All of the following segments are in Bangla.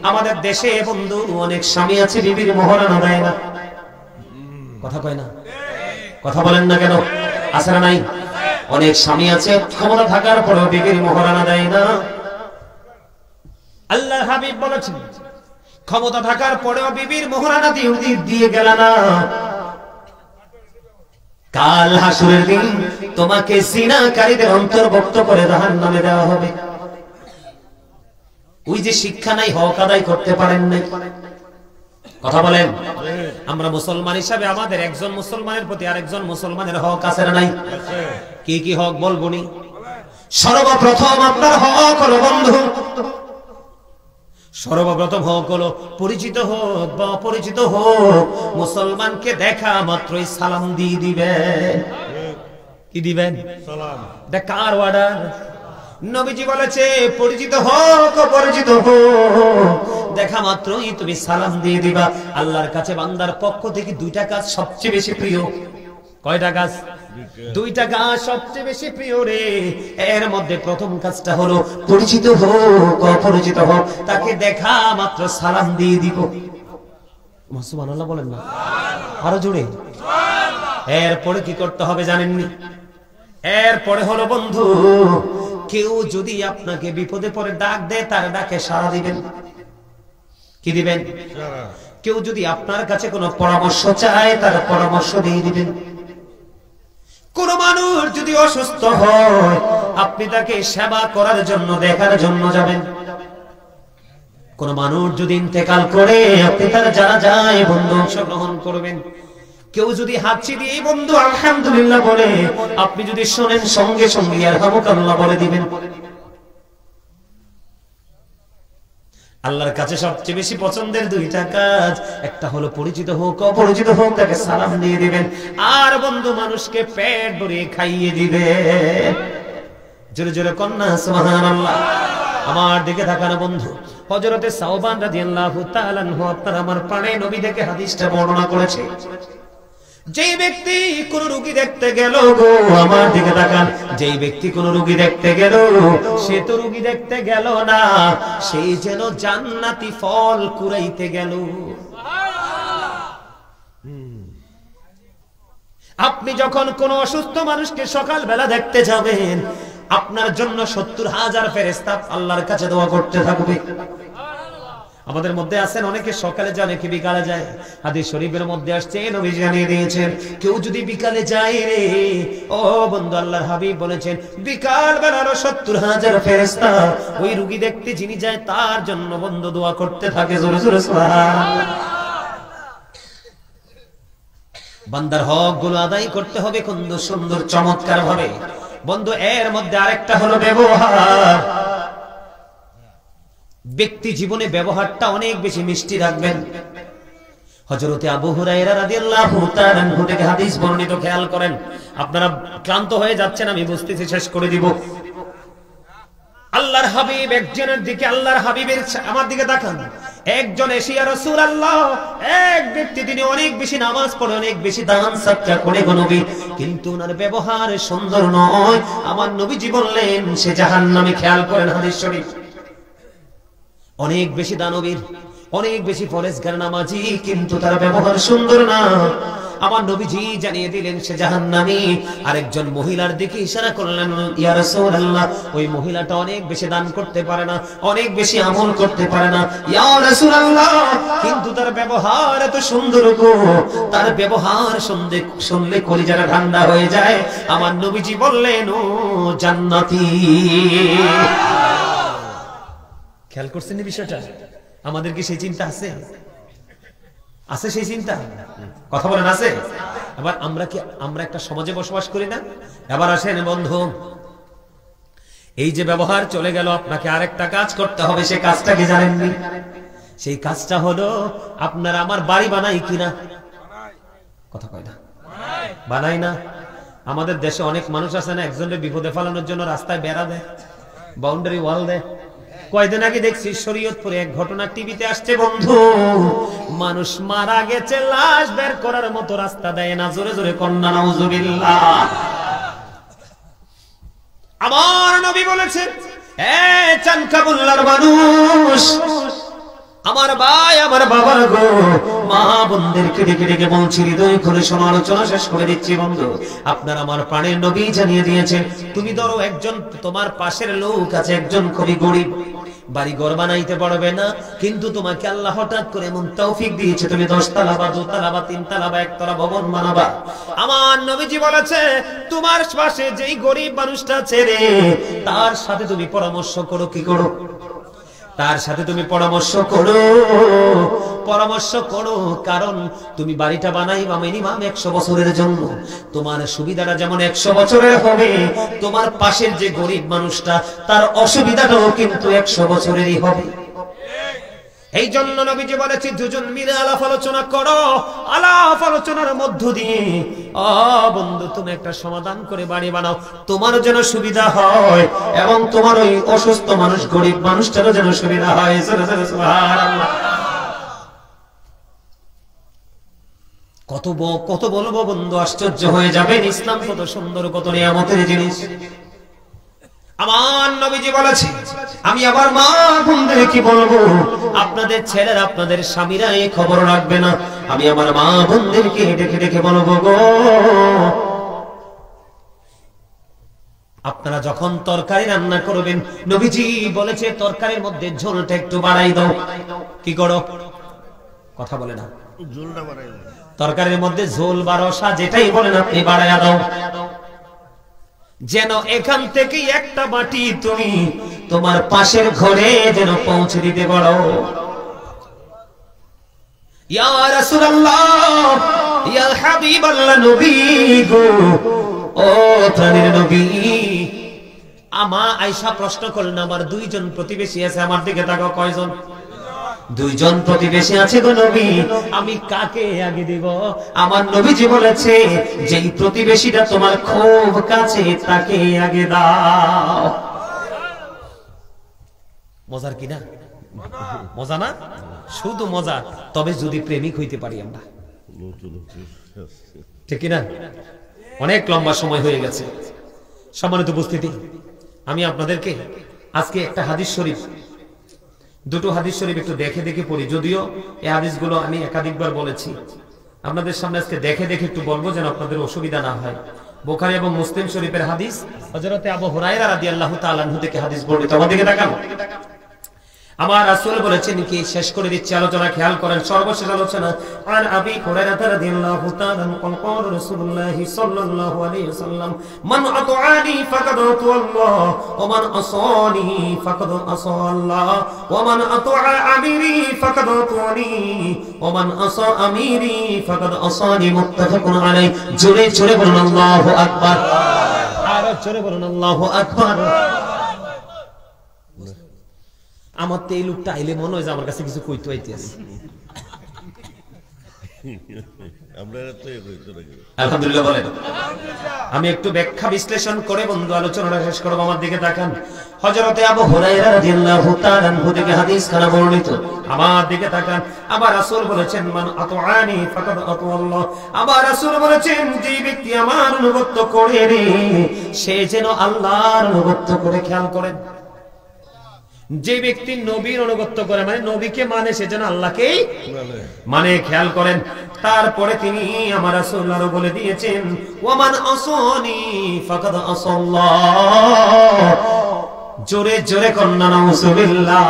আমাদের দেশে বন্ধু অনেক স্বামী আছে বিবির মোহরানা দেয় না, কথা কয় না, কথা বলেন না কেন? আছে না নাই? অনেক স্বামী আছে ক্ষমতা থাকার পরেও বিবির মোহরানা দেয় না। আল্লাহর হাবিব বলেছেন ক্ষমতা থাকার পরেও বিবির মোহরানা দিয়ে গেল না, কাল হাসরের দিন তোমাকে জিনাকারীদের অন্তর্ভুক্ত করে জাহান্নামে দেওয়া হবে। ওই যে শিক্ষা নাই, হক আদায় করতে পারেন নাই, কথা বলেন। আমরা মুসলমান হিসাবে আমাদের একজন মুসলমানের প্রতি আরেকজন মুসলমানের হক আছে না নাই? কি কি হক বলবনি? সর্বপ্রথম আপনার হক হলো বন্ধু, সর্বপ্রথম হক হলো পরিচিত হোক বা অপরিচিত হোক, মুসলমানকে দেখা মাত্রই সালাম দিয়ে দিবেন। কি দিবেন? সালাম। এটা কার অর্ডার? নবীজি বলেছে পরিচিত হোক অপরিচিত হোক, দেখা মাত্রই তুমি সালাম দিয়ে দিবা। আল্লাহর কাছে বান্দার পক্ষ থেকে দুইটা কাজ সবচেয়ে বেশি প্রিয়। কয়টা কাজ? দুইটা কাজ সবচেয়ে বেশি প্রিয় রে। এর মধ্যে প্রথম কাজটা হলো পরিচিত হোক অপরিচিত হোক, তাকে দেখা মাত্র সালাম দিয়ে দিব। সুবহানাল্লাহ বলেন না, আরো জোরে। এরপরে কি করতে হবে জানেননি? এরপরে হলো বন্ধু, কেউ যদি আপনাকে বিপদে পড়ে ডাক দেয় তার ডাকে সাড়া দিবেন। কি দিবেন? কেউ যদি আপনার কাছে কোনো পরামর্শ চায় তার পরামর্শ দিয়ে দিবেন। কোন মানুষ যদি অসুস্থ হয় আপনি তাকে সেবা করার জন্য দেখার জন্য যাবেন। কোন মানুষ যদি ইন্তেকাল করে আপনি তার জানাজায় বন্ধু অংশগ্রহণ করবেন। কেউ যদি হাঁচি দিয়ে বন্ধু আলহামদুলিল্লাহ বলে, আপনি যদি শোনেন সঙ্গে সঙ্গে ইয়ারহামুকাল্লাহ বলে দিবেন। আল্লাহর কাছে সবচেয়ে বেশি পছন্দের দুইটা কাজ, একটা হলো পরিচিত হোক অপরিচিত হোক তাকে সালাম দিয়ে দিবেন, আর বন্ধু মানুষকে পেট ভরিয়ে খাইয়ে দিবেন। জোরে জোরে কন্যা সুবহানাল্লাহ। আমার দিকে তাকানো বন্ধু, হযরতে সাওবান রাদিয়াল্লাহু তাআলা আনহু আপনার আমার প্রাণের নবী থেকে হাদিসটা বর্ণনা করেছে। যে ব্যক্তি কোন রোগী দেখতে গেল গো, আমার দিকে তাকান, যেই ব্যক্তি কোন রোগী দেখতে গেল সে তো রোগী দেখতে গেল না, সেই যেন জান্নাতি ফল কুড়াইতে গেল। আপনি যখন কোন অসুস্থ মানুষকে সকালবেলা দেখতে যাবেন, আপনার জন্য 70,000 ফেরেশতা আল্লাহর কাছে দোয়া করতে থাকবে। আমাদের মধ্যে আছেন অনেকে সকালে যায় নাকি বিকালে যায়, হাদিস শরীফের মধ্যে আসছে নবী জানিয়ে দিয়েছেন কেউ যদি বিকালে যায় রে, ও বন্ধু আল্লাহর হাবিব বলেছেন বিকাল বেলারও 70,000 ফেরেশতা ওই রোগী দেখতে যিনি যায় তার জন্য বন্ধু দোয়া করতে থাকে। জোরে জোরে সুবহানাল্লাহ। বান্দার হক গুলো আদায় করতে হবে বন্ধু সুন্দর চমৎকার ভাবে। বন্ধু এর মধ্যে আরেকটা হলো ব্যবহার। ব্যক্তি জীবনে ব্যবহারটা অনেক বেশি মিষ্টি রাখবেন। হযরতে আবু হুরায়রা রাদিয়াল্লাহু তাআলা আনহু থেকে হাদিস বর্ণিত, খেয়াল করেন। আপনারা ক্লান্ত হয়ে যাচ্ছেন, আমি বুঝতেছি, শেষ করে দিব। আল্লাহর হাবিব একজনের দিকে, আল্লাহর হাবিবের আমার দিকে তাকান। একজন এসে ইয়া রাসূলুল্লাহ, এক ব্যক্তি তিনি অনেক বেশি নামাজ পড়ে, অনেক বেশি দান সাদকা করে গো নবী, কিন্তু ওনার ব্যবহার সুন্দর নয়। আমার নবীজি বললেন সে জাহান্নামী। খেয়াল করেন হাদিস শরীফ। অনেক বেশি দানবীর, অনেক বেশি ফরজগার নামাজি, কিন্তু তার ব্যবহার সুন্দর না। আমার নবীজি জানিয়ে দিলেন সে জাহান্নামী। আরেকজন মহিলার দিকে ইশারা করলেন, ইয়া রাসূলুল্লাহ ওই মহিলাটা অনেক বেশি দান করতে পারে না, অনেক বেশি আমল করতে পারে না ইয়া রাসূলুল্লাহ, কিন্তু তার ব্যবহার এত সুন্দর গো, তার ব্যবহার শুনলে কলিজাটা ঠান্ডা হয়ে যায়। আমার নবীজি বললেন ও জান্নাতি। খেয়াল করছেন এই বিষয়টা? আমাদের কি সেই চিন্তা আছে? আছে সেই চিন্তা? কথা বলেন আছে? আবার আমরা একটা সমাজে বসবাস করি না? এবার আসেন বন্ধু, এই যে ব্যবহার চলে গেল, আপনাকে আরেকটা কাজ করতে হবে। সেই কাজটা কি জানেননি? সেই কাজটা হলো আপনার আমার বাড়ি বানাই কিনা? কথা কয় না, বানাই না। আমাদের দেশে অনেক মানুষ আছে না, একজনের বিপদে ফেলানোর জন্য রাস্তায় বেড়া দেয়, বাউন্ডারি ওয়াল দেয়। কয়দিন আগে দেখছি শরীয়তপুরে এক ঘটনা টিভিতে আসছে বন্ধু, মানুষ মারা গেছে, লাশ বের করার মতো রাস্তা দেয় না। জোরে জোরে কন্যা নাউজুবিল্লাহ। আমার নবী বলেছেন, এ চানকাবুল্লার মানুষ, আমার ভাই, আমার বাবার গো, মা বোনদেরকে ডেকে ডেকে বলছি, হৃদয় খুলে সমালোচনা শেষ করে দিচ্ছি বন্ধু। আপনার আমার প্রাণের নবী জানিয়ে দিয়েছেন, তুমি ধরো একজন তোমার পাশের লোক আছে, একজন খুবই গরিব, বাড়ি ঘর বানাইতে পারবে না, কিন্তু তোমাকে আল্লাহ হঠাৎ করে এমন তৌফিক দিয়েছে, তুমি 10 তলা বা 2 তলা বা 3 তলা বা 1 তলা ভবন বানাবা। আমার নবীজি বলেছে, তোমার পাশে যেই গরিব মানুষটা আছে রে, তার সাথে তুমি পরামর্শ করো। কি করো? তার সাথে তুমি পরামর্শ করো, কারণ তুমি বাড়িটা বানাইবা মিনিমাম 100 বছরের জন্য। তোমার সুবিধাটা যেমন 100 বছরের হবে, তোমার পাশের যে গরিব মানুষটা তার অসুবিধাটাও কিন্তু 100 বছরেরই হবে। এই জন্য নবীজি বলেছে, দুজন মিলে আলাপ আলোচনা করো, আলাপ আলোচনার মধ্য দিয়ে বন্ধু তুমি একটা সমাধান করে বাড়ি বানাও, তোমার যেন সুবিধা হয় এবং তোমার ওই অসুস্থ মানুষ, গরিব মানুষটারও যেন সুবিধা হয়। সুবহানাল্লাহ। কত বলবো বন্ধু, আশ্চর্য হয়ে যাবেন, ইসলাম কত সুন্দর, কত নিয়ামতের জিনিস। আমার নবীজি বলেছে, আমি আবার মা বোনদের কি বলবো, আপনাদের ছেলেরা, আপনাদের স্বামীরা এই খবর রাখবে না, আমি আমার মা বোনদেরকে ডেকে ডেকে বলবো গো, আপনারা যখন তরকারি রান্না করবেন, নবীজি বলেছে তরকারির মধ্যে ঝোলটা একটু বাড়াই দাও। কি করো? কথা বলে না, ঝোলটা বাড়াই দাও। তরকারির মধ্যে ঝোল বা রসা যেটাই বলেন আপনি বাড়াইয়া দাও, যেন এখান থেকে একটা বাটি তুমি তোমার পাশের ঘরে যেন পৌঁছে দিতে পারো। ইয়া রাসূলুল্লাহ, ইয়া হাবিবাল্লাহ, নবী গো, ও প্রাণের নবী। আমা আয়েশা প্রশ্ন করলেন, আমার 2 জন প্রতিবেশী আছে, আমার দিকে তাকাও, কয়জন? 2 জন প্রতিবেশী আছে গো নবী, আমি কাকে আগে দিব? আমার নবীজি বলেছে, যেই প্রতিবেশীটা তোমার খুব কাছে তাকে আগে দাও। মজার কি না? মজা না? শুধু মজা, তবে যদি প্রেমিক হইতে পারি আমরা, ঠিক না? অনেক লম্বা সময় হয়ে গেছে। সম্মানিত উপস্থিতি, আমি আপনাদেরকে আজকে একটা হাদিস শরীফ, 2টো হাদিস শরীফ একটু দেখে দেখে পড়ি, যদিও এই হাদিসগুলো আমি একাধিকবার বলেছি, আপনাদের সামনে আজকে দেখে দেখে একটু বলবো যেন আপনাদের অসুবিধা না হয়। বুখারী এবং মুসলিম শরীফের হাদিস, হযরত আবু হুরায়রা রাদিয়াল্লাহু তাআলা আনহু থেকে হাদিস বর্ণিত। আমার দিকে তাকান, আমার রাসূল বলেছেন কি, শেষ করে দিচ্ছি আলোচনা, খেয়াল করেন, সর্বশেষ আলোচনা। আন আবি হুরায়রা রাদিয়াল্লাহু তাআলা قال رسول الله صلى الله عليه وسلم من اطاعني فقد اطاع الله ومن عصاني فقد عصى الله ومن اطاع اميري فقد اطاعني ومن عصى اميري فقد عصاني متفق عليه। জোরে জোরে বলুন আল্লাহু আকবার, আরো জোরে বলুন আল্লাহু আকবার। আমার তো এই লোকটা আইলে মনে হয় যে আমার কাছে কিছু কইতে আইতেছে। আলহামদুলিল্লাহ বলেন। আমি একটু ব্যাখ্যা বিশ্লেষণ করে বন্ধু আলোচনাটা শেষ করব। আমার দিকে তাকান, হযরতে আবু হুরায়রা রাদিয়াল্লাহু তাআলা আনহু থেকে হাদিস খানা বর্ণিত। আমার দিকে তাকান, আবার রাসূল বলেছেন, মান আতাআনি ফাকাদ আতাআল্লাহ। আবার রাসূল বলেছেন, যে ব্যক্তি আমার অনুগত করে রে, সে যেন আল্লাহর অনুগত করে। খেয়াল করেন, যে ব্যক্তি নবীর অনুগত করে, মানে নবীকে মানে, সে যেন আল্লাহকেই মানে। খেয়াল করেন, তারপরে তিনি আমার রাসূল আরো বলে দিয়েছেন, ওয়ামান আসানি ফাকাদ আসাল্লাহ। জোরে জোরে কন্না নাউযুবিল্লাহ।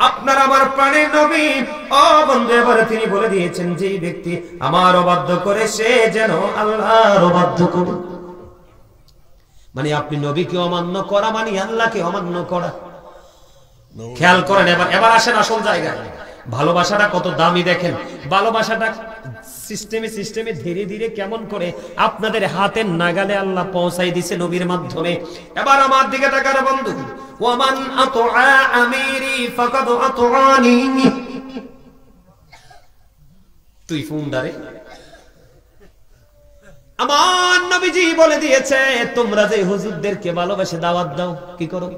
আপনার আমার প্রাণের নবী ও বন্ধু, এবারে তিনি বলে দিয়েছেন, যে ব্যক্তি আমার অবাধ্য করে, সে যেন আল্লাহর অবাধ্য করে। মানে আপনি নবীকে অমান্য করা মানে আল্লাহকে অমান্য করা। খেয়াল করেন, এবার আসেন আসল জায়গায়। ভালোবাসাটা কত দামি দেখেন, ভালোবাসাটা সিস্টেমে ধীরে ধীরে কেমন করে আপনাদের হাতের নাগালে আল্লাহ পৌঁছাই দিয়েছে নবীর মাধ্যমে। এবার আমার দিকে তাকান বন্ধু, ওয়ামান আতআ আমিরি ফাকাদ আতআনি। তুই ফুন্ডারে, আমার নবীজি বলে দিয়েছে, তোমরা যে হুজুরদেরকে ভালোবাসে দাওয়াত দাও, কি করো?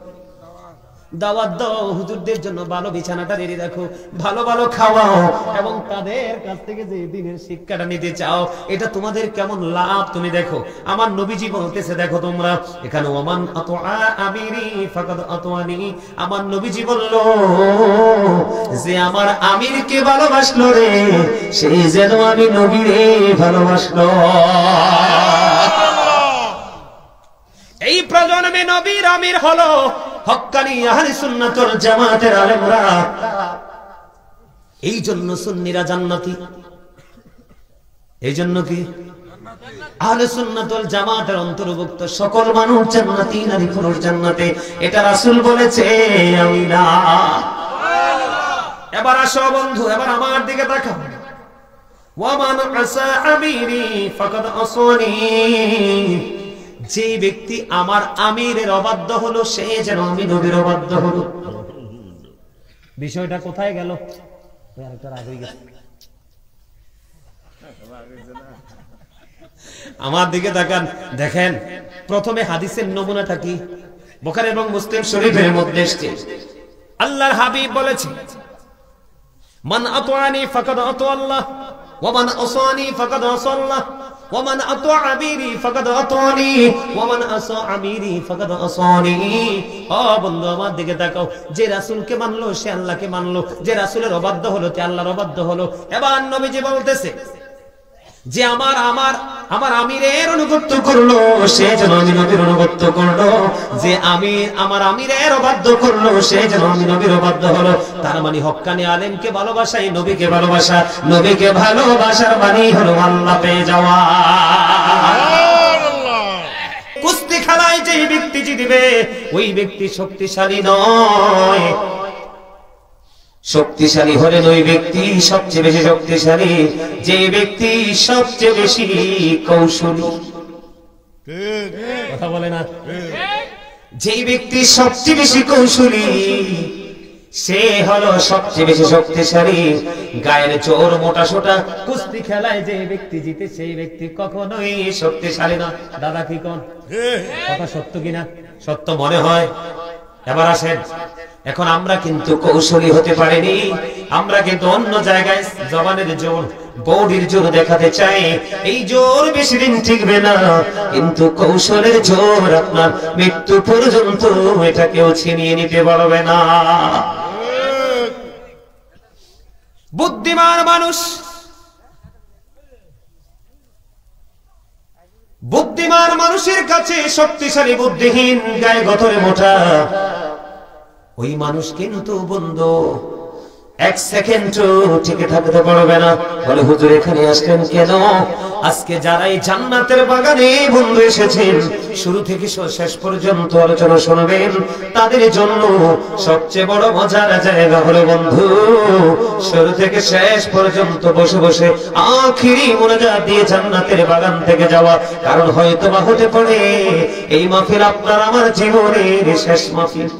দাওয়াত দাও, হুজুরদের জন্য ভালো বিছানাটা রেডি রাখো, ভালো ভালো খাওয়াও, এবং তাদের কাছ থেকে যে দিনের শিক্ষাটা নিতে চাও, এটা তোমাদের কেমন লাভ তুমি দেখো। আমার নবীজি বলতেছে, দেখো তোমরা এখানে ওমান আতআ আমিরি ফাকাদ আতআনি, আমার নবীজি বলল যে আমার আমিরকে ভালোবাসলো রে, সেই যেন আমি নবীরে ভালোবাসলো। এই প্রজন্মে নবীর আমির হলো হক্কানি আহলে সুন্নাত ওয়াল জামাতের আলেমরা। এই জন্য সুন্নিরা জান্নাতি। এই জন্য কি আহলে সুন্নাত ওয়াল জামাতের অন্তর্ভুক্ত সকল মানুষ জান্নাতি, নারী পুরুষ জান্নাতে। এটা রাসূল বলেছে, আমি না। এবার আসো বন্ধু, এবার আমার দিকে তাকাও। ওয়ামান আসা আমিরি ফাকাদ আসানি, যে ব্যক্তি আমার আমিরের অবাধ্য হলো, সে যেন আমি নবীর অবাধ্য হলো। বিষয়টা কোথায় গেল? আমার দিকে তাকান, দেখেন প্রথমে হাদিসের নমুনাটা কি? বুখারী এবং মুসলিম শরীফের মধ্যে এসেছে, আল্লাহর হাবিব বলেছে, মান আতাআনি ফাকাদ আতা আল্লাহ ওয়া মান আসানি ফাকাদ আসা আল্লাহ ওয়া মান আতা আমিরি ফাকাদ আতানি ওয়া মান আসা আমিরি ফাকাদ আসানি। ও বন্ধু আমার দিকে তাকাও, যে রাসূলকে মানলো সে আল্লাহকে মানলো, যে রাসূলের অবাধ্য হলো সে আল্লাহর অবাধ্য হলো। এবার নবীজি বলতেছে যে আমার আমিরের অনুগত্য করলো, সে যেন আমি নবীর অনুগত্য করলো, যে আমার আমিরের অবাধ্য করলো, সে যেন আমি নবীর অবাধ্য হলো। তার মানে হক্কানি আলেমকে ভালোবাসাই নবীকে ভালোবাসা, নবীকে ভালোবাসার মানে হলো আল্লাহ পেয়ে যাওয়া। কুস্তি খেলায় যে ব্যক্তি জিতবে ওই ব্যক্তি শক্তিশালী নয়, শক্তিশালী হলেন ওই ব্যক্তি সবচেয়ে বেশি শক্তিশালী, যে ব্যক্তি সবচেয়ে বেশি কৌশলী। কথা বলে না? যে ব্যক্তি সবচেয়ে বেশি কৌশলী সে হলো সবচেয়ে বেশি শক্তিশালী। গায়ের জোর মোটা সোটা কুস্তি খেলায় যে ব্যক্তি জিতে সেই ব্যক্তি কখনোই শক্তিশালী না। দাদা কি কোন কথা সত্য কিনা? সত্য মনে হয়। এবার আসেন, এখন আমরা কিন্তু কৌশলী হতে পারিনি, আমরা কিন্তু অন্য জায়গায় জবানের জোর, বডির জোর দেখাতে চাই। এই জোর বেশি দিন টিকবে না, কিন্তু কৌশলের জোর আপনার মৃত্যু পর্যন্ত এটা কেউ ছিনিয়ে নিতে পারবে না। বুদ্ধিমান মানুষ, বুদ্ধিমান মানুষের কাছে শক্তিশালী বুদ্ধিহীন গায়ে গতরে মোটা ওই মানুষ কিন্তু বন্ধু এক সেকেন্ড টিকে থাকতে পারবে না। বলে হুজুর এখানে আসলেন কেন? আজকে যারা এই জান্নাতের বাগানে বন্ধু এসেছেন, শুরু থেকে শেষ পর্যন্ত আলোচনা শুনবেন, তাদের জন্য সবচেয়ে বড় মজার জায়গা হলো বন্ধু শুরু থেকে শেষ পর্যন্ত বসে বসে আখিরি মুনাজাত দিয়ে জান্নাতের বাগান থেকে যাওয়া। কারণ হয়তো বা হতে পারে এই মাহফিল আপনার আমার জীবনের শেষ মাহফিল।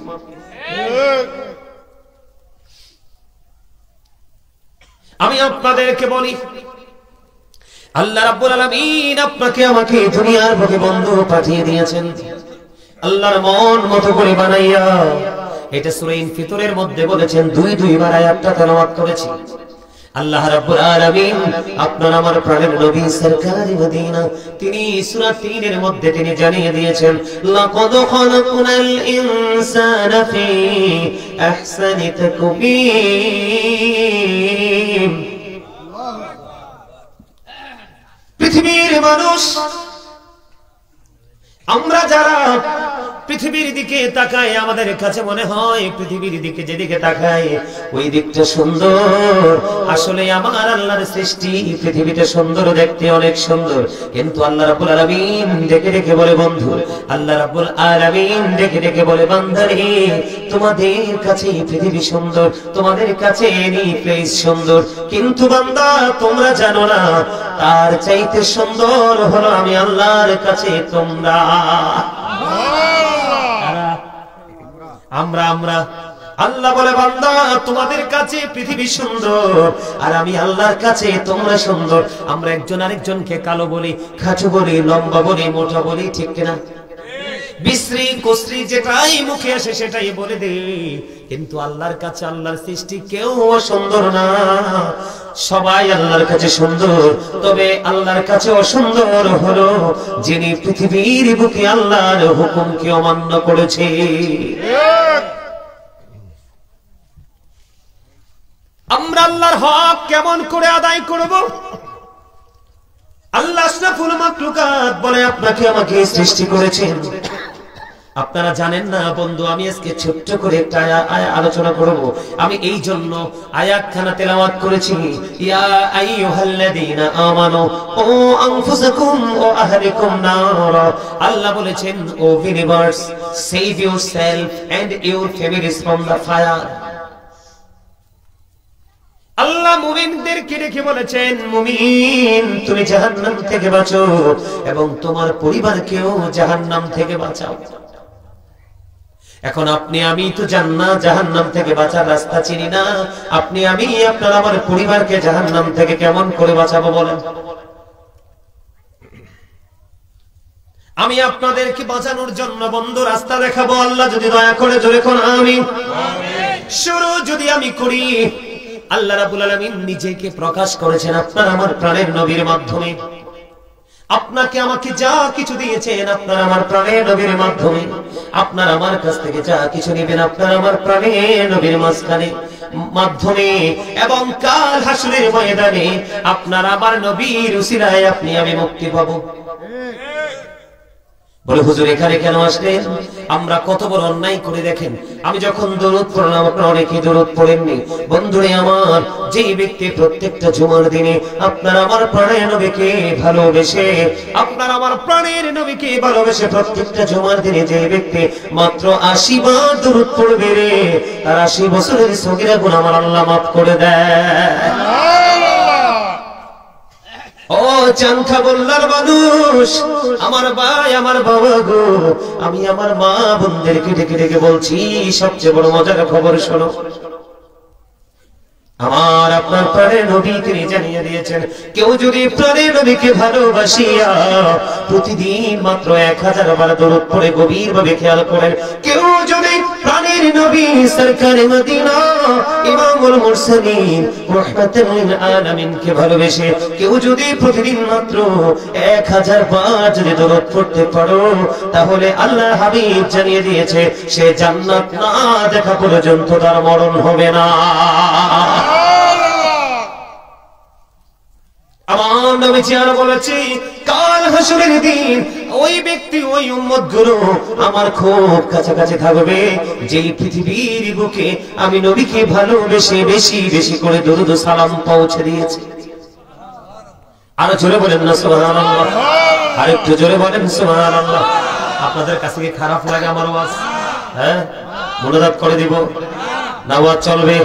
আমি আপনাদেরকে বলি, আল্লাহ রাব্বুল আলামিন আপনাকে আমাকে দুনিয়ার বুকে বন্ধু পাঠিয়ে দিয়েছেন আল্লাহর মন মতো করে বানাইয়া। এটা সূরা ইনফিতরের মধ্যে বলেছেন, দুই বার আয়াতটা তেলাওয়াত করেছি। আল্লাহ রাব্বুল আলামিন আপনার আমার প্রাণের নবী সরকারি মদিনা তিনি সূরা 3 এর মধ্যে তিনি জানিয়ে দিয়েছেন, লাকাদ খালাকনাল ইনসানা ফি আহসানি তাকবীর। পৃথিবীর মানুষ আমরা যারা পৃথিবীর দিকে তাকাই, আমাদের কাছে মনে হয় পৃথিবীর দিকে যেদিকে তাকাই ওই দিকটা সুন্দর। আসলে আমার আল্লাহর সৃষ্টি পৃথিবীটা সুন্দর, দেখতে অনেক সুন্দর, কিন্তু আল্লাহ রাব্বুল আলামিন ডেকে ডেকে বলে বন্ধু, আল্লাহ রাব্বুল আলামিন ডেকে ডেকে বলে বান্দারে তোমাদের কাছে পৃথিবী সুন্দর, তোমাদের কাছে এই প্লেস সুন্দর, কিন্তু বান্দা তোমরা জানো না তার চাইতে সুন্দর হলো আমি আল্লাহর কাছে তোমরা। আমরা আল্লাহ বলে বান্দা তোমাদের কাছে পৃথিবী সুন্দর আর আমি আল্লাহর কাছে তোমরা সুন্দর। আমরা একজন আরেকজনকে কালো বলি, খাটো বলি, লম্বা বলি, মোটা বলি, ঠিক কিনা? বিশ্রী কুশ্রী যেটাই মুখে আসে সেটাই বলে দে, কিন্তু আল্লাহর কাছে আল্লাহর সৃষ্টি কেউ অসুন্দর না, সবাই আল্লাহর কাছে সুন্দর। তবে আল্লাহর কাছে অসুন্দর হলো যিনি পৃথিবীর বুকে আল্লাহর হুকুমকে অমান্য করেছে। আমরা আল্লাহর হক কেমন করে আদায় করব? আল্লাহ আশরাফুল মাখলুকাত বলে আপনাকে আমাকে সৃষ্টি করেছেন। আপনারা জানেন না বন্ধু, আমি আজকে ছোট্ট করে একটা আলোচনা করব। আমি এই জন্য আয়াতখানা তেলাওয়াত করেছি, ইয়া আইয়ুহাল্লাযীনা আমানু ও আনফুসাকুম ও আহলিকুম নার। আল্লাহ বলেছেন, O believers, save yourself and your families from the fire. Allah মুমিনদেরকে রেখে বলেছেন, মুমিন তুমি জাহান্নাম থেকে বাঁচো এবং তোমার পরিবারকেও জাহান্নাম থেকে বাঁচাও। এখন আপনি আমি তো জাহান্নাম থেকে বাঁচার রাস্তা চিনি না। আপনি আমি আপনার আমার পরিবারকে জাহান্নাম থেকে কেমন করে বাঁচাবো বলেন? আমি আপনাদেরকে বাঁচানোর জন্য বন্ধু রাস্তা দেখাবো, আল্লাহ যদি দয়া করে জোরে কোন আমিন। শুরু যদি আমি করি, আল্লাহ রাব্বুল আলামিন নিজেকে প্রকাশ করেছেন আপনার আমার প্রাণের নবীর মাধ্যমে। আপনাকে আমাকে যা কিছু দিয়েছেন আপনার আমার প্রাণের নবীর মাধ্যমে। আপনার আমার কাছ থেকে যা কিছু নেবেন আপনার আমার প্রাণের নবীর মাধ্যমে। এবং কাল হাসরের ময়দানে আপনার আমার নবীর উসিলায় আপনি আমি মুক্তি পাবো। বলে হুজুর এখানে কেন আসলেন? আমরা কত বড় অন্যায় করে দেখেন। আমি যখন দরুদ পড়লাম আপনারা অনেকেই দরুদ পড়েননি। বন্ধুরে আমার, যেই ব্যক্তি প্রত্যেকটা জুমার দিনে আপনার আমার প্রাণের নবীকে ভালোবেসে, আপনার আমার প্রাণের নবীকে ভালোবেসে প্রত্যেকটা জুমার দিনে যে ব্যক্তি মাত্র 80 বার দরুদ পড়বে রে, তার 80 বছরের সগীরা গুনাহ আমার আল্লাহ মাফ করে দেয়। ও চাঙ্খা বল্লার মানুষ, আমার ভাই আমার বাবা গো, আমি আমার মা বোনদেরকে ডেকে ডেকে বলছি, সবচেয়ে বড় মজার খবর শোনো। আমার আপনার প্রাণের নবী তিনি জানিয়ে দিয়েছেন, কেউ যদি প্রাণের নবীকে ভালোবাসিয়া প্রতিদিন মাত্র 1000 বার দরুদ পড়ে, গভীর ভাবে খেয়াল করেন, কেউ যদি প্রাণের নবী সরকারে মদিনা ইমামুল মুরসালিন রাহমাতুল লিল আলামিন কে ভালোবেসে কেউ যদি প্রতিদিন মাত্র 1000 বার যদি দরুদ পড়তে পারো, তাহলে আল্লাহ হাবিব জানিয়ে দিয়েছে সে জান্নাত না দেখা পর্যন্ত তার মরণ হবে না। আমার নবীজি আরো বলেছি, কাল হাসরের দিন ওই ব্যক্তি ওই উম্মত গুলো আমার খুব কাছাকাছি থাকবে, যেই পৃথিবীর বুকে আমি নবীকে ভালোবেসে বেশি বেশি করে দরুদ ও সালাম পৌঁছে দিয়েছি। আরো জোরে বলেন না সুবহানাল্লাহ, আর একটু জোরে বলেন সুবহানাল্লাহ। আপনাদের কাছে কি খারাপ লাগে আমার ওয়াজ? হ্যাঁ, মনোজাত করে দিব না, ওয়াজ চলবে?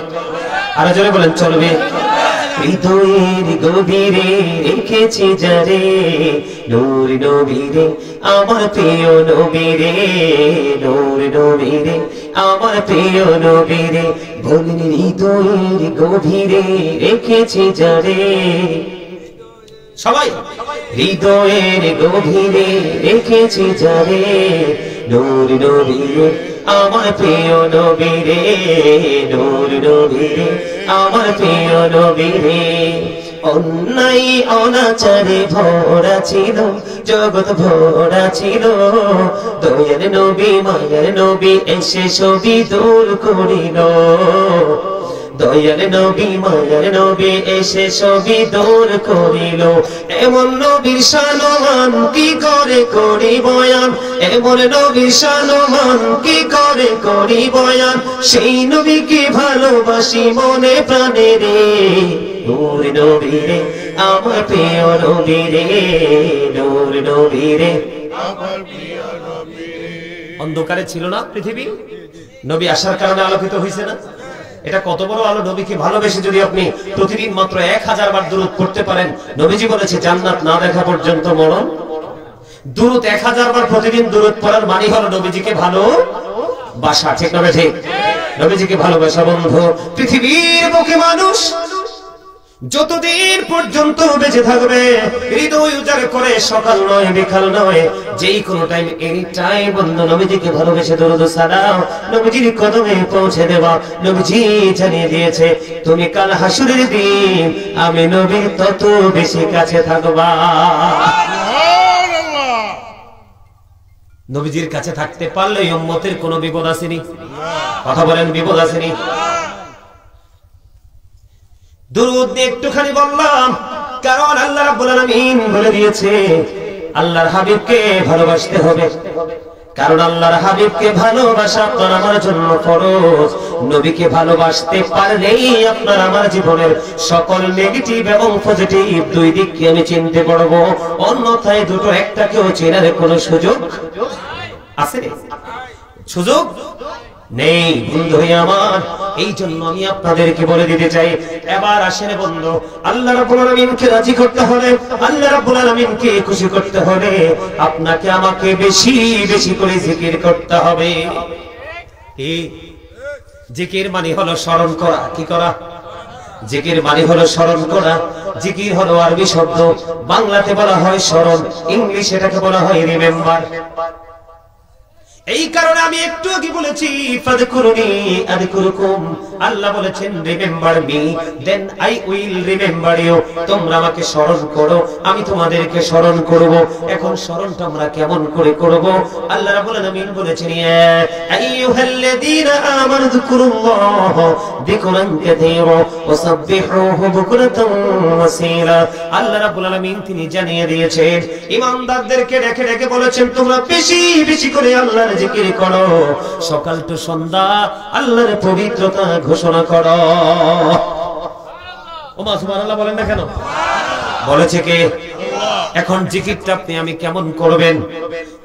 আরো জোরে বলেন চলবে। হৃদয়ের গভীরে রেখেছি যারে নূর নবীরে, আমার প্রিয় নবীরে, নূর নবীরে, আমার প্রিয় নবীরে, বলেন হৃদয়ের গভীরে রেখেছি যারে। সবাই হৃদয়ের গভীরে রেখেছি যারে নূর নবীরে, আমার প্রিয় নবীরে, নূর নবীরে, আমার প্রিয় নবীরে। অন্যায় অনাচারে ভরা ছিল জগৎ, ভরা ছিল, দয়ার নবী মায়ার নবী এসে সবই দূর করিল। দয়ার নবী মায়ার নবী এসে সবই দূর করিল। এমন নবীর শানমান কি করে করি বয়ান, এমন নবীর শানমান কি করে করি বয়ান, সেই নবীকে ভালোবাসি মনে প্রাণে রে, নূর নবী রে, আমার প্রিয় নবী রে, নূর নবী রে, আমার প্রিয় নবী রে। অন্ধকারে ছিল না পৃথিবী, নবী আসার কারণে আলোকিত হয়েছে না? এটা কত বড় আলো! নবীকে ভালোবেসে যদি আপনি প্রতিদিন মাত্র 1000 বার দরুদ পড়তে পারেন, নবীজি বলেছে জান্নাত না দেখা পর্যন্ত মরণ। দরুদ 1000 বার প্রতিদিন দরুদ পড়ার মানে হলো নবীজিকে ভালোবাসা। ঠিক না ঠিক? নবীজিকে ভালোবাসা বন্ধু। পৃথিবীর বুকে মানুষ যতদিন পর্যন্ত বেঁচে থাকবে, হৃদয় উজাড় করে সকাল নয় বিকাল নয়, যেই কোনো টাইম, এনি টাইম বন্ধু নবীজিকে ভালোবেসে দরুদ সালাম নবীজির কদমে পৌঁছে দেওয়া। নবীজি জানিয়ে দিয়েছে, তুমি কাল হাসুরের দিন আমি নবীর তত বেশি কাছে থাকবা। নবীজির কাছে থাকতে পারলে উম্মতের কোনো বিপদ আসেনি। কথা বলেন, বিপদ আসেনি? দুরূদ নিয়ে একটুখানি বললাম, কারণ আল্লাহ রাব্বুল আলামিন বলে দিয়েছে আল্লাহর হাবিবকে ভালোবাসতে হবে, কারণ আল্লাহর হাবিবকে ভালোবাসা আপনার আমার জন্য ফরজ। নবীকে ভালোবাসতে পারলেই আপনার আমার জীবনের সকল নেগেটিভ এবং পজিটিভ দুই দিককে আমি চিনতে পারবো, অন্যথায় দুটো একটাকেও চেনার কোনো সুযোগ আছে? সুযোগ নেই বন্ধু আমার। এই জন্য আমি আপনাদেরকে বলে দিতে চাই, এবার আসেন বন্ধু, আল্লাহ রাব্বুল আলামিনকে রাজি করতে হলে, আল্লাহ রাব্বুল আলামিনকে খুশি করতে হলে আপনাকে আমাকে বেশি বেশি করে জিকির করতে হবে। এই জিকির মানে হলো স্মরণ করা। কি করা? জিকির মানে হলো স্মরণ করা। জিকির হলো আরবি শব্দ, বাংলাতে বলা হয় স্মরণ, ইংলিশে এটাকে বলা হয় রিমেম্বার। এই কারণে আমি একটু আগে বলেছি ফাযকুরুনি আযকুরুকুম, আল্লাহ বলেছেন remember me then I will remember you. তোমরা আমাকে স্মরণ করো, আমি তোমাদেরকে স্মরণ করব। এখন স্মরণটা আমরা কেমন করে করব? আল্লাহ রাব্বুল আলামিন বলেছেন, ইয়া আইয়ুহাল্লাযীনা আমানু যকুরুল্লাহ যিকরান কাসীরা ওয়াসাব্বিহুহু বুকরাতান ওয়াসীলা। আল্লাহ রাব্বুল আলামিন তিনি জানিয়ে দিয়েছেন, ঈমানদারদেরকে ডেকে ডেকে বলেছেন, তোমরা বেশি বেশি করে আল্লাহ জিকির করো, সকাল টু সন্ধ্যা আল্লাহর পবিত্রতা ঘোষণা করো। ওমা সুবহানাল্লাহ বলেন না কেন? বলেছে কে? এখন জিকিরটা আপনি আমি কেমন করবেন?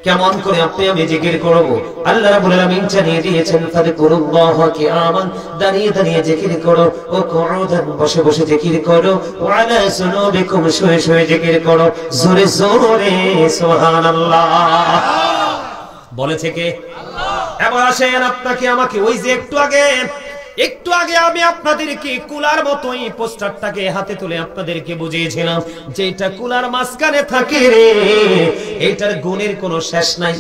কেমন করে আপনি আমি জিকির করব? আল্লাহ রাব্বুল আলামিন জানিয়ে দিয়েছেন, ফাযকুরুল্লাহ কিয়ামান, দাঁড়িয়ে দাঁড়িয়ে জিকির করো, ও কুউদান, বসে বসে জিকির করো, ওয়া আলা সুনুবিকুম, শুয়ে শুয়ে জিকির করো, জোরে জোরে সুবহানাল্লাহ। বলেছে কে? এবার আসেন আপনাকে আমাকে, ওই যে একটু আগে আমি আপনাদেরকে কুলার মতো এই পোস্টারটাকে হাতে তুলে আপনাদেরকে বুঝিয়েছিলাম যে এটা কুলার মাঝখানে থাকে রে, এটার গুণের কোনো শেষ নাই।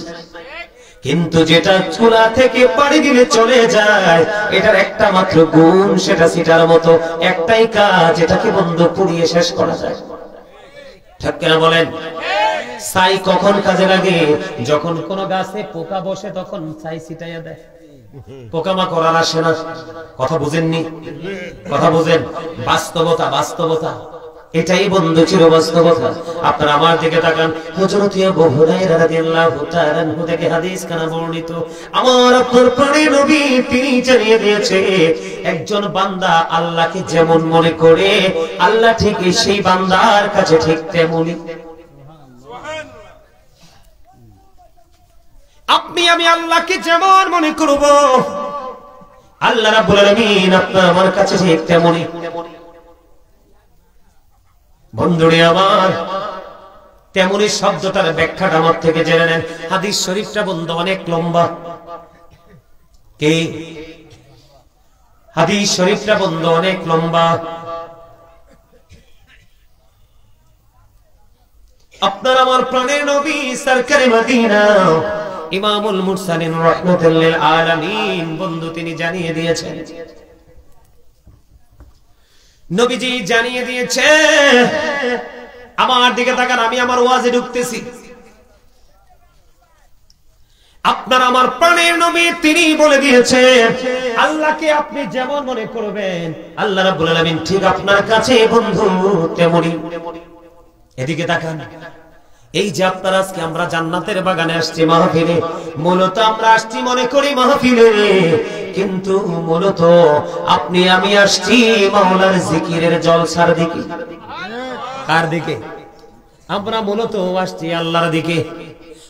কিন্তু যেটা চুলা থেকে পাড়ি দিলে চলে যায়, এটার একটা মাত্র গুণ, সেটা সিটার মতো একটাই কাজ, এটাকে বন্ধ পুড়িয়ে শেষ করা যায়। ঠিক কিনা বলেন? ছাই কখন কাজে লাগে? যখন কোন গাছে পোকা বসে তখন ছাই ছিটাইয়া দেয়, পোকামাকড় আর আসে না। কথা বুঝেননি? কথা বুঝেন? বাস্তবতা, বাস্তবতা এটাই বন্ধু, চির বাস্তবতা। আপনারা আমার দিকে তাকান, হযরত আবু হুরায়রা রাদিয়াল্লাহু তাআলা আনহু থেকে হাদিস কানা বর্ণিত, আমার আপনার প্রাণের নবী তিনি জানিয়ে দিয়েছে, একজন বান্দা আল্লাহকে যেমন মনে করে, আল্লাহ ঠিক সেই বান্দার কাছে ঠিক তেমনই। আপনি আমি আল্লাহকে যেমন মনে করব, আল্লাহ রাব্বুল আলামিন আপনার আমার কাছে ঠিক তেমনই। বন্ধুরে আমার, তেমনই শব্দটার ব্যাখ্যাটা আমার থেকে জেনে নেন। হাদিস শরীফটা বন্ধু অনেক লম্বা। কে? হাদিস শরীফটা বন্ধু অনেক লম্বা। আপনার আমার প্রাণের নবী সরকারে মদিনা ইমামুল মুরসালিন রাহমাতুল লিল আলামিন বন্ধু তিনি জানিয়ে দিয়েছেন, নবীজি জানিয়ে দিয়েছে, আমার দিকে তাকান, আমি আমার ওয়াজে ঢুকতেছি। আপনার আমার প্রাণের নবী তিনি বলে দিয়েছে, আল্লাহকে আপনি যেমন মনে করবেন, আল্লাহ রাব্বুল আলামিন ঠিক আপনার কাছে বন্ধু তেমনই। এদিকে তাকান, এই যে আপনারা আজকে আমরা জান্নাতের বাগানে আসছি মাহফিলে, মূলত আমরা আসছি মনে করি মাহফিলে, কিন্তু মূলত আপনি আমি আসছি মাওলার জিকিরের জলসার দিকে। কার দিকে? আমরা মূলত আসছি আল্লাহর দিকে।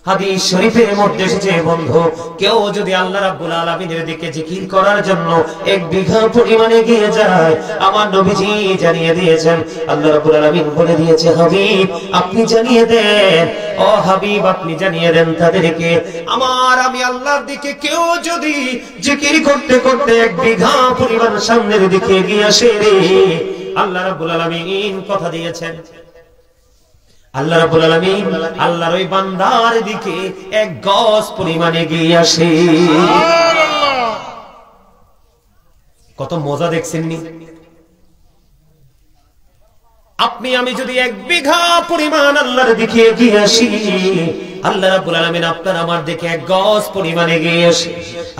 হাদিস শরীফের মধ্যে এসেছে বন্ধু, কেউ যদি আল্লাহ রাব্বুল আলামিনের দিকে জিকির করার জন্য 1 বিঘা পরিমাণে গিয়ে যায়, আমার নবীজি জানিয়ে দিয়েছেন, আল্লাহ রাব্বুল আলামিন বলে দিয়েছে, হাবিব আপনি জানিয়ে দেন, ও হাবিব আপনি জানিয়ে দেন তাদেরকে, আমার আমি আল্লাহর দিকে কেউ যদি জিকির করতে করতে 1 বিঘা পরিমাণ সামনের দিকে এগিয়ে আসে রে, আল্লাহ রাব্বুল আলামিন কথা দিয়েছেন। আল্লাহ রাব্বুল আলামিন আল্লাহর ওই বান্দার দিকে এক গজ পরিমাণ এগিয়ে আসে। কত মজা দেখছেন নি? আপনি আমি যদি 1 বিঘা পরিমাণ আল্লাহর দিকে এগিয়ে আসি, আল্লাহ রাব্বুল আলামিন আপনার আমার দিকে 1 গজ পরিমাণ এগিয়ে আসে।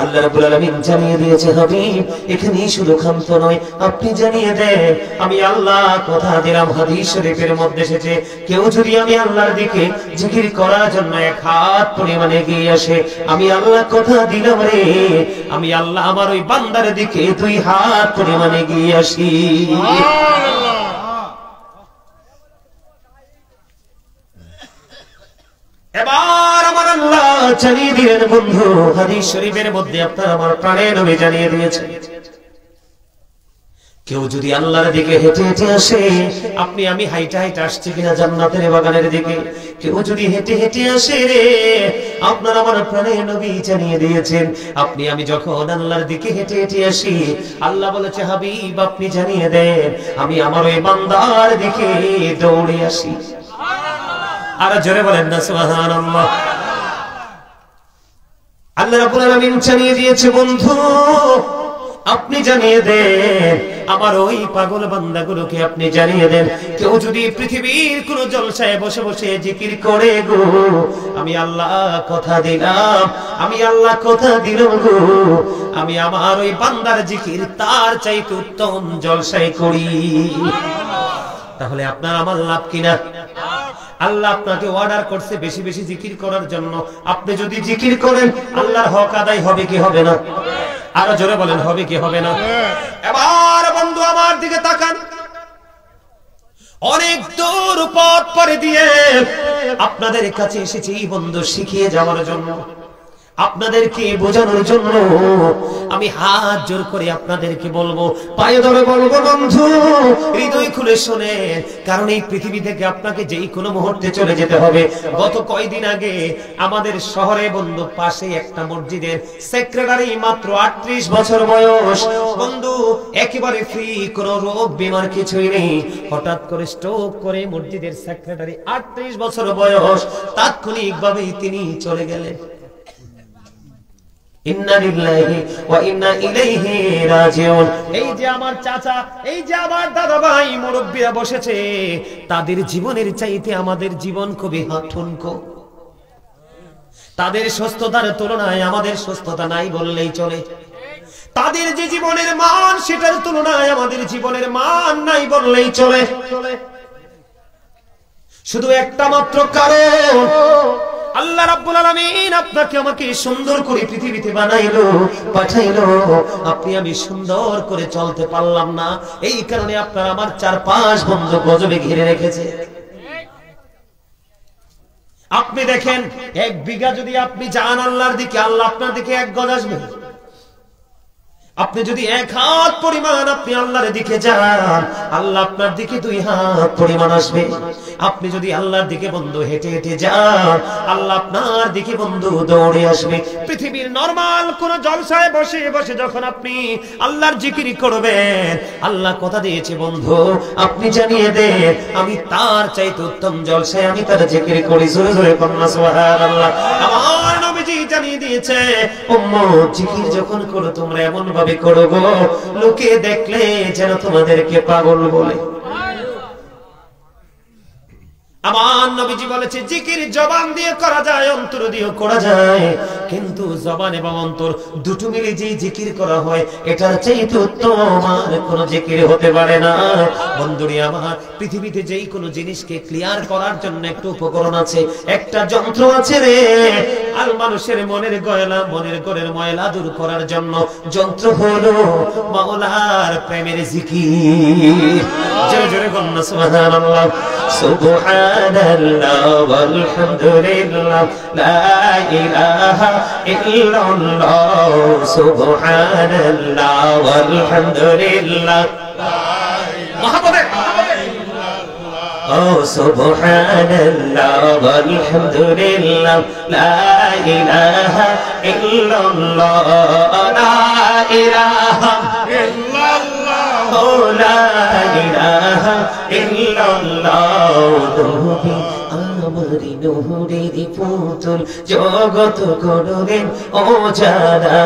আল্লাহ রাব্বুল আলামিন জানিয়ে দিয়েছে, হাবিব এখানেই শুধু ক্ষান্ত নয়, আপনি জানিয়ে দেন আমি আল্লাহ কথা দিলাম। হাদিস শরীফের মধ্যে এসেছে, কেউ যদি আমি আল্লাহর দিকে জিকির করার জন্য 1 হাত পরিমাণ এগিয়ে আসে, আমি আল্লাহ কথা দিলাম রে, আমি আল্লাহ আমার ওই বান্দার দিকে 2 হাত পরিমাণ এগিয়ে আসি। এবার আমার আল্লাহ জানিয়ে দিলেন বন্ধু, হাদিস শরীফের মধ্যে আপনার আমার প্রাণের নবী জানিয়ে দিয়েছেন, কেউ যদি আল্লাহর দিকে হেঁটে হেঁটে আসে, আপনি আমি হাইটা হাইটা আসছি কিনা জান্নাতের বাগানের দিকে, কেউ যদি হেঁটে হেঁটে আসে রে, আপনার আমার প্রাণের নবী জানিয়ে দিয়েছেন, আপনি আমি যখন আল্লাহর দিকে হেঁটে হেঁটে আসি, আল্লাহ বলেছে হাবিব আপনি জানিয়ে দেন আমি আমার ওই বান্দার দিকে দৌড়ে আসি। আর জোরে বলেন না সুবহানাল্লাহ। আল্লাহ রাব্বুল আলামিন জানিয়ে দিয়েছে বন্ধু, আপনি জানিয়ে দেন আমার ওই পাগল বান্দাগুলোকে আপনি জানিয়ে দেন, কেউ যদি পৃথিবীর কোন জলসায় বসে বসে জিকির করে গো, আমি আল্লাহ কথা দিলাম, আমি আল্লাহ কথা দিলাম গো, আমি আমার ওই বান্দার জিকির তার চাইতে উত্তম জলসায় করি। তাহলে আপনার আমার লাভ কিনা? আল্লাহ আপনাকে অর্ডার করছে বেশি বেশি জিকির করার জন্য। আপনি যদি জিকির করেন আল্লাহর হক আদায় হবে কি হবে না? আরো জোরে বলেন হবে কি হবে না? এবার বন্ধু আমার দিকে তাকান, অনেক দূর পথ পাড়ি দিয়ে আপনাদের কাছে এসেছি বন্ধু শিখিয়ে যাওয়ার জন্য, আপনাদেরকে বোঝানোর জন্য। আমি হাত জোর করে আপনাদেরকে বলবো, পায়ে ধরে বলবো বন্ধু হৃদয় খুলে শোনে, কারণ এই পৃথিবী থেকে আপনাকে যেই কোনো মুহূর্তে চলে যেতে হবে। গত কয়েকদিন আগে আমাদের শহরে বন্ধু পাশে একটা মসজিদের সেক্রেটারি, মাত্র 38 বছর বয়স বন্ধু, একেবারে ফ্রি, কোনো রোগ বিমার কিছুই নেই, হঠাৎ করে স্ট্রোক করে মসজিদের সেক্রেটারি 38 বছর বয়স, তাৎক্ষণিকভাবেই তিনি চলে গেলেন। ইন্না লিল্লাহি ওয়া ইন্না ইলাইহি রাজিউন। এই যে আমার চাচা, এই যে আমার দাদা ভাই মুরব্বিরা বসেছে, তাদের জীবনের চাইতে আমাদের জীবন খুবই ঠুনকো। তাদের সুস্থতার তুলনায় আমাদের সুস্থতা নাই বললেই চলে। তাদের যে জীবনের মান, সেটার তুলনায় আমাদের জীবনের মান নাই বললেই চলে। শুধু একটা মাত্র কারণ, আল্লাহ রাব্বুল আলামিন আপনাকে আমাকে সুন্দর করে পৃথিবীতে বানাইলো, পাঠাইলো, আপনি আমি সুন্দর করে চলতে পারলাম না, এই কারণে আপনার আমার 4-5 বন্ধু গজবে ঘিরে রেখেছে। আপনি দেখেন 1 বিঘা যদি আপনি যান আল্লাহর দিকে, আল্লাহ আপনার দিকে 1 গজ আসবে। আপনি যদি 1 হাত পরিমাণ আপনি আল্লাহর দিকে যান, আল্লাহ আপনার দিকে 2 হাত পরিমাণ আসবে। আপনি যদি আল্লাহর দিকে বন্ধু হেঁটে হেঁটে যান, আল্লাহ আপনার দিকে বন্ধু দৌড়ে আসবে। পৃথিবীর নরমাল কোন জলসায় বসে বসে যখন আপনি আল্লাহর জিকির করবেন, আল্লাহ কথা দিয়েছে বন্ধু আপনি জানিয়ে দেন আমি তার চাইতে উত্তম জলসায় আমি তার জিকির করি। জোরে জোরে বলুন সুবহানাল্লাহ। আমার নবীজি জানিয়ে দিয়েছে, উম্মত জিকির যখন করো তোমরা এমন ভাবে করো গো, লোকে দেখলে যেন তোমাদেরকে পাগল বলে। আমার নবীজি বলেছে জিকির জবান দিয়ে করা যায়, অন্তর দিয়েও করা যায়, কিন্তু জবান এবং অন্তর দুটো মিলে যে জিকির করা হয়, এটার চাইতে উত্তম আর কোনো জিকির হতে পারে না। বন্ধুরে আমার, পৃথিবীতে যেই কোনো জিনিসকে ক্লিয়ার করার জন্য একটা উপকরণ আছে, একটা যন্ত্র আছে রে। আর মানুষের মনের গয়লা, মনের ঘরের ময়লা দূর করার জন্য যন্ত্র হলো মাওলার প্রেমের জিকির। জোরে জোরে বলুন সুবহানাল্লাহ। সুবহানাল্লাহ ওয়ালহামদুলিল্লাহ লা ইলাহা ইল্লাল্লাহ। সুবহানাল্লাহ ওয়ালহামদুলিল্লাহ সুবহানাল্লাহ ওয়ালহামদুলিল্লাহ লা ইলাহা ইল্লাল্লাহ লা ইলাহা ইল্লাল্লাহ লা ইলাহা ইল্লাল্লাহ নবী আমারি নূরের পুতুল জগৎ করলেন ও যারা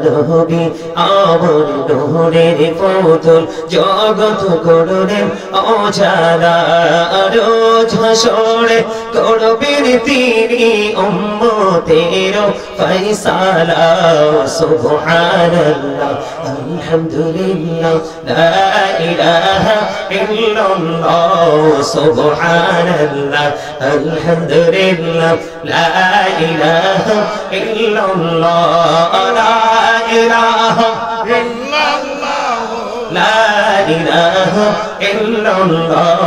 নবী আমার নূরের পুতুল জগৎ করলেন ও যারা রোজ হাসরে করবেন তিনি উম্মতের ফয়সালা সুবহানাল্লাহ আলহামদুলিল্লাহ লা ইলাহা ইল্লাল্লাহ সুবহানাল্লাহ আলহামদুলিল্লাহ লা ইলাহা ইল্লাল্লাহ লা ইলাহা ইল্লাল্লাহ লা ইলাহা ইল্লাল্লাহ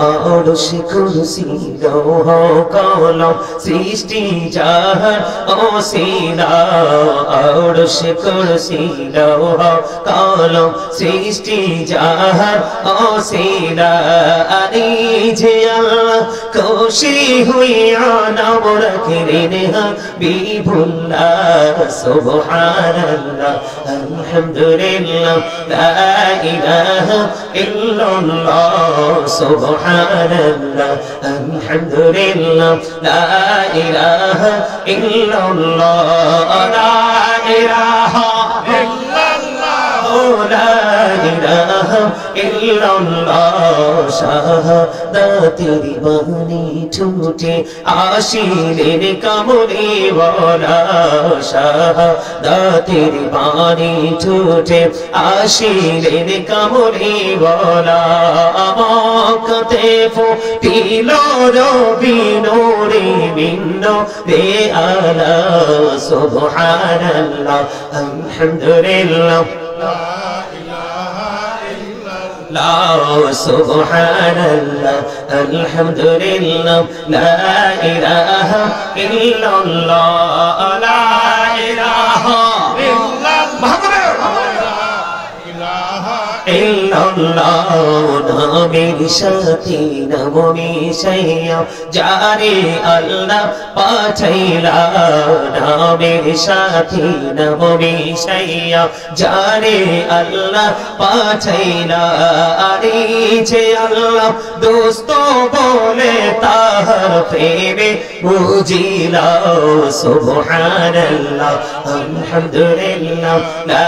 আরশ কুরসি লৌহ কলম সৃষ্টি জাহান ওসিলা আরশ কুরসি লৌহ কলম সৃষ্টি জাহান ওসিলা আনি যে আল্লাহ খুশি হইয়া নাম রাখলেন হাবিবুল্লাহ সুবহানাল্লাহ আলহামদুলিল্লাহ লা ইলাহা ইল্লাল্লাহ সুবহানাল্লাহ আলহামদুলিল্লাহ লা ইলাহা ইল্লাল্লাহ লা ইলাহা ইল্লাল্লাহ লা ইলাহা ইল্লাল্লাহ শাহাদাতের বাণী ছুটে আসিলেন কামলি ওয়ালা শাহাদাতের বাণী ছুটে আসিলেন কামলি ওয়ালা মক্কাতে ফুটিল রবি নূরে মিন্ন রে আলা সুবহানাল্লাহ আলহামদুলিল্লাহ لا سبحان الله الحمد لله لا إله إلا الله لا إله إلا الله নামের সাথে নাম মিশাইয়া যারে আল্লাহ পাঠাইলা নামের সাথে নাম মিশাইয়া যারে আল্লাহ পাঠাইলা আরে যে আল্লাহ দোস্ত বলে তাহার প্রেমে বুঝিলা সুবহানাল্লাহ আলহামদুলিল্লাহ লা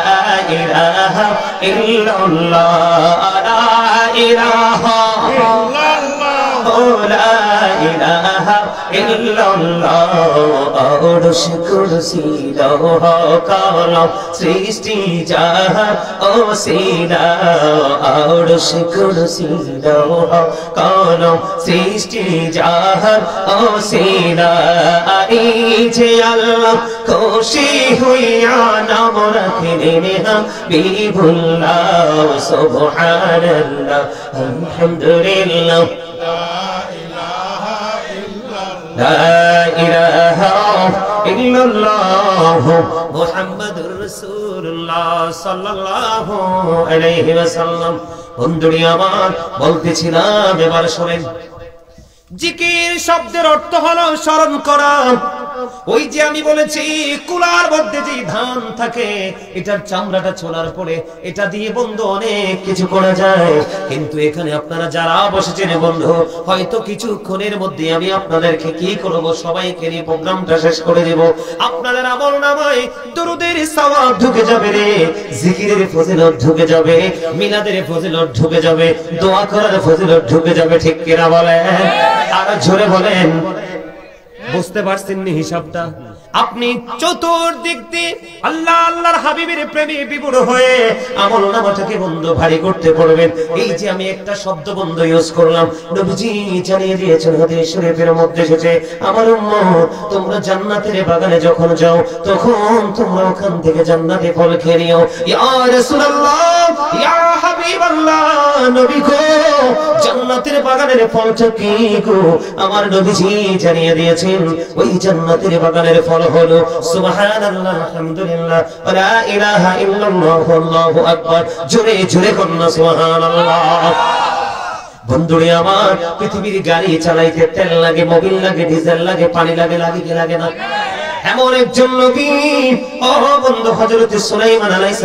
ইলাহা ইল্লাল্লাহ লা ইলাহা ইল্লাল্লাহ লা ইলাহা ইল্লাল্লাহ আরশ কুরসি লৌহ কলম সৃষ্টি জাহান ওসিলা আরশ কুরসি লৌহ কলম সৃষ্টি জাহান ওসিলা আরে যে আল্লাহ খুশি হইয়া নাম রাখলেন হাবিবুল্লাহ সুবহানাল্লাহ আলহামদুলিল্লাহ لا إله إلا الله محمد رسول الله صلى الله عليه وسلم বন্ধুরা আমার বলতেছিলাম এবার শুনেন জিকির শব্দের অর্থ হলো স্মরণ করা ওই যে আমি বলেছি কুলার মধ্যে যে ধান থাকে এটার চামড়াটা ছোলার পরে এটা দিয়ে বন্ধু অনেক কিছু করা যায় কিন্তু এখানে আপনারা যারা বসেছেন বন্ধু হয়তো কিছুক্ষণের মধ্যে আমি আপনাদেরকে কি করব সবাইকে নিয়ে প্রোগ্রামটা শেষ করে দেব আপনাদের আমলনামায় দরুদের সওয়াব ঢুকে যাবে রে জিকিরের ফজিলত ঢুকে যাবে মিলাদের ফজিলত ঢুকে যাবে দোয়া করার ফজিলত ঢুকে যাবে ঠিক কি না বলেন আর জোরে বলেন বুঝতে পারছেন নি হিসাবটা আপনি চতুর্দিক দিয়ে আল্লাহ আল্লাহর হাবিবের প্রেমে বিভোর হয়ে আমলনামাটাকে বন্ধ ভারী করতে পারবেন এই যে আমি একটা শব্দ বন্ধ ইউজ করলাম নবীজি জানিয়ে দিয়েছেন হাদিস শরীফের মধ্যে এসেছে আমার উম্মত তোমরা জান্নাতের বাগানে যখন যাও তখন তোমরা ওখান থেকে জান্নাতের ফল খেয়ে নিও ইয়া রাসূলুল্লাহ ইয়া হাবিবাল্লাহ নবী গো জান্নাতের বাগানের ফলটা কি গো আমার নবীজি জানিয়ে দিয়েছেন ওই জান্নাতের বাগানের ফল হলো সুবহানাল্লাহ আলহামদুলিল্লাহ ওয়া লা ইলাহা ইল্লাল্লাহ আল্লাহু আকবার জোরে জোরে কন্না সুবহানাল্লাহ বন্ধুরে আমার পৃথিবীর গাড়ি চালাইতে তেল লাগে মোবিল লাগে ডিজেল লাগে পানি লাগে লাগে কি লাগে না এমন একজন নবী, ও বন্ধু, হযরত সুলাইমান আলাইহিস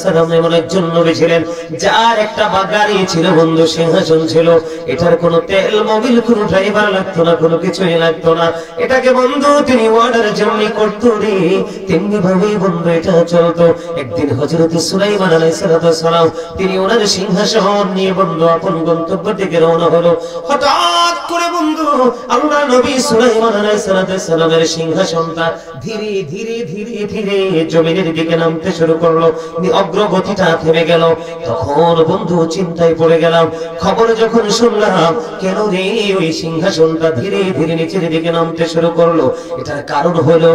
সালাম এমন একজন নবী ছিলেন যার একটা গাড়ি ছিল বন্ধু, সিংহাসন ছিল। এটার কোনো তেল মোবিল, কোনো ড্রাইভার লাগতো না, কোনো কিছুই লাগতো না। এটাকে বন্ধু তিনি অর্ডার জার্নি করতো রে, তেমনি ভাবে বন্ধু এটা চলতো। একদিন হযরত সুলাইমান আলাইহিস সালাম তিনি ওনার সিংহাসন নিয়ে বন্ধু আপন গন্তব্য থেকে রওনা হলো। হঠাৎ করে বন্ধু আল্লাহ নবী সুলাইমান আলাইহিস সালামের সিংহাসনটা ধীরে ধীরে ধীরে ধীরে জমিনের দিকে নামতে শুরু করলো, অগ্রগতিটা থেমে গেল। তখন বন্ধু চিন্তায় পড়ে গেলাম, খবর যখন শুনলাম কেন রে ওই সিংহাসনটা ধীরে ধীরে নিচের দিকে নামতে শুরু করলো, এটার কারণ হলো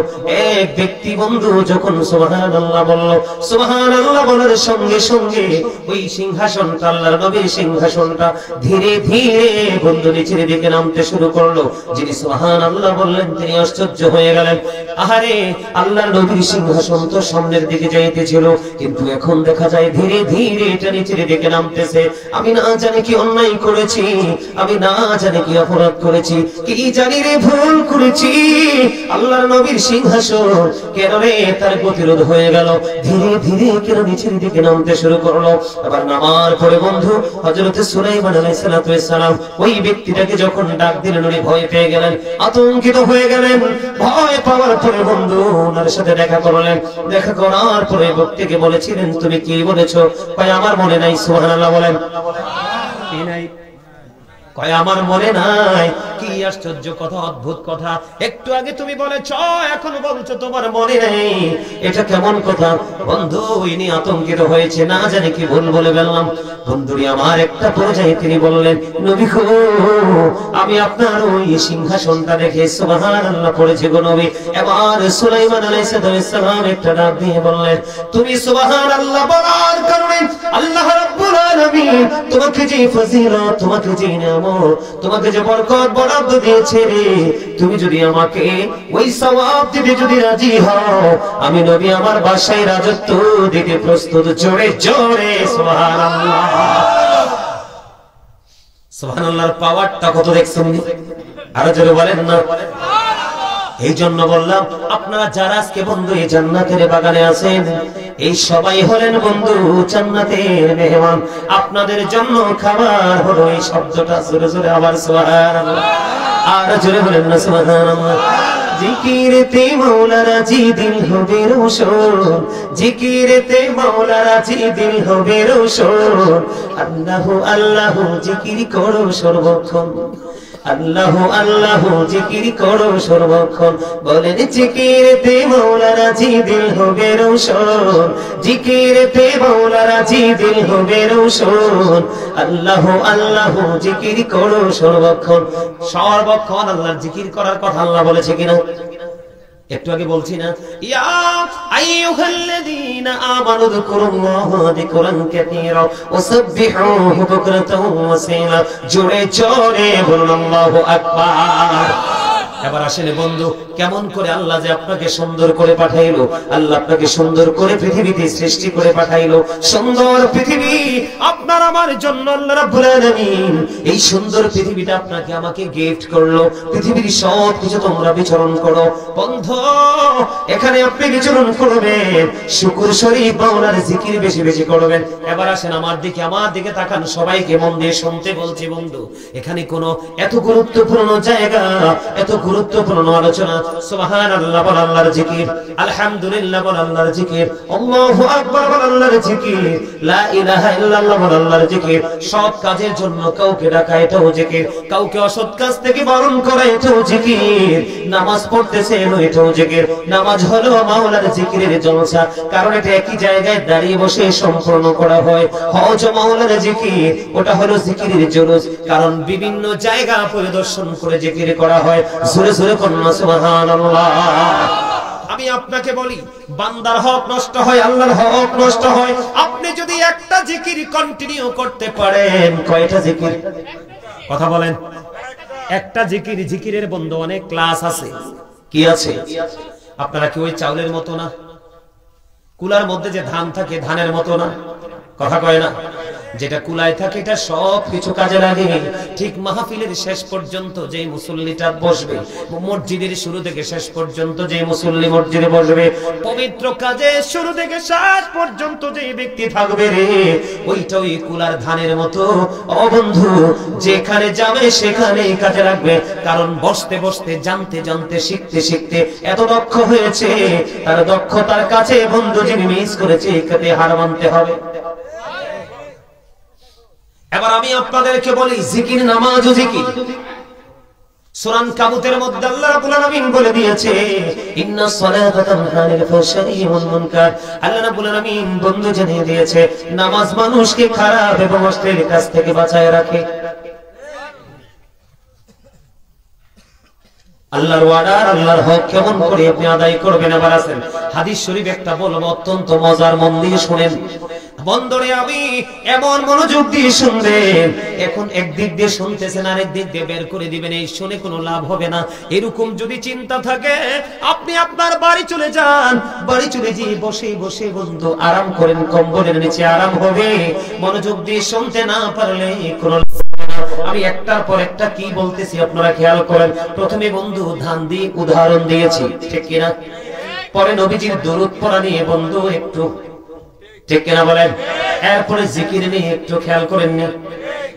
এক ব্যক্তি বন্ধু যখন সুবহানাল্লাহ বলল, সুবহানাল্লাহ বলার সঙ্গে সঙ্গে ওই সিংহাসনটা, আল্লাহর নবীর সিংহাসনটা ধীরে ধীরে বন্ধু নিচের দিকে নামতে শুরু করলো। যিনি সুবহানাল্লাহ বললেন তিনি আশ্চর্য হয়ে গেলেন। আহারে, আল্লাহর নবীর সিংহাসন তো সামনের দিকে যাইতেছিল, কিন্তু এখন দেখা যায় ধীরে ধীরে এটা নিচের দিকে নামতেছে। আমি না জানি কি অন্যায় করেছি, আমি না জানি কি অপরাধ করেছি, কি জানি রে ভুল করেছি। আল্লাহর নবীর সিংহাসন কেন রে তার প্রতিরোধ হয়ে গেল, ধীরে ধীরে কেন নিচের দিকে নামতে শুরু করলো। আবার নামার পরে বন্ধু হযরত সুলাইমান আলাইহিস সালাম ওই ব্যক্তিটাকে যখন ডাক দিলেন উনি ভয় পেয়ে গেলেন, আতঙ্কিত হয়ে গেলেন। ভয় পাওয়ার পরে বন্ধু ওনার সাথে দেখা করলেন। দেখা করার পরে ব্যক্তিকে বলেছিলেন, তুমি কি বলেছো? কয় আমার মনে নাই। সুবহানাল্লাহ বলেন। কি নাই? কয় আমার মনে নাই। কি আশ্চর্য কথা, অদ্ভুত কথা। একটু আগে তুমি বলেছ, এখন বলছো তোমার মনে নেই, এটা কেমন কথা? বন্ধু ইনি আতঙ্কিত হয়েছে, না জানি কি ভুল বলে ফেললাম। বন্ধুরি আমার একটা পর্যায়ে তিনি বললেন, নবী গো, আমি আপনার ওই সিংহাসনটা দেখে সুবহানাল্লাহ পড়েছি গো নবী। এবার সুলাইমান আলাইহিস সালাম একটা ডাক দিয়ে বললেন, তুমি সুবহানাল্লাহ বলার কারণে আল্লাহ রাব্বুল আলামিন তোমাকে যে ফজিলত, তোমাকে যে নিয়ামত, তোমাকে যে বরকত বরাদ্দ দিয়েছে রে, তুমি যদি আমাকে ওই সওয়াব দিতে যদি রাজি হও, আমি নবী আমার বাসায় রাজত্ব দিতে প্রস্তুত। জোরে জোরে সুবহানাল্লাহ। সুবহানাল্লাহর পাওয়ারটা কত দেখছেন? আরো জোরে বলেন না। এই জন্য বললাম, আপনারা যারা আজকে বন্ধু এই জান্নাতের বাগানে আছেন, এই সবাই হলেন বন্ধু জান্নাতের মেহমান। আপনাদের জন্য খাবার হলো এই শব্দটা। জোরে জোরে আবার সুবহানাল্লাহ। আর জোরে বলেন না সুবহানাল্লাহ। জিকিরেতে মওলা রাজি দিল হবে রোশন, জিকিরেতে মওলা রাজি দিল হবে রোশন। আল্লাহু আল্লাহু জিকির করো সর্বক্ষণ, আল্লাহু আল্লাহু জিকির করো সর্বক্ষণ। বলেন জিকিরেতে মওলা রাজি দিল হবে রোশন, জিকিরেতে মওলা রাজি দিল হবে রোশন। আল্লাহু আল্লাহু জিকির করো সর্বক্ষণ। সর্বক্ষণ আল্লাহর জিকির করার কথা আল্লাহ বলেছে কিনা? একটু আগে বলছি না, ইয়া আইয়ুহাল্লাযীনা আমানু যকুরুল্লাহা যিকরান কাসীরা ওয়াসাব্বিহুহু বুকরাতাও ওয়া আসীলা। জোরে জোরে বলুন আল্লাহু আকবার। এবার আসেন বন্ধু, কেমন করে আল্লাহ যে আপনাকে সুন্দর করে পাঠাইলো, আল্লাহ আপনাকে সুন্দর করে পৃথিবীতে সৃষ্টি করে পাঠাইলো। সুন্দর পৃথিবী আপনার আমার জন্য আল্লাহ রাব্বুল আলামিন এই সুন্দর পৃথিবীটা আপনাকে আমাকে গিফট করলো। পৃথিবীর সব কিছু তোমরা বিচরণ করো বন্ধু, এখানে আপনি বিচরণ করবেন, শুকর শরীফ মাওলার জিকির বেশি বেশি করবেন। এবার আসেন আমার দিকে তাকান, সবাইকে মন দিয়ে শুনতে বলছি বন্ধু। এখানে কোনো এত গুরুত্বপূর্ণ জায়গা, এত গুরুত্বপূর্ণ আলোচনা। সুবহানাল্লাহ বল আল্লাহর জিকির, আলহামদুলিল্লাহ বল আল্লাহর জিকির, আল্লাহু আকবার বল আল্লাহর জিকির, লা ইলাহা ইল্লাল্লাহ বল আল্লাহর জিকির। সৎ কাজের জন্য কাউকে ডাকা এটাও জিকির, কাউকে অসৎ কাজ থেকে বারণ করা এটাও জিকির। নামাজ পড়তেছেন এটাও জিকির। নামাজ হলো মাওলার জিকিরের জলসা, কারণ এটা একই জায়গায় দাঁড়িয়ে বসে সম্পূর্ণ করা হয়। হজ মাওলার জিকির, ওটা হলো জিকিরের জলস, কারণ বিভিন্ন জায়গা পরিদর্শন করে জিকির করা হয়। জোরে জোরে কন্যা সুবহানাল্লাহ। আমি আপনাকে বলি, বান্দার হক নষ্ট হয়, আল্লাহর হক নষ্ট হয় আপনি যদি একটা জিকির কন্টিনিউ করতে পারেন। কয়টা জিকির? কথা বলেন। একটা জিকির, জিকিরের বন্ধু অনেক ক্লাস আছে। কি আছে? আপনারা কি ওই চাউলের মতো না? কুলার মধ্যে যে ধান থাকে ধানের মতো না? কথা কয় না? যেটা কুলায় থাকে এটা সব কিছু কাজে লাগে। ঠিক মাহফিলের শেষ পর্যন্ত যে মুসল্লিটা বসবে, মসজিদের শুরু থেকে শেষ পর্যন্ত যে মুসল্লি মসজিদে বসবে, পবিত্র কাজে শুরু থেকে শেষ পর্যন্ত যে ব্যক্তি থাকবে রে, ওইটা ওই কুলার ধানের মতো। ও বন্ধু, যেখানে যাবে সেখানেই কাজে লাগবে। কারণ বসতে বসতে, জানতে জানতে, শিখতে শিখতে এত দক্ষ হয়েছে, তার দক্ষতার কাছে বন্ধু যিনি মিস করেছে একে হার মানতে হবে। এবার আমি আপনাদেরকে বলি, জিকির, নামাজ ও জিকির। সূরা কাবুতের মধ্যে আল্লাহ রাব্বুল আলামিন বলে দিয়েছে, ইন্নাস সালাতা তানহা আনিল ফাহশাই ওয়াল মুনকার। আল্লাহ রাব্বুল আলামিন বন্ধু জানিয়ে দিয়েছে, নামাজ মানুষকে খারাপ এবং অশ্লীল কাজ থেকে বাঁচায় রাখে। আল্লাহর ওয়াদা, আল্লাহর হক কেমন করে আপনি আদায় করবেন? আবার আছেন হাদিস শরীফ একটা বলবো, অত্যন্ত মজার, মন দিয়ে শুনেন বন্ধুরে। আমি এমন মনোযোগ দিয়ে শুনবেন, এখন একদিক দিয়ে শুনতেছেন, আরেক দিক দিয়ে বের করে দিবেন, এই শুনে কোনো লাভ হবে না। এরকম যদি চিন্তা থাকে, আপনি আপনার বাড়ি চলে যান, বাড়ি চলে গিয়ে বসে বসে বন্ধু আরাম করেন, কম্বলের নিচে আরাম হবে। মনোযোগ দিয়ে শুনতে না পারলে কোনো, আমি একটার পর একটা কি বলতেছি আপনারা খেয়াল করেন। প্রথমে বন্ধু ধান দিয়ে উদাহরণ দিয়েছি, ঠিক কিনা? পরে নবীজির দরুদ পড়া নিয়ে বন্ধু একটু, ঠিক কিনা বলেন? এরপরে জিকির নিয়ে একটু খেয়াল করেন না?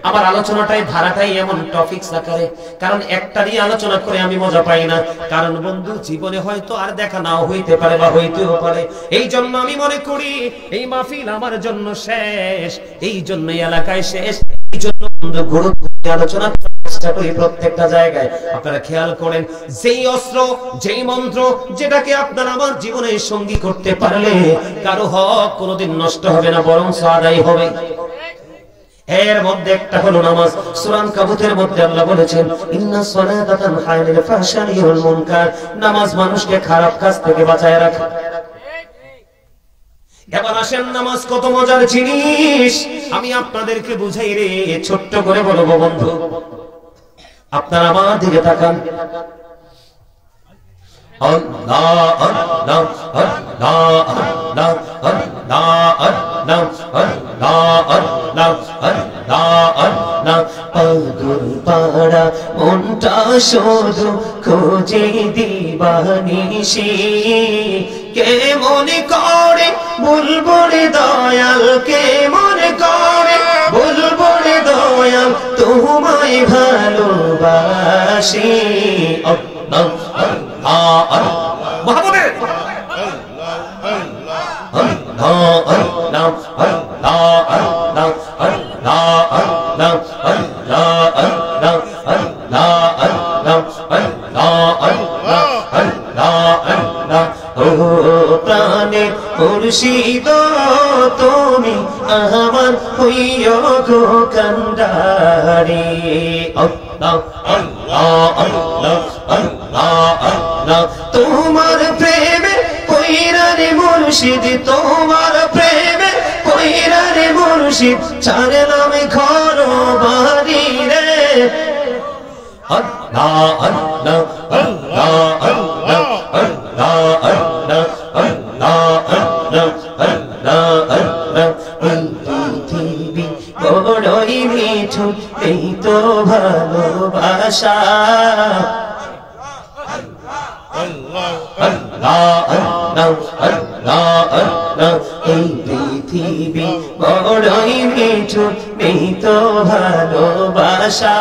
আমার আলোচনাটাই, ধারাটাই এমন টপিকস আকারে, কারণ একটা নিয়ে আলোচনা করে আমি মজা পাই না। কারণ বন্ধু জীবনে হয়তো আর দেখা নাও হইতে পারে বা হইতেও পারে। এই জন্য আমি মনে করি এই মাহফিল আমার জন্য শেষ, এই জন্য এলাকায় শেষ। এই জন্য বন্ধু গুরুত্ব আলোচনা চেষ্টা করি প্রত্যেকটা জায়গায়। আপনারা খেয়াল করেন, যেই অস্ত্র, যেই মন্ত্র, যেটাকে আপনারা আমার জীবনে সঙ্গী করতে পারলে কারো হক কোনোদিন নষ্ট হবে না, বরং আদায় হবে। এর মধ্যে একটা হলো নামাজ। সূরা কাবুতের মধ্যে আল্লাহ বলেছেন, ইন্নাস সালাতা তানহা আনিল ফাহশাই ওয়াল মুনকার। নামাজ মানুষকে খারাপ কাজ থেকে বাঁচায় রাখে। এবার আসেন, নামাজ কত মজার জিনিস আমি আপনাদেরকে বুঝাই রে, ছোট্ট করে বলবো বন্ধু। আপনারা আমার দিকে তাকান। আল্লাহ আল্লাহ আল্লাহ আল্লাহ আল্লাহ আল্লাহ আল্লাহ আল্লাহ আল্লাহ আল্লাহ। পাগল পাড়া মনটা শুধু খোঁজে দিবানিশি, কে মনে করে বলবো রে দয়াল, কে মনে করে বলবো রে দয়াল, তোমায় ভালোবাসি। আল্লাহ আল্লাহ আল্লাহ মহাবুবে আল্লাহ আল্লাহ আল্লাহ আল্লাহ আল্লাহ আল্লাহ আল্লাহ আল্লাহ আল্লাহ আল্লাহ আল্লাহ আল্লাহ আল্লাহ। ও প্রাণে মুর্শিদ তুমি আমার হইও গো কান্ডারি। আল্লাহ আল্লাহ আল্লাহ আল্লাহ আল্লাহ। তোমার প্রেমে কইরা রে মুর্শিদ, তোমার প্রেমে কইরা রে মুর্শিদ, ছাড়লাম ঘর বাড়ি রে। আল্লাহ আল্লাহ আল্লাহ আল্লাহ আল্লাহ আল্লাহ আল্লাহ আল্লাহ আল্লাহ আল্লাহ। পৃথিবী বড়ই মিঠু, এই তো ভালোবাসা। আল্লাহ আল্লাহ আল্লাহ আল্লাহ। এই পৃথিবী বড়ই মিঠু, এই তো ভালোবাসা।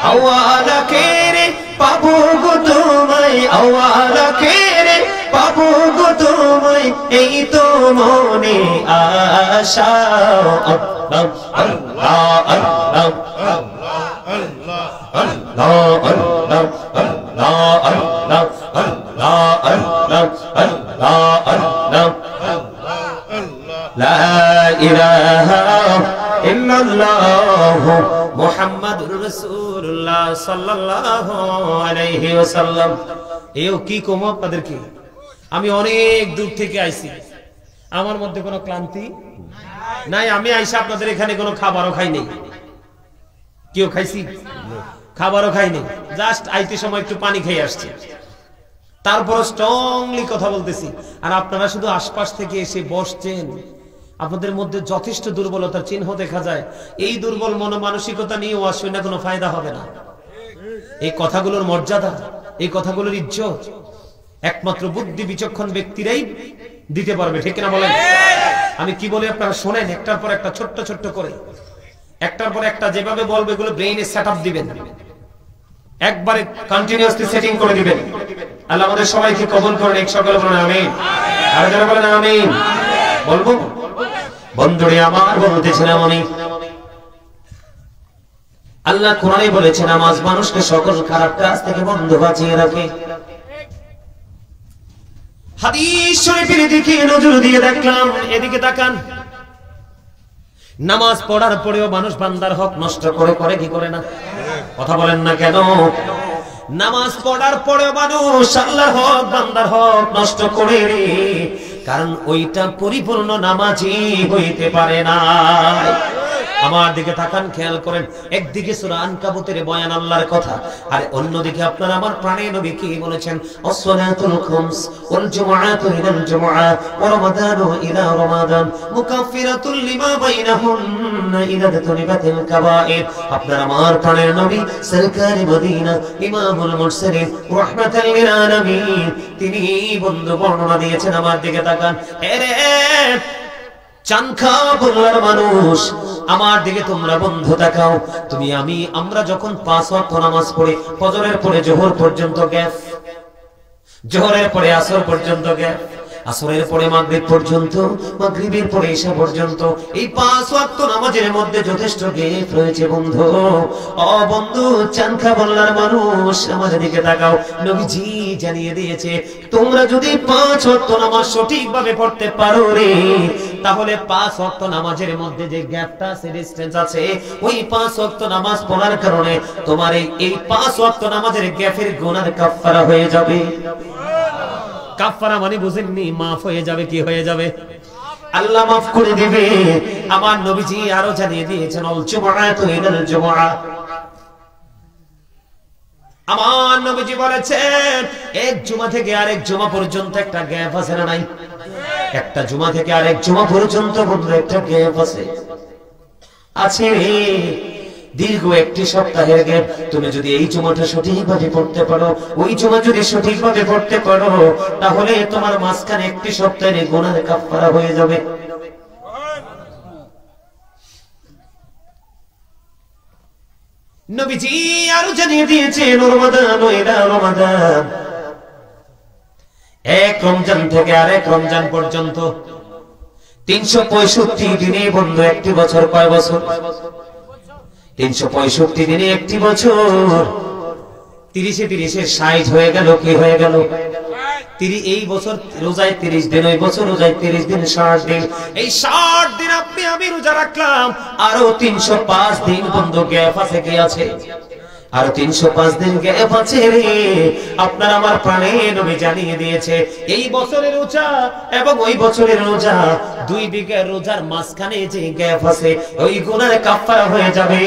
আওয়ালা কেরে পাবো গো তোমায়, আওয়ালা কেরে পাবো গো তোমায়, এই তো মনে আশা। আল্লাহ আল্লাহ আল্লাহ আল্লাহ আল্লাহ আল্লাহ আল্লাহ আল্লাহ আল্লাহ আল্লাহ। লা ইলাহা ইল্লাল্লাহ মুহাম্মাদুর রাসূলুল্লাহ সাল্লাল্লাহু আলাইহি ওয়াসাল্লাম। এও কি কম আপনাদেরকে, আমি অনেক দূর থেকে আইছি, আমার মধ্যে কোনো ক্লান্তি নাই। আমি আইসা আপনাদের এখানে কোনো খাবারও খাই নাই। কেউ খাইছি? খাবারও খাই নাই, জাস্ট আইতে সময় একটু পানি খেয়ে আসছি, তারপর স্ট্রংলি কথা বলতেছি। আর আপনারা শুধু আশপাশ থেকে এসে বসছেন, আপনাদের মধ্যে যথেষ্ট দুর্বলতার চিহ্ন দেখা যায়। এই দুর্বল মনোমানসিকতা নিয়ে ওয়াজ শুনে কোনো ফায়দা হবে না। এই কথাগুলোর মর্যাদা, এই কথাগুলোর ইজ্জত একমাত্র বুদ্ধি বিচক্ষণ ব্যক্তিরাই দিতে পারবে, ঠিক না বলেন? আমি কি বলি আপনারা শোনেন, একটার পর একটা ছোট্ট ছোট্ট করে, একটার পর একটা যেভাবে বলবে এগুলো ব্রেইনে সেটআপ দিবেন, একবারে কন্টিনিউয়াসলি সেটিং করে দিবেন। আল্লাহ আমাদের সবাইকে কবুল করেন, এক সকলে বলেন আমিন। আর যারা বলেন আমিন বলবো। বন্ধুরে আমার, বলতেছিলাম আমি, আল্লাহ কোরআনে বলেছে নামাজ মানুষকে সকল খারাপ কাজ থেকে বন্ধ বাঁচিয়ে রাখে। হাদিস শরীফের দিকে নজর দিয়ে দেখলাম, এদিকে তাকান, নামাজ পড়ার পরেও মানুষ বান্দার হক নষ্ট করে কি করে না? কথা বলেন না কেন? নামাজ পড়ার পরেও মানুষ আল্লাহর হক, বান্দার হক নষ্ট করে, কারণ ওইটা পরিপূর্ণ নামাজই হইতে পারে না। আমার দিকে তাকান, খেয়াল করেন, একদিকে সূরা আনকাবুতের বয়ান আল্লাহর কথা, আর অন্যদিকে আপনারা আমার প্রাণের নবী কি বলেছেন? আসসালাতুল খামস ওয়াল জুমআতু ইলাল জুমআ ওয়া রমাদানু ইলা রমাদান মুকাফফিরাতুল লিমা বাইনাহুন্না ইযা তানিবাতিল কাবায়ের। আপনারা আমার প্রাণের নবী সরকারি মদিনা ইমামুল মুরসালিন রাহমাতাল লিল আলামিন, তিনি বন্ধু বর্ণনা দিয়েছেন। আমার দিকে তাকান, এরে চানখা বলার মানুষ, আমার দিকে তোমরা বন্ধু তাকাও। তুমি আমি আমরা যখন 5 ওয়াক্ত নামাজ পড়ি, ফজরের পরে যোহর পর্যন্ত গ্যাপ, যোহরের পরে আসর পর্যন্ত গ্যাপ, আসরের পরে মাগরিব পর্যন্ত, মাগরিবের পরে ঈশা পর্যন্ত, এই 5 ওয়াক্ত নামাজের মধ্যে যথেষ্ট গ্যাপ রয়েছে বন্ধু। ও বন্ধু চানখা বলার মানুষ, আমাদের দিকে তাকাও। নবীজি জানিয়ে দিয়েছে, তোমরা যদি 5 ওয়াক্ত নামাজ সঠিকভাবে পড়তে পারো রে, তাহলে 5 ওয়াক্ত নামাজের মধ্যে যে গ্যাপটা আছে, ডিসটেন্স আছে, ওই 5 ওয়াক্ত নামাজ পড়ার কারণে তোমার এই 5 ওয়াক্ত নামাজের গ্যাপের গুনাহ কাফারা হয়ে যাবে। কাফারা মানে বুঝেননি? মাফ হয়ে যাবে। কি হয়ে যাবে? আল্লাহ মাফ করে দিবে। আমার নবীজি আরো জানিয়ে দিয়েছেন, আল জুমআতু ইলাল জুমআ। আমার নবীজি বলেছেন, এক জুমা থেকে আরেক জুমা পর্যন্ত একটা গ্যাপ আছে না নাই? একটা জুমা থেকে আরেক জুমা পর্যন্ত বন্ধু একটা গ্যাপ আছে, আছে দীর্ঘ একটি সপ্তাহের গ্যাপ। তুমি যদি এই জুমাটা সঠিকভাবে পড়তে পারো, ওই জুমা যদি সঠিকভাবে পড়তে পারো, তাহলে তোমার মাঝখানে একটি সপ্তাহের গুনাহ কাফারা হয়ে যাবে। নবীজি আরো জানিয়ে দিয়েছেন, রমাদান ইলা রমাদান, এক রমজান থেকে আরেক রমজান পর্যন্ত 365 দিনে বন্ধু একটি বছর। কয় বছর? 365 দিনে একটি বছর। 30-30 60 হয়ে গেল। কি হয়ে গেল? এই বছর রোজায় 30 দিন, ওই বছর রোজায় 30 দিন, 60 দিন। এই 60 দিন আপনি আমি রোজা রাখলাম, আরো 305 দিন বন্ধু গ্যাপ আছে। কি আছে? আর 305 দিন গ্যাপ আছে রে। আপনার আমার প্রাণে নবী জানিয়ে দিয়েছে, এই বছরের রোজা এবং ওই বছরের রোজা, 2 বিঘার রোজার মাঝখানে যে গ্যাপ আছে, ওই গুনাহ কাফারা হয়ে যাবে।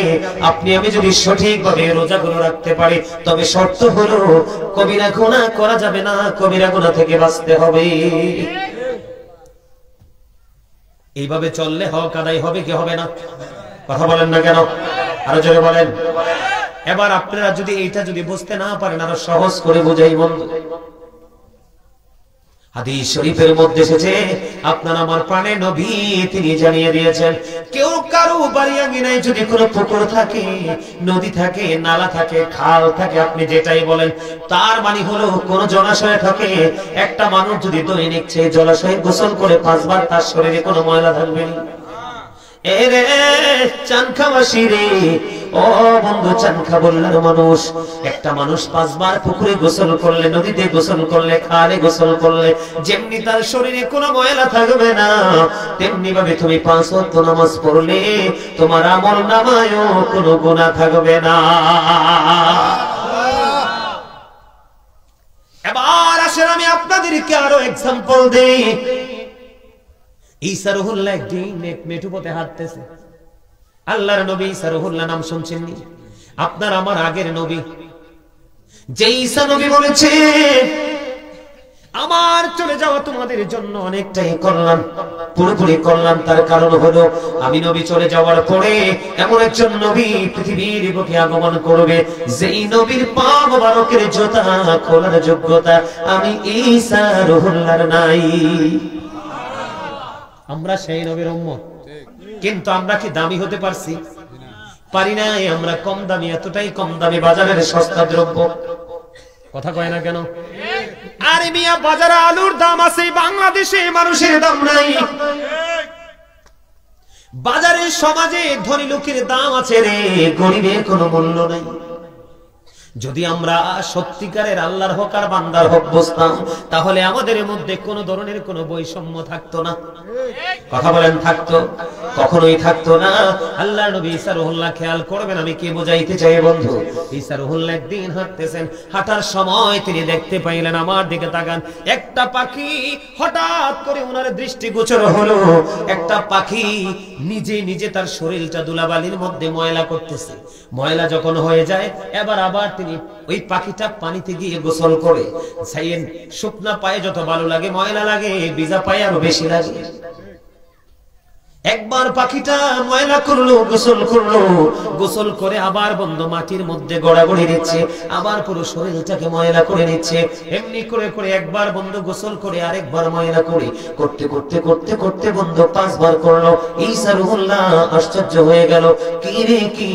আপনি আমি যদি সঠিকভাবে রোজাগুলো রাখতে পারি, তবে শর্ত হলো কবিরা গুনাহ করা যাবে না, কবিরা গুনাহ থেকে বাঁচতে হবে। এইভাবে চললে হক আদায় হবে কি হবে না? কথা বলেন না কেন? আরো জোরে বলেন। এবার আপনারা যদি এইটা যদি বুঝতে না পারেন, আরো সহজ করে বুঝাই বন্ধু। হাদিস শরীফের মধ্যে এসেছে, আপনার আমার প্রাণে নবী তিনি জানিয়ে দিয়েছেন, কেউ কারো বাড়ি আঙিনায় যদি কোনো পুকুর থাকে, নদী থাকে, নালা থাকে, খাল থাকে, আপনি যেটাই বলেন, তার মানে হলো কোন জলাশয় থাকে, একটা মানুষ যদি দৈনিক সেই জলাশয়ে গোসল করে 5 বার, তার শরীরে কোনো ময়লা থাকবে না। এরে চানখাবাসী রে, ও বন্ধু চানখা বললার মানুষ, একটা মানুষ 5 বার পুকুরে গোসল করলে, নদীতে গোসল করলে, খালে গোসল করলে, যেমনি তার শরীরে কোনো ময়লা থাকবে না, তেমনি ভাবে তুমি 5 ওয়াক্ত নামাজ পড়লে তোমার আমল নামায়ও কোনো গুনাহ থাকবে না। এবার আসেন আমি আপনাদেরকে আরো এক্সাম্পল দেই। ঈসা রুহুল্লাহ একদিন এক মেঠু পথে হাঁটতেছে। আল্লাহর নবী ঈসা রুহুল্লাহ নাম শুনছেননি? আপনার আমার আগের নবী, যে ঈসা নবী বলেছে আমার চলে যাওয়া তোমাদের জন্য অনেকটাই কল্যাণ, পুরোপুরি কল্যাণ। তার কারণ হলো আমি নবী চলে যাওয়ার পরে এমন একজন নবী পৃথিবীর বুকে আগমন করবে, যেই নবীর পা মোবারকের জুতা খোলার যোগ্যতা আমি ঈসা রুহুল্লাহর নাই। আমরা সেই নবীর উম্মত, কিন্তু আমরা কি দামি হতে পারছি? পারি নাই। আমরা কম দামি, এতটাই কম দামি, বাজারের সস্তা দ্রব্য। কথা কয় না কেন? আরে মিয়া, বাজারে আলুর দাম আছে, বাংলাদেশে মানুষের দাম নাই। বাজারে সমাজে ধনী লোকের দাম আছে রে, গরিবের কোনো মূল্য নাই। যদি আমরা সত্যিকারের আল্লাহর হক আর বান্দার হক বুঝতাম, তাহলে আমাদের মধ্যে কোনো ধরনের কোনো বৈষম্য থাকতো না। কথা বলেন, থাকতো? কখনোই থাকতো না। আল্লাহর নবী ঈসা রুহুল্লাহ, খেয়াল করবেন আমি কি বোঝাইতে চাই বন্ধু। ঈসা রুহুল্লাহ একদিন হাঁটতেছেন, হাঁটার সময় তিনি দেখতে পাইলেন, আমার দিকে তাকান, একটা পাখি হঠাৎ করে ওনার দৃষ্টিগোচর হলো। একটা পাখি নিজে নিজে তার শরীরটা ধুলাবালির মধ্যে ময়লা করতেছে। ময়লা যখন হয়ে যায়, এবার আবার তিনি ওই পাখিটা পানিতে গিয়ে গোসল করে। শুকনা পায়ে যত ভালো লাগে, ময়লা লাগে, ভিজা পায়ে আরো বেশি লাগে। একবার পাখিটা ময়লা করলো, গোসল করলো, গোসল করে আবার বন্ধ মাটির মধ্যে গড়াগড়ি দিচ্ছে, আবার পুরো শরীরটাকে ময়লা করে নিচ্ছে। এমনি করে করে একবার বন্ধ গোসল করে আরেকবার ময়লা করে, করতে করতে করতে করতে বন্ধ 5 বার করলো। ঈসা রুহুল্লাহ আশ্চর্য হয়ে গেল, কি রে কি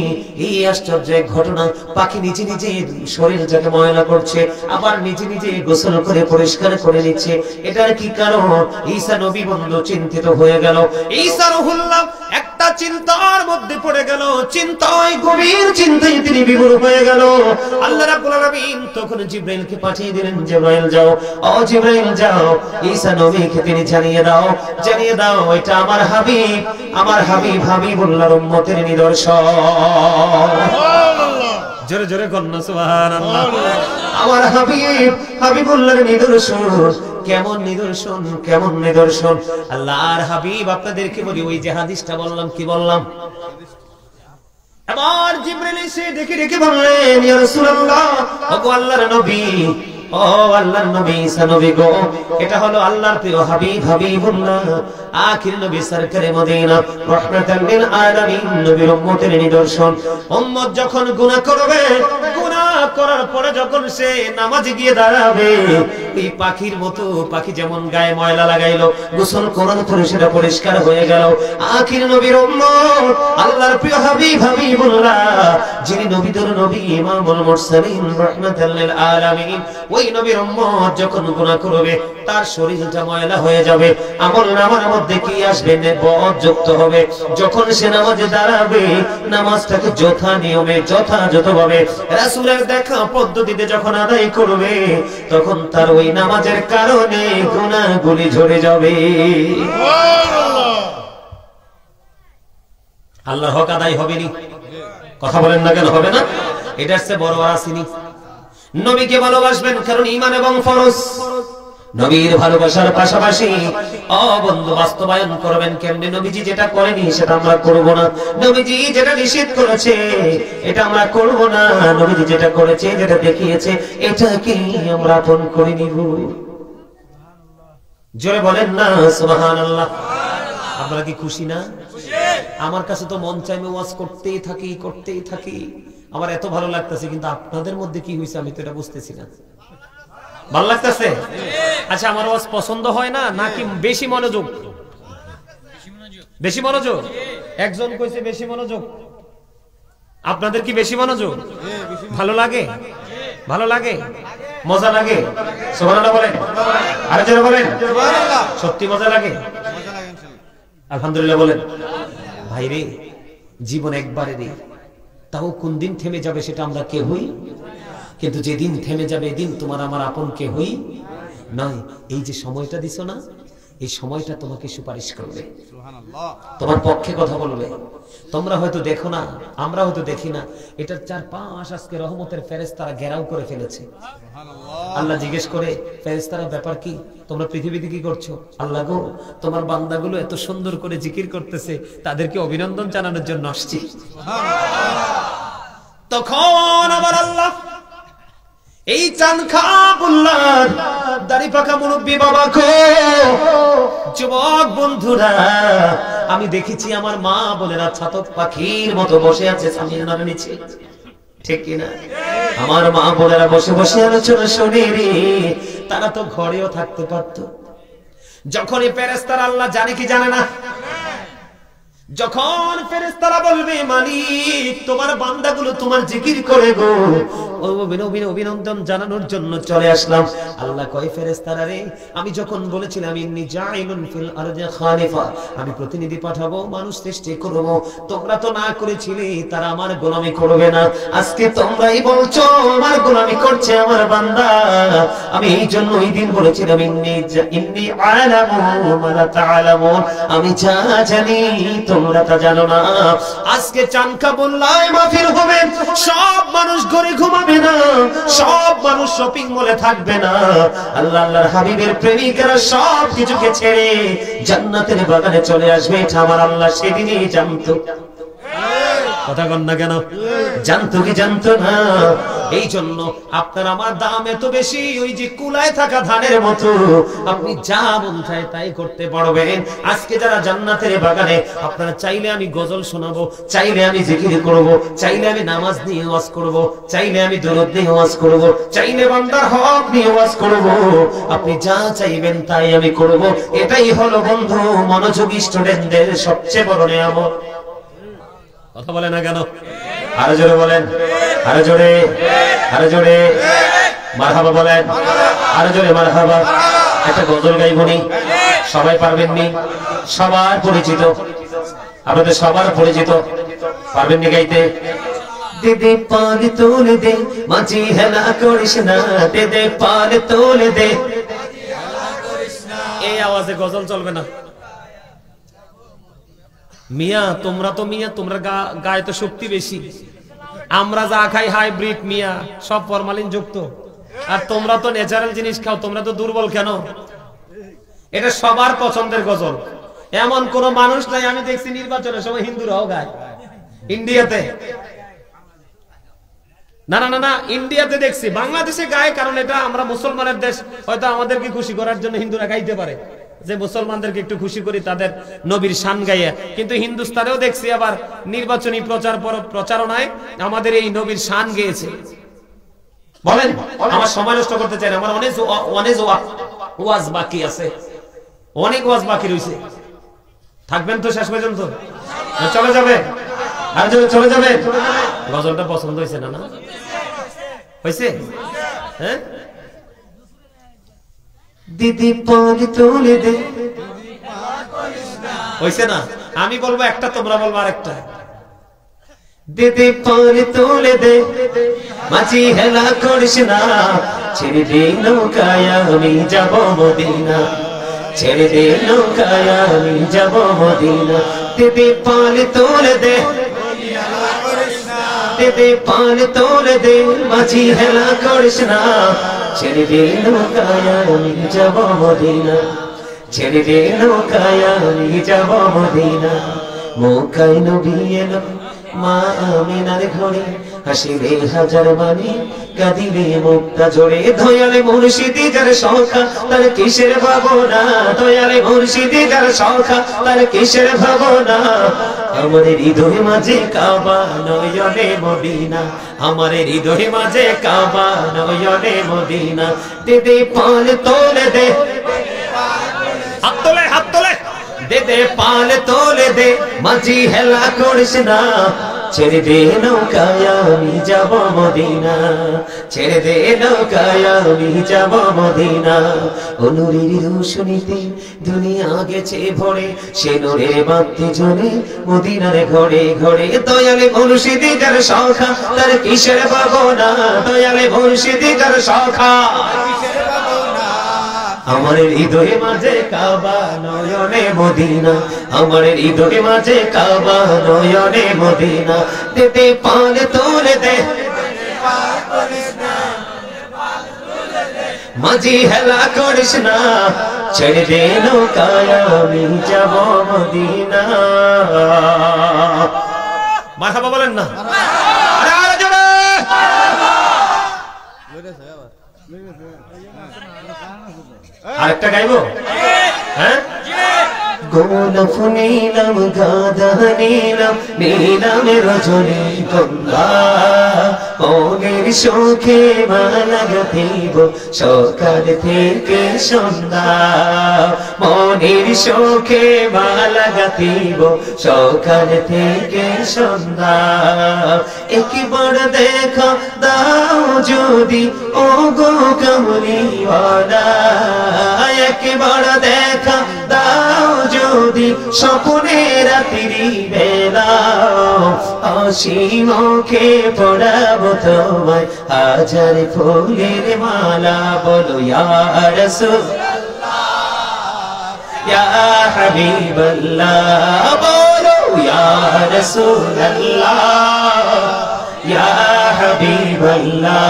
এই আশ্চর্য এক ঘটনা। পাখি নিজে নিজে শরীরটাকে ময়লা করছে, আবার নিজে নিজে গোসল করে পরিষ্কার করে নিচ্ছে, এটার কি কারণ? ঈসা নবী বন্ধ চিন্তিত হয়ে গেল। ঈসা রুহুল্লাহ একটা চিন্তার মধ্যে পড়ে গেল, চিন্তায়, গভীর চিন্তায় তিনি বিভোর হয়ে গেল। আল্লাহ রাব্বুল আলামিন তখন জিবরাইলকে পাঠিয়ে দিলেন, জিবরাইল যাও, ও জিবরাইল যাও, ঈসা নবীকে তিনি জানিয়ে দাও, জানিয়ে দাও এটা আমার হাবিব, আমার হাবিব, হাবিবুল্লাহর উম্মতের নিদর্শন। সুবহানাল্লাহ, জোরে জোরে কন্না সুবহানাল্লাহ। আমার হাবিব, হাবিবুল্লাহর নিদর্শন। কেমন নিদর্শন, কেমন নিদর্শন? আল্লাহর হাবিব, আপনাদেরকে বলি, ওই যে হাদিসটা বললাম, কি বললাম? আবার জিবরাইল এসে ডেকে ডেকে বললেন, ইয়া রাসূলুল্লাহ, ওগো আল্লাহর নবী, ও আল্লাহর নবী ঈসা নবী গো, এটা হলো আল্লাহর প্রিয় হাবিব, হাবিবুল্লাহ, আখির নবী সরকারে মদিনা, রাহমাতাল লিল আলামিন, নবীর উম্মতের নিদর্শন। উম্মত যখন গুনাহ করবে, গুনাহ করার পরে যখন সে নামাজে গিয়ে দাঁড়াবে, এই পাখির মতো, পাখি যেমন গায়ে ময়লা লাগাইলো, গোসল করার পরে সেটা পরিষ্কার হয়ে গেল। আখির নবীর উম্মত, আল্লাহর প্রিয় হাবিব, হাবিবুল্লাহ, যিনি নবীদের নবী, ইমামুল মুরসালিন, রাহমাতাল লিল আলামিন, ওই নবীর উম্মত যখন গুনাহ করবে, তার শরীরটা ময়লা হয়ে যাবে, আমলনামার মধ্যে কি আসবে? নেবত যুক্ত হবে। যখন সে নামাজে দাঁড়াবে, নামাজটাকে যথা নিয়মে, যথাযথভাবে রাসূলের দেখা পদ্ধতিতে যখন আদায় করবে, তখন তার ওই নামাজের কারণে গুনাহগুলি ঝরে যাবে। সুবহানাল্লাহ, আল্লাহর হক আদায় হবে নি? কথা বলেন না কেন? হবে না? এটার চেয়ে বড় আর আসেনি। নবীকে ভালোবাসবেন, কারণ ঈমান এবং ফরজ। নবীর ভালোবাসার পাশাপাশি বন্ধু বাস্তবায়ন করবেন কেমনে? নবীজি যেটা করেনি সেটা আমরা করব না, নবীজি যেটা নিষেধ করেছে এটা আমরা করব না, নবীজি যেটা করেছে, যেটা দেখিয়েছে, এটাকে আমরা আপন করে নিব। জোরে বলেন না সুবহানাল্লাহ। আপনারা কি খুশি না? আমার কাছে তো মন চাই ওয়াজ করতেই থাকি, করতেই থাকি, আমার এত ভালো লাগতেছে, কিন্তু আপনাদের মধ্যে কি হয়েছে আমি তো এটা বুঝতেছি না। ভালো লাগতেছে? আচ্ছা, আমার ওয়াজ পছন্দ হয় না নাকি বেশি মনোযোগ? বেশি মনোযোগ। একজন কইছে বেশি মনোযোগ। আপনাদের কি বেশি মনোযোগ? ভালো লাগে? ভালো লাগে? মজা লাগে? সুবহানাল্লাহ বলেন, আর যারা বলেন সুবহানাল্লাহ। সত্যি মজা লাগে? মজা লাগে ইনশাআল্লাহ। আলহামদুলিল্লাহ বলেন। ভাইরে, জীবন একবারে নেই, তাও কোন দিন থেমে যাবে সেটা আমরা কেউই, কিন্তু যেদিন থেমে যাবে এদিন তোমার আমার আপন কেউই নয়। এই যে সময়টা দিছো না, এই সময়টা তোমাকে সুপারিশ করবে, তোমার পক্ষে কথা বলবে। তোমরা হয়তো দেখো না, আমরা হয়তো দেখি না, এটার চারপাশ আজকে রহমতের ফেরেশতারা ঘেরাও করে ফেলেছে। আল্লাহ জিজ্ঞেস করে, ফেরেশতারা ব্যাপার কি? তোমরা পৃথিবীতে কি করছো? আল্লাহ গো, তোমার বান্দাগুলো এত সুন্দর করে জিকির করতেছে, তাদেরকে অভিনন্দন জানানোর জন্য আসছি। তখন আবার আল্লাহ এই চানখাবুল্লাহ দাড়ি পাকা মুরব্বী বাবা গো, যুবক বন্ধুরা, আমি দেখেছি আমার মা বোনেরা ছাতক পাখির মতো বসে আছে সামিয়ানার নিচে, ঠিক কিনা? আমার মা বোনেরা বসে বসে আলোচনা শুনে রে, তারা তো ঘরেও থাকতে পারত। যখনই ফেরেশতারা, আল্লাহ জানে কি জানে না, যখন ফেরেশতারা বলবে মালিক তোমার বান্দাগুলো তোমার জিকির করে গো, অভিনন্দন জানানোর জন্য চলে আসলাম। আল্লাহ কয় ফেরেশতারা রে, আমি যখন বলেছিলাম ইন্নী জাইলুন ফিল আরদি খালিফা, আমি প্রতিনিধি পাঠাবো, মানুষ সৃষ্টি করব, তোমরা তো না করেছিলে তারা আমার গোলামি করবে না, আজকে তোমরাই বলছো আমার গোলামি করছে আমার বান্দা। আমি এই জন্য ওই দিন বলেছিলাম ইন্নী আলামু মা লা তা'লামুন, আমি যা জানি তোমরা তা জানো না। আজকে চানকা বললাই মাহফিল হবে, সব মানুষ ঘরে ঘুমাবে না, সব মানুষ শপিং মলে থাকবে না, আল্লাহ আল্লাহর হাবিবের প্রেমিকেরা সব কিছুকে ছেড়ে জান্নাতের বাগানে চলে আসবে, এটা আমার আল্লাহ সেদিনই জানতো। কথা কন না কেন? জানতো কি জানতো না? এই জন্য আপনার আমার দাম এত বেশি, ওই যে কুলায় থাকা ধানের মতো, আপনি যা মন চায় তাই করতে পারবেন। আজকে যারা জান্নাতের বাগানে, আপনারা চাইলে আমি গজল শোনাবো, চাইলে আমি জিকির করব, চাইলে আমি নামাজ নিয়ে ওয়াজ করব, চাইলে আমি দরুদ নিয়ে ওয়াজ করব, চাইলে বান্দার হক নিয়ে ওয়াজ করব, আপনি যা চাইবেন তাই আমি করব। এটাই হলো বন্ধু মনোযোগী স্টুডেন্টদের সবচেয়ে বড় নিয়ামত। কথা বলে না কেন? আরো জোরে বলেন, আরো জোরে, আরো জোরে মারহাবা বলেন, আরো জোরে মারহাবা। একটা গজল গাইবনি, সবাই পারবেন নি? সবার পরিচিত, আপনাদের সবার পরিচিত, পারবেন নি গাইতে? দে পালে তোলে দে, মাঝি হেলা করিস না, দে পালে তোলে দে। এই আওয়াজে গজল চলবে না মিয়া, তোমরা তো মিয়া, তোমরা গায়ে তো শক্তি বেশি, আমরা যা খাই হাইব্রিড মিয়া, সব ফরমালিন যুক্ত, আর তোমরা তো ন্যাচারাল জিনিস খাও, তোমরা তো দুর্বল কেন? এটা সবার পছন্দের গজল, এমন কোন মানুষ নাই আমি দেখছি নির্বাচনের সময় হিন্দুরাও গায়। ইন্ডিয়াতে না না না না, ইন্ডিয়াতে দেখছি, বাংলাদেশে গায়, কারণ এটা আমরা মুসলমানের দেশ, হয়তো আমাদেরকে খুশি করার জন্য হিন্দুরা গাইতে পারে, যে মুসলমানদেরকে একটু খুশি করি তাদের নবীর শান গাইয়া। কিন্তু হিন্দুস্তানেও দেখছি আবার নির্বাচনী প্রচারণায় আমাদের এই নবীর শান গেয়েছে। বলেন, আমার সময় নষ্ট করতে চাই না, আমার অনেক ওয়াজ বাকি আছে, অনেক ওয়াজ বাকি রয়েছে। থাকবেন তো শেষ পর্যন্ত? চলে যাবে? আর চলে যাবে? গজলটা পছন্দ হয়েছে না? না হয়েছে? হ্যাঁ, দিদি পালে তোলে দে, হইছে না? আমি বলবো একটা, তোমরা বলবো আরেকটা। দিদি পালে তোলে দে, মাঝি হেলা করিস না, ছেড়ে দে নৌকায় আমি যাব মদিনা, ছেড়ে দে নৌকায় আমি যাব মদিনা। দিদি পালে তোলে দে, দিদি পালে তোলে দে, মাঝি হেলা করিস না, ছেড়ে দে নৌকায় আমি যাব মদিনা, ছেড়ে দে নৌকায় আমি যাব মদিনা। মক্কায় নবী এলো মা আমিনার ঘরে, হাসিবে হাজার বাণী, কাঁদিবে মুক্তা জোড়ে, দয়ালে মুর্শিদি যার সখা তার কিসের ভাবনা, দয়ালে মুর্শিদি যার সখা তার কিসের ভাবনা। আমার হৃদয় মাঝে কাবা নয়নে মদিনা, আমার হৃদয় মাঝে কাবা নয়নে মদিনা। দে পাল তোলে দে, হাত তোলে, হাত তোলে, দে পাল তোলে দে, মাঝি হেলা করিস না, ছেড়ে দে নৌকায় আমি যাব মদিনা, ছেড়ে দে নৌকায় আমি যাব মদিনা। অনুরির রোশনীতে দুনিয়া গেছে ভরে, সে নূরের বাতি জ্বলে মদিনার ঘরে ঘরে। দয়ালে মুর্শিদি যার সখা তার কিসের ভাবনা, দয়ালে মুর্শিদি যার সখা আমার হৃদয় মাঝে কাবা নয়নে মদিনা, আমার হৃদয় মাঝে কাবা নয়নে মদিনা। দে পাল তোলে দে, মাঝি হেলা করিস না, ছেড়ে দে নৌকায় আমি যাব মদিনা। মারহাবা বলেন না? আরেকটা গাইবো? হ্যাঁ, গোলাপ নীলাম গাঁদা নীলাম নীলাম রজনীগন্ধা, মনের সুখে মালা গাঁথিব সকাল থেকে সন্ধ্যা, মনের সুখে মালা গাঁথিব সকাল থেকে সন্ধ্যা, একবার দেখা দাও যদি ও গো কামলিওয়ালা, একবার দেখা দাও যদি স্বপ্নে রাত্রি বেলা, হাসি মুখে পড়াবো তোমায় হাজার ফুলের মালা, বলো ইয়া রাসূলুল্লাহ ইয়া হাবিবাল্লাহ, বলো ইয়া রাসূলুল্লাহ ইয়া হাবিবাল্লাহ,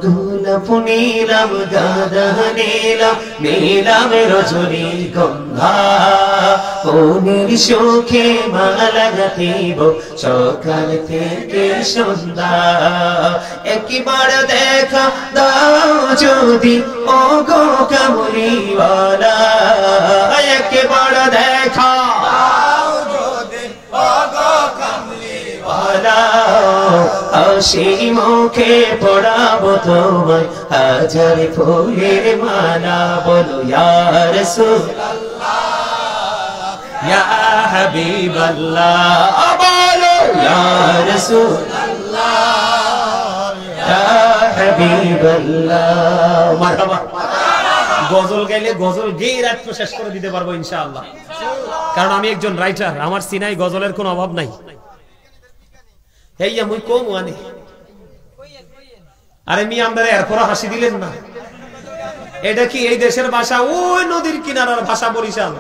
গোলাপ নীলাম গাঁদা নীলাম নীলাম রজনীগন্ধা, মনের সুখে মালা গাঁথিব সকাল থেকে সন্ধ্যা, একবার দেখা দাও যদি ও গো কামলিওয়ালা, একবার দেখা দাও যদি ও গো কামলিওয়ালা, হাসি মুখে পড়াবো তোমায় হাজার ফুলের মালা, বলো ইয়া রাসূলুল্লাহ ইয়া হাবিবাল্লাহ, বলো ইয়া রাসূলুল্লাহ ইয়া হাবিবাল্লাহ। মারহাবা। গজল গাইলে গজল গেয়ে রাত শেষ করে দিতে পারবো ইনশাআল্লাহ, কারণ আমি একজন রাইটার, আমার সিনাই গজলের কোনো অভাব নাই। হেইয়া মুই কম আনে, আরে মি আমরা এরপর হাসি দিলেন না, এটা কি এই দেশের ভাষা? ওই নদীর কিনারার ভাষা বরিশাল,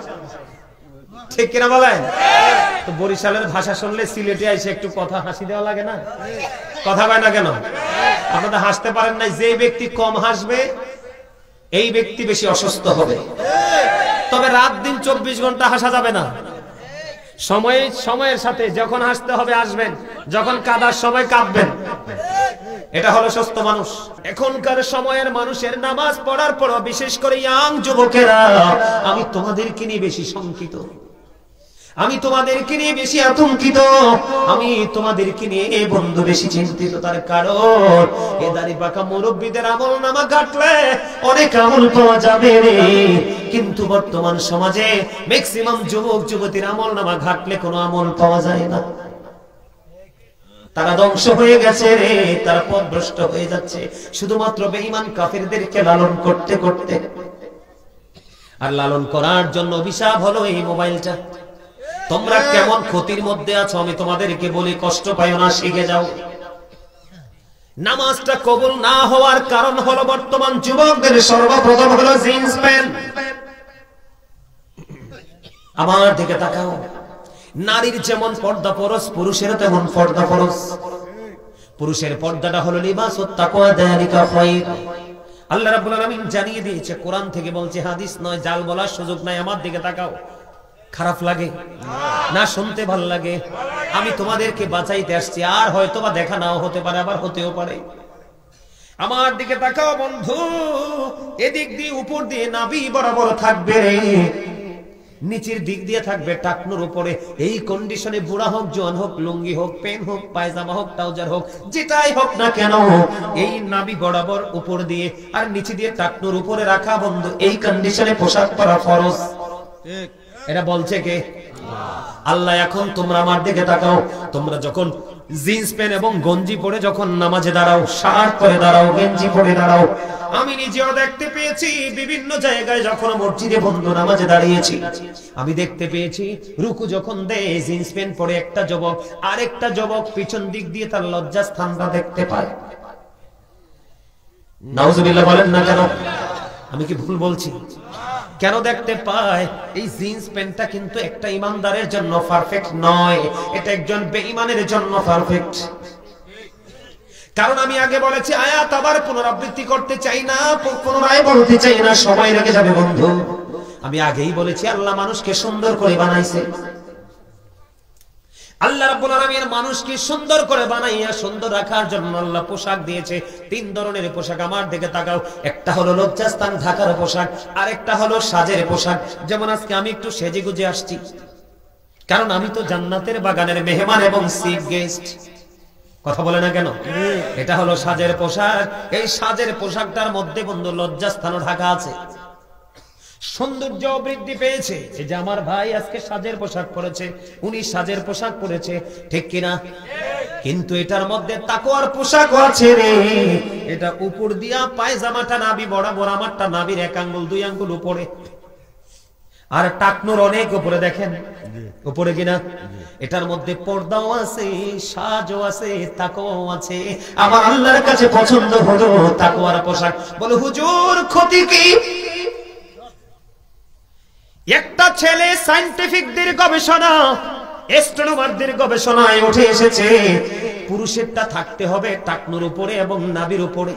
ঠিক কিনা বলেন? তো বরিশালের ভাষা শুনলে সিলেটে এসে একটু কথা হাসি দেওয়া লাগে না? কথা হয় না কেন? আপনারা হাসতে পারেন না? যে ব্যক্তি কম হাসবে এই ব্যক্তি বেশি অসুস্থ হবে। তবে রাত দিন 24 ঘন্টা হাসা যাবে না। সময়ের সাথে যখন হাসতে হবে হাসবেন, যখন কাঁদার সময় কাঁদবেন। এটা হলো সুস্থ মানুষ। এখনকার সময়ের মানুষের নামাজ পড়ার পর, বিশেষ করে ইয়াং যুবকেরা, আমি তোমাদেরকে নিয়ে বেশি শঙ্কিত, আমি তোমাদেরকে নিয়ে বেশি আতঙ্কিত, আমি তোমাদেরকে নিয়ে বন্ধু বেশি চিন্তিত। তার কারণ এ দাড়ি পাকা মুরব্বীদের আমল নামা ঘাটলে অনেক আমল পাওয়া যাবে রে, কিন্তু বর্তমান সমাজে ম্যাক্সিমাম যুবক যুবতীর আমল নামা ঘাটলে কোনো আমল পাওয়া যায় না। তারা ধ্বংস হয়ে গেছে রে, তারা পথভ্রষ্ট হয়ে যাচ্ছে শুধুমাত্র বেঈমান কাফিরদেরকে লালন করতে করতে। আর লালন করার জন্য অভিশাপ হলো এই মোবাইলটা। তোমরা কেমন ক্ষতির মধ্যে আছো আমি তোমাদেরকে বলি, কষ্ট পাইও না, শিখে যাও। নামাজটা কবুল না হওয়ার কারণ হলো বর্তমান যুবকদের সর্বপ্রথম হলো জিন্স প্যান্ট। আমার দিকে তাকাও, নারীর যেমন পর্দা ফরজ, পুরুষের তেমন পর্দা ফরজ। পুরুষের পর্দাটা হলো লিবাসুত তাকওয়া, যালিকা খায়র। আল্লাহ রাব্বুল আলামিন জানিয়ে দিয়েছে, কোরআন থেকে বলছে, হাদিস নয়, জাল বলার সুযোগ নাই। আমার দিকে তাকাও। খারাপ লাগে না? শুনতে ভালো লাগে? আমি তোমাদেরকে বাঁচাইতে আসছি, আর হয়তো বা দেখা নাও হতে পারে, আবার হতেও পারে। আমার দিকে তাকাও বন্ধু, এদিক দিয়ে উপর দিয়ে নাভি বরাবর থাকবে রে, নিচের দিক দিয়ে থাকবে টাকনুর উপরে। এই কন্ডিশনে বুড়া হোক, জোয়ান হোক, লুঙ্গি হোক, পেন হোক, পায়জামা হোক, ট্রাউজার হোক, যেটাই হোক না কেন, এই নাভি বরাবর উপর দিয়ে আর নিচে দিয়ে টাকনুর উপরে রাখা বন্ধু, এই কন্ডিশনে পোশাক পরা ফরজ। এটা বলছে কে? আল্লাহ। এখন তোমরা আমার দিকে তাকাও, তোমরা যখন জিন্স প্যান্ট এবং গঞ্জি পরে যখন নামাজে দাঁড়াও, শার্ট পরে দাঁড়াও, গেঞ্জি পরে দাঁড়াও, আমি নিজেও দেখতে পেয়েছি বিভিন্ন জায়গায় যখন মসজিদে বন্ধু নামাজে দাঁড়িয়েছি, আমি দেখতে পেয়েছি রুকু যখন দেয় জিন্স প্যান্ট পরে একটা যুবক, আরেকটা যুবক পিছন দিক দিয়ে তার লজ্জাস্থানটা দেখতে পায়। নাউজুবিল্লাহ বলেন না কেন? আমি কি ভুল বলছি? কেন দেখতে পায়? এই জিন্স প্যান্টটা কিন্তু একটা ইমানদারের জন্য পারফেক্ট নয়, এটা একজন বেঈমানের জন্য পারফেক্ট। কারণ আমি আগে বলেছি, আয়াত আবার পুনরাবৃত্তি করতে চাই না, পুনরায় বলতে চাই না, সময় লেগে যাবে বন্ধু। আমি আগেই বলেছি, আল্লাহ মানুষকে সুন্দর করে বানাইছে। আল্লাহ রাব্বুল আলামিন মানুষকে সুন্দর করে বানাইয়া সুন্দর রাখার জন্য আল্লাহ পোশাক দিয়েছে। 3 ধরনের পোশাক। আমার দিকে তাকাও। একটা হলো লজ্জাস্থান ঢাকার পোশাক, আরেকটা হলো সাজের পোশাক। যেমন আজকে আমি একটু সেজে গুজে আসছি, কারণ আমি তো জান্নাতের বাগানের মেহমান এবং চিফ গেস্ট। কথা বলে না কেন? এটা হলো সাজের পোশাক। এই সাজের পোশাকটার মধ্যে বন্ধু লজ্জাস্থানও ঢাকা আছে, সৌন্দর্য বৃদ্ধি পেয়েছে। এই যে আমার ভাই আজকে সাজের পোশাক পরেছে, উনি সাজের পোশাক পরেছে, ঠিক কিনা? কিন্তু এটার মধ্যে তাকওয়ার পোশাকও আছে রে। এটা উপর দিয়া পায়জামাটা নাভি বরাবর, আমারটা নাভির 1 আঙ্গুল 2 আঙ্গুল উপরে, আর টাকনুর অনেক উপরে, দেখেন উপরে কিনা। এটার মধ্যে পর্দাও আছে, সাজও আছে, তাকওয়াও আছে। আমার আল্লাহর কাছে পছন্দ হলো তাকওয়ার পোশাক। বলে হুজুর ক্ষতি কি? একটা ছেলে সায়েন্টিফিকদের গবেষণা, অ্যাস্ট্রোনমারদের গবেষণায় উঠে এসেছে পুরুষেরটা থাকতে হবে টাকনুর উপরে এবং নাভির উপরে,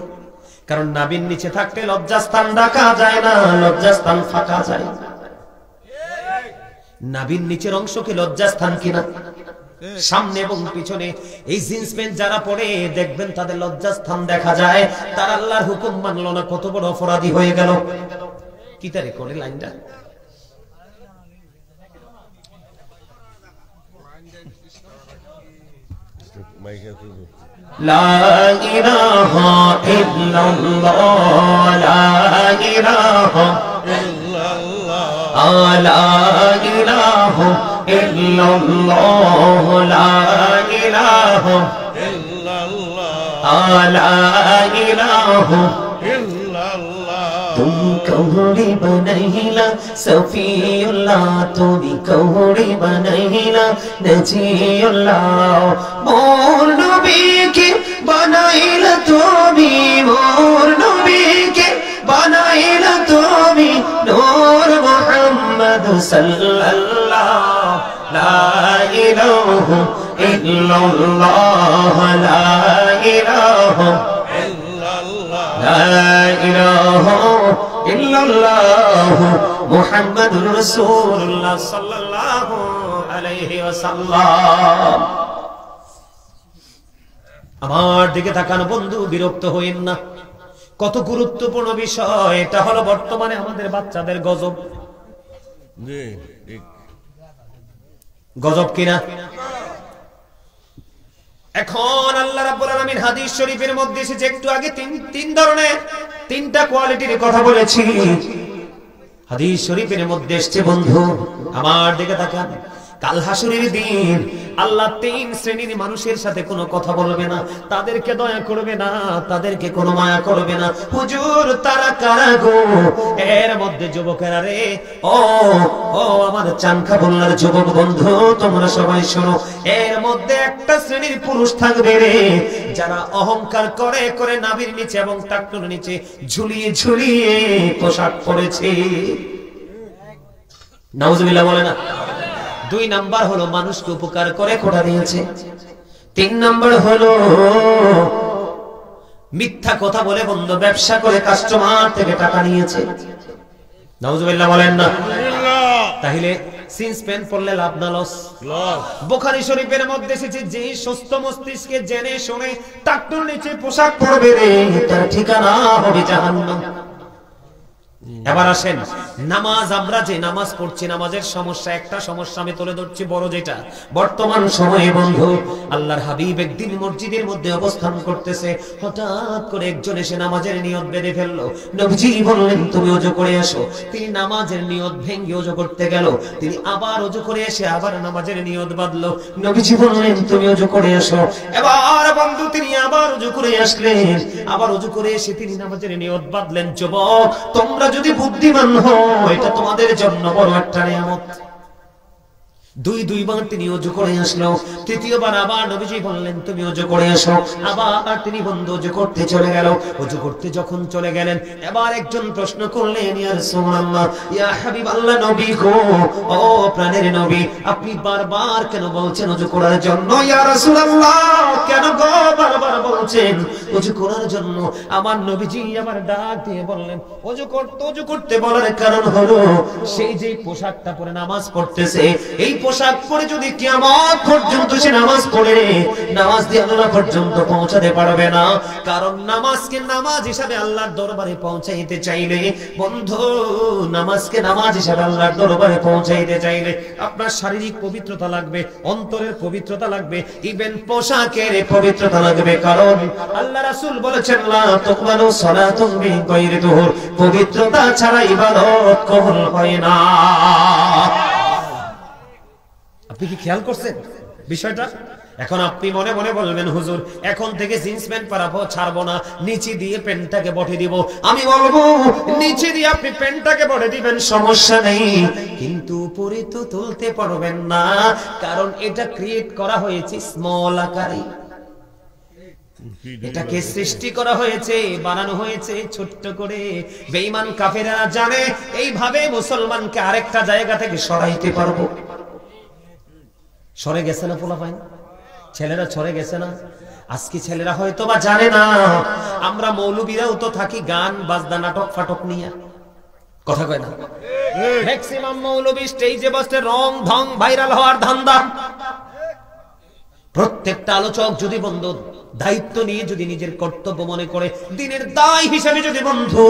কারণ নাভির নিচে থাকতে লজ্জাস্থান ঢাকা যায় না, লজ্জাস্থান ফাঁকা যায়। নাভির নিচের অংশকে লজ্জাস্থান কিনা? সামনে এবং পিছনে। এই জিন্স প্যান্ট যারা পরে দেখবেন তাদের লজ্জাস্থান দেখা যায়। তার আল্লাহর হুকুম মানলো না, কত বড় অপরাধী হয়ে গেল। কি তারে করে লাইনটা? লা ইলাহা ইল্লাল্লাহ, লা ইলাহা ইল্লাল্লাহ, লা ইলাহা ইল্লাল্লাহ, লা ইলাহা ইল্লাল্লাহ, লা ইলাহা ইল্লাল্লাহ। তুমি কৌড়ি বানাইলা সফিউল্লাহ, তুমি কৌড়ি বানাইলা নজিউল্লাহ। মোর নবীকে বানাইলা তুমি, মোর নবীকে বানাইলা তুমি নূর মুহাম্মদ সাল্লাল্লাহ। লা ইলাহা ইল্লাল্লাহ, লা ইলাহা ইল্লাল্লাহ, লা ইলাহা ইল্লাল্লাহ মুহাম্মাদুর রাসূলুল্লাহ সাল্লাল্লাহু আলাইহি ওয়াসাল্লাম। আমার দিকে তাকান বন্ধু, বিরক্ত হইেন না। কত গুরুত্বপূর্ণ বিষয় এটা। হলো বর্তমানে আমাদের বাচ্চাদের গজব। গজব কিনা? এখন আল্লাহ রাব্বুল আলামিন হাদিস শরীফের মধ্যে এসেছে, একটু আগে তিন ধরনের 3টা কোয়ালিটির কথা বলেছি। হাদিস শরীফের মধ্যে এসেছে বন্ধু, আমার দিকে তাকান। কাল হাসরের দিন আল্লাহ 3 শ্রেণীর মানুষের সাথে কোনো কথা বলবে না, তাদেরকে দয়া করবে না, তাদেরকে কোনো মায়া করবে না। হুজুর তারা কারা গো? এর মধ্যে যুবকেরা রে, ও আমার চানখা বললার যুবক বন্ধু, তোমরা সবাই শোনো। এর মধ্যে একটা শ্রেণীর পুরুষ থাকবে রে, যারা অহংকার করে করে নাভির নিচে এবং টাকনুর নিচে ঝুলিয়ে ঝুলিয়ে পোশাক পরেছে। নাউজুবিল্লাহ বলে না। 2 নাম্বার হলো মানুষকে উপকার করে খোটা দিয়েছে। 3 নাম্বার হলো মিথ্যা কথা বলে বন্ধ ব্যবসা করে কাস্টমার থেকে টাকা নিয়েছে। নাউজুবিল্লাহ বলেন না। তাহলে জিন্স প্যান্ট পরলে লাভ না লস? বুখারী শরীফের মধ্যে এসেছে, যে সুস্থ মস্তিষ্কে জেনে শুনে টাকনুর নিচে পোশাক পরবে রে, তার ঠিকানা হবে জাহান্নাম। এবার আসেন, নামাজ। আমরা যে নামাজ পড়ছি, নামাজের সমস্যা, একটা সমস্যা আমি তুলে ধরছি বড়, যেটা বর্তমান সময়ে বন্ধু আল্লাহর হাবিব একদিন মসজিদের মধ্যে অবস্থান করতেছে, হঠাৎ করে একজন এসে নামাজের নিয়ত বেঁধে ফেললো। নবীজি বললেন তুমি ওযু করে আসো। তিনি নামাজের নিয়ত ভেঙে ওযু করতে গেল, তিনি আবার ওযু করে এসে আবার নামাজের নিয়ত বাঁধলো। নবীজি বললেন তুমি ওযু করে আসো। এবার বন্ধু তিনি আবার ওযু করে আসলেন, আবার ওযু করে এসে তিনি নামাজের নিয়ত বাঁধলেন। যুবক, তোমরা যদি বুদ্ধিমান হও, এটা তোমাদের জন্য বড় একটা নিয়ামত। 2বার তিনি ওযু করে আসলো। 3য়বার আবার নবীজি বললেন তুমি ওযু করে আসো। আবার তিনি বন্ধু ওযু করতে চলে গেল। ওযু করতে যখন চলে গেলেন, এবার একজন প্রশ্ন করলেন, ইয়া রাসূলুল্লাহ, ইয়া হাবিবাল্লাহ, নবী গো, ও প্রাণের নবী, আপনি বারবার কেন বলছেন ওযু করার জন্য? ইয়া রাসূলুল্লাহ, কেন গো বারবার বলছেন ওযু করার জন্য? আমার নবীজি আবার ডাক দিয়ে বললেন, ওযু করতে বলার কারণ হলো সেই যে পোশাকটা পরে নামাজ পড়তেছে, এই পোশাক পরে যদি কিয়ামত পর্যন্ত সে নামাজ পড়ে, নামাজ দিয়ে আল্লাহ পর্যন্ত পৌঁছাতে পারবে না। কারণ নামাজকে নামাজ হিসাবে আল্লাহর দরবারে পৌঁছাইতে চাইলে বন্ধু, নামাজকে নামাজ হিসাবে আল্লাহর দরবারে পৌঁছাইতে চাইলে আপনার শারীরিক পবিত্রতা লাগবে, অন্তরের পবিত্রতা লাগবে, ইভেন পোশাকের পবিত্রতা লাগবে। কারণ আল্লাহ রাসূল বলেছেন, লা তুকবালু সালাতুন বিগাইরি তুহুর, পবিত্রতা ছাড়া ইবাদত কবুল হয় না। আপনি কি খেয়াল করছেন বিষয়টা? এখন আপনি মনে মনে বলবেন, হুজুর এখন থেকে জিন্স প্যান্ট পরাবো, ছাড়বো না, নিচে দিয়ে প্যান্টটাকে বটে দিব। আমি বলবো, নিচে দিয়ে আপনি প্যান্টটাকে বটে দিবেন, সমস্যা নেই, কিন্তু উপরে তো তুলতে পারবেন না। কারণ এটা ক্রিয়েট করা হয়েছে স্মল আকারে, এটাকে সৃষ্টি করা হয়েছে, বানানো হয়েছে ছোট্ট করে। বেঈমান কাফেররা জানে এইভাবে মুসলমানকে আরেকটা জায়গা থেকে সরাইতে পারবো। সরে গেছে না পোলাপাইন, ছেলেরা সরে গেছে না। আজকে ছেলেরা হয়তো বা জানে না, আমরা মৌলবীরাও তো থাকি গান বাজনা নাটক ফাটক নিয়ে, কথা কয় না? ম্যাক্সিমাম মৌলবী স্টেজে বসে রং ঢং ভাইরাল হওয়ার ধান্দা। প্রত্যেকটা আলোচক যদি বন্ধু দায়িত্ব নিয়ে যদি নিজের কর্তব্য মনে করে, দিনের দায় হিসেবে যদি বন্ধু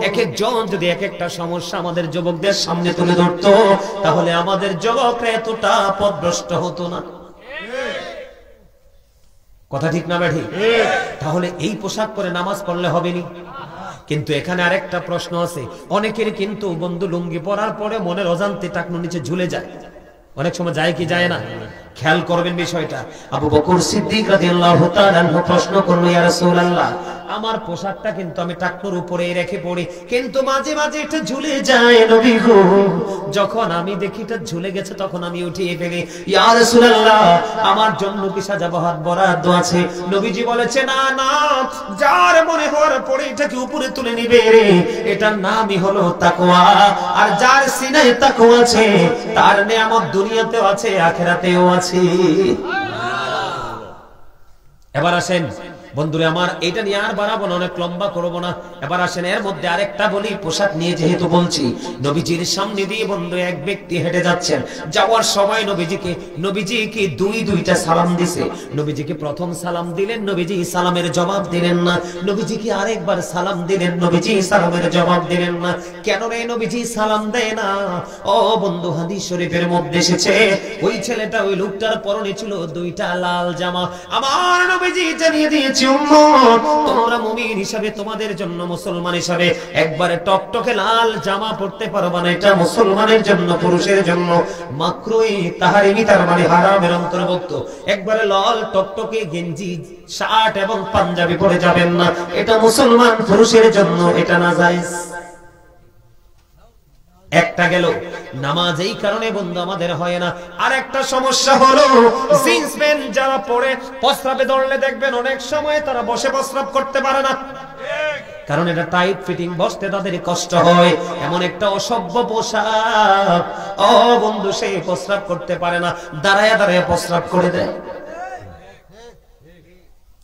এক একজন যদি এক একটা সমস্যা আমাদের যুবকদের সামনে তুলে ধরতো, তাহলে আমাদের যুবকরা এতটা পথভ্রষ্ট হতো না। কথা ঠিক না ব্যাঠি? তাহলে এই পোশাক পরে নামাজ পড়লে হবে নি? কিন্তু এখানে আরেকটা প্রশ্ন আছে, অনেকের কিন্তু বন্ধু লুঙ্গি পরার পরে মনের অজান্তে টাকনু নিচে ঝুলে যায়, অনেক সময় যায় কি যায় না? খেয়াল করবেন বিষয়টা। আবু বকর সিদ্দিক রাদিয়াল্লাহু তাআলা প্রশ্ন করলো, ইয়া রাসূলুল্লাহ, আমার পোশাকটা কিন্তু আমি টাকনুর উপরে রেখে পড়ি, কিন্তু মাঝে মাঝে এটা ঝুলে যায় নবী গো। যখন আমি দেখি এটা ঝুলে গেছে তখন আমি উঠিয়ে ফেলি। ইয়া রাসূলুল্লাহ, আমার জন্য কি সাজাবাহাত বরাদ্দ আছে? নবীজি বলেছে, না না, যার মনে হওয়ার পরে এটাকে উপরে তুলে নিবে রে, এটার নামই হলো তাকওয়া। আর যার সিনায় তাকওয়া আছে তার নিয়ামত দুনিয়াতেও আছে, আখিরাতেও আছে। এবার আসেন বন্ধুরা আমার, এটা নিয়ে আর বাড়াবো না, অনেক লম্বা করবো না। এবার আসেন এর মধ্যে আরেকটা বলি, পোশাক নিয়ে যেহেতু বলছি, নবীজির সামনে দিয়ে বন্ধু এক ব্যক্তি হেঁটে যাচ্ছেন, যাওয়ার সময় নবীজিকে দুইটা সালাম দিছে। নবীজিকে প্রথম সালাম দিলেন, নবীজি সালামের জবাব দিলেন না। নবীজিকে আরেকবার সালাম দিলেন, নবীজি সালামের জবাব দিলেন না। কেন রে নবীজি সালাম দেয় না? ও বন্ধু, হাদিস শরীফের মধ্যে এসেছে, ওই ছেলেটা, ওই লোকটার পরনে ছিল দুইটা লাল জামা। আমার নবীজি জানিয়ে দিয়েছে, তোমরা মুমিন হিসাবে, তোমাদের জন্য মুসলমান হিসাবে একবারে টকটকে লাল জামা পড়তে পারবা না, এটা মুসলমানের জন্য, পুরুষের জন্য মাকরুহ তাহরিমি, তার মানে হারামের অন্তর্ভুক্ত। একবারে লাল টকটকে গেঞ্জি, শার্ট এবং পাঞ্জাবি পরে যাবেন না, এটা মুসলমান পুরুষের জন্য, এটা নাজায়েজ। একটা গেল নামাজ, এই কারণে বন্ধু আমাদের হয় না। আর একটা সমস্যা হলো, জিন্স প্যান্ট যারা পরে প্রস্রাবে দৌড়লে দেখবেন অনেক সময় তারা বসে প্রস্রাব করতে পারে না, কারণ এটা টাইট ফিটিং, বসতে তাদের কষ্ট হয়। এমন একটা অসভ্য পোশাক, ও বন্ধু, সে প্রস্রাব করতে পারে না, দাঁড়ায় দাঁড়ায় প্রস্রাব করে দেয়।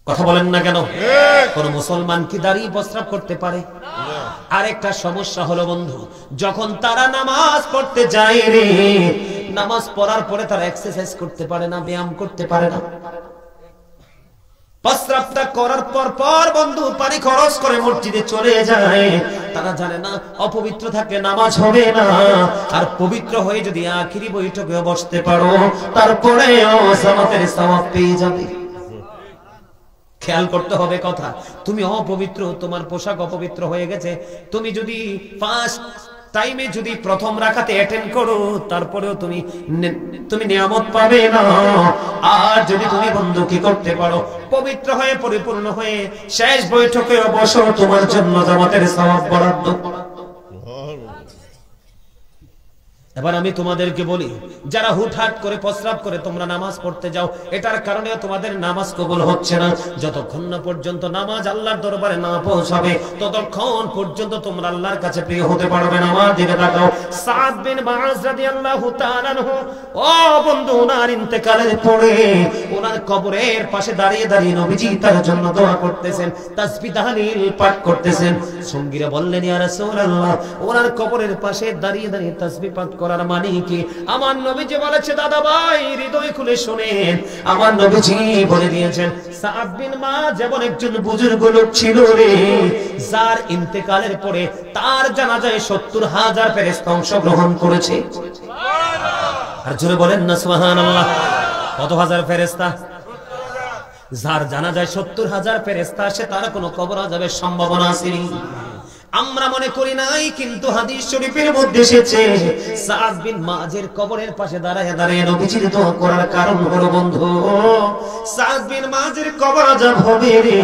কথা বলেন না কেন? কোন মুসলমান কি দাঁড়িয়ে প্রস্রাব করতে পারে? আরেকটা সমস্যা হলো বন্ধু, যখন তারা নামাজ পড়তে যায় রে, নামাজ পড়ার পরে তারা এক্সারসাইজ করতে পারে না, ব্যায়াম করতে পারে না। প্রস্রাবটা করার পর বন্ধু পানি খরচ করে মসজিদে চলে যায়। তারা জানে না অপবিত্র থাকলে নামাজ হবে না, আর পবিত্র হয়ে যদি আখিরি বৈঠকে বসতে পারো, তারপরে জামাতের সওয়াব পেয়ে যাবে। খেয়াল করতে হবে কথা, তুমি অপবিত্র, তোমার পোশাক অপবিত্র হয়ে গেছে, তুমি যদি ফার্স্ট টাইমে যদি প্রথম রাকাতে অ্যাটেন্ড করো, তারপরেও তুমি নিয়ামত পাবে না। আর যদি তুমি বন্ধু কি করতে পারো, পবিত্র হয়ে পরিপূর্ণ হয়ে শেষ বৈঠকে বসো, তোমার জন্য জামাতের সওয়াব বরাদ্দ। এবার আমি তোমাদেরকে বলি, যারা হুটহাট করে প্রস্রাব করে তোমরা নামাজ পড়তে যাও, এটার কারণে তোমাদের নামাজ কবুল হচ্ছে না। যতক্ষণ না পর্যন্ত নামাজ আল্লাহর দরবারে না পৌঁছাবে, ততক্ষণ পর্যন্ত তোমরা আল্লাহর কাছে প্রিয় হতে পারবে না। আমার দিকে তাকাও, সাদ বিন মুআজ রাদিয়াল্লাহু তাআলা আনহু, ও বন্ধু, ওনার ইন্তেকালের পরে ওনার কবরের পাশে দাঁড়িয়ে দাঁড়িয়ে নবীজি তার জন্য দোয়া করতেছেন, তাসবিহ তাহলিল পাঠ করতেছেন। সঙ্গীরা বললেন, ইয়া রাসূলুল্লাহ, ওনার কবরের পাশে দাঁড়িয়ে দাঁড়িয়ে তাসবিহ পাঠ করার মানে কি? আমার নবীজি বলেছে, দাদা ভাই হৃদয় খুলে শুনেন, আমার নবীজি বলে দিয়েছেন সাদ বিন মুআয যেমন একজন বুজুর্গ লোক ছিল রে, যার ইন্তেকালের পরে তার জানাজায় ৭০,০০০ ফেরেশতা অংশগ্রহণ করেছে। আর জোরে বলেন না সুবহানাল্লাহ। কত হাজার ফেরেশতা? যার জানাজায় ৭০,০০০ ফেরেশতা আসে, তার কোনো কবর আযাবের সম্ভাবনা আছে? আমরা মনে করি নাই, কিন্তু হাদিস শরীফের মধ্যে এসেছে সাদ বিন মুআযের কবরের পাশে দাঁড়ায় দাঁড়িয়ে নবীজির দোয়া করার কারণ হলো বন্ধু, সাদ বিন মুআযের কবর আযাব হবে রে।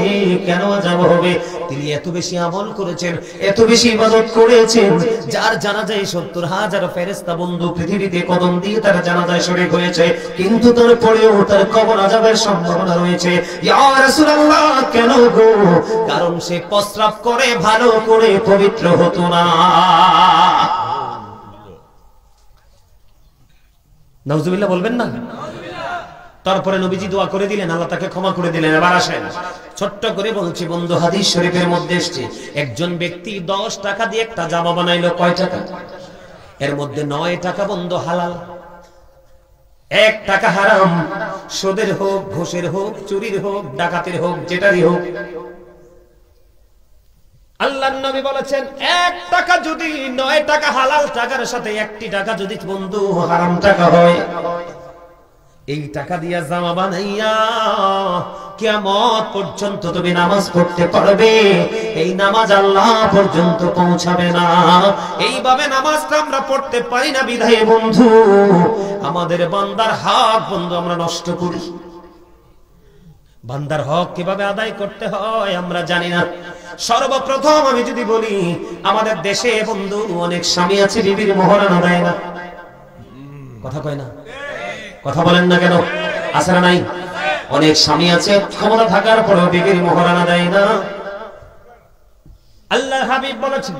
কেন আযাব হবে? তিনি এত বেশি আমল করেছেন, এত বেশি ইবাদত করেছেন, যার জানাজায় ৭০,০০০ ফেরেশতা বন্ধু পৃথিবীতে কদম দিয়ে তার জানাজায় শরীক হয়েছে, কিন্তু তারপরেও তার কবর আযাবের সম্ভাবনা রয়েছে। ইয়া রাসূলুল্লাহ, কেন গো? কারণ সে প্রস্রাব করে ভালো করে পবিত্র হতো না। নাউজুবিল্লাহ বলবেন না? তারপরে নবীজি দোয়া করে দিলেন, আল্লাহ তাকে ক্ষমা করে দিলেন। এবার আসেন, ছোট্ট করে বলছি বন্ধু, হাদিস শরীফের মধ্যে এসেছে একজন ব্যক্তি 10 টাকা দিয়ে একটা জামা বানাইলো। কয় টাকা? এর মধ্যে 9 টাকা বন্ধু হালাল, 1 টাকা হারাম। সুদের হোক, ঘুষের হোক, চুরির হোক, ডাকাতির হোক, যেটারই হোক। আল্লাহর নবী বলেছেন 1 টাকা যদি 9 টাকা হালাল টাকার সাথে 1টি টাকা যদি বন্ধু হারাম টাকা হয়, এই টাকা দিয়া জামা বানাইয়া কিয়ামত পর্যন্ত তুমি নামাজ পড়তে পারবে। এই নামাজ আল্লাহ পর্যন্ত পৌঁছাবে না। এইভাবে নামাজটা আমরা পড়তে পারি না বিধায় বন্ধু আমাদের বান্দার হক বন্ধু আমরা নষ্ট করি। বান্দার হক কিভাবে আদায় করতে হয় আমরা জানি না। সর্বপ্রথম আমি যদি বলি, আমাদের দেশে বন্ধু অনেক স্বামী আছে বিবির মোহরানা দেয় না। কথা কয় না? কথা বলেন না কেন? আছে না নাই? অনেক স্বামী আছে ক্ষমতা থাকার পরেও বিবির মোহরানা দেয় না। আল্লাহর হাবিব বলেছেন,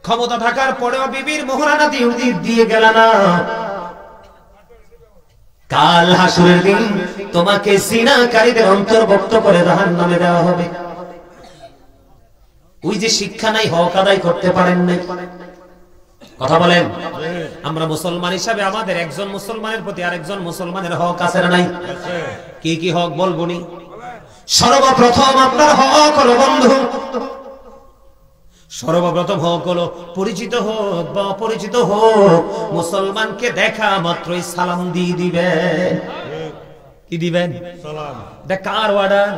ক্ষমতা থাকার পরেও বিবির মোহরানা দিয়ে গেল না, কাল হাসরের দিন তোমাকে জিনাকারীদের অন্তর্ভুক্ত করে জাহান্নামে দেওয়া হবে। ওই যে শিক্ষা নাই, হক আদায় করতে পারেন নাই। কথা বলেন। আমরা মুসলমান হিসাবে আমাদের একজন মুসলমানের প্রতি আরেকজন মুসলমানের হক আছে না নাই? কি কি হক বলবো নি? সর্বপ্রথম আপনার হক হলো বন্ধু, সর্বপ্রথম হক হলো পরিচিত হোক বা অপরিচিত হোক, মুসলমানকে দেখা মাত্রই সালাম দিয়ে দিবেন। কি দিবেন? সালাম। এটা কার অর্ডার?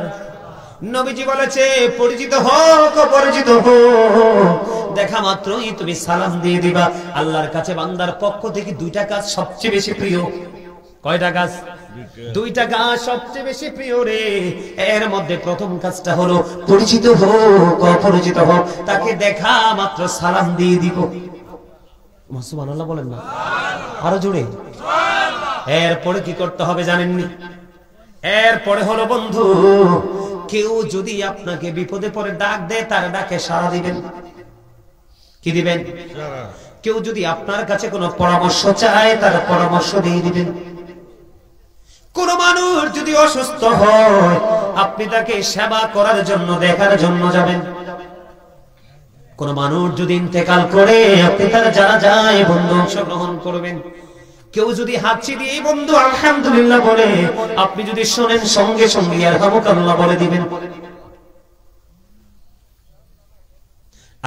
নবীজি বলেছে পরিচিত হোক অপরিচিত হোক, দেখা মাত্রই তুমি সালাম দিয়ে দিবা। আল্লাহর কাছে বান্দার পক্ষ থেকে 2টা কাজ সবচেয়ে বেশি প্রিয়। কয়টা কাজ? 2টা কাজ সবচেয়ে বেশি প্রিয় রে। এর মধ্যে প্রথম কাজটা হলো পরিচিত হোক অপরিচিত হোক, তাকে দেখা মাত্র সালাম দিয়ে দিব। সুবহানাল্লাহ বলেন না? আরো জোরে। এরপরে কি করতে হবে জানেননি? এরপরে হলো বন্ধু, কেউ যদি আপনাকে বিপদে পড়ে ডাক দেয়, তার ডাকে সাড়া দিবেন। কি দিবেন? কেউ যদি আপনার কাছে কোনো পরামর্শ চায়, তার পরামর্শ দিয়ে দিবেন। কোন মানুষ যদি অসুস্থ হয়, আপনি তাকে সেবা করার জন্য দেখার জন্য যাবেন। কোন মানুষ যদি ইন্তেকাল করে, আপনি তার জানাজায় বন্ধু অংশগ্রহণ করবেন। কেউ যদি হাঁচি দিয়ে বন্ধু আলহামদুলিল্লাহ বলে, আপনি যদি শোনেন সঙ্গে সঙ্গে আলহামদুলিল্লাহ বলে দিবেন।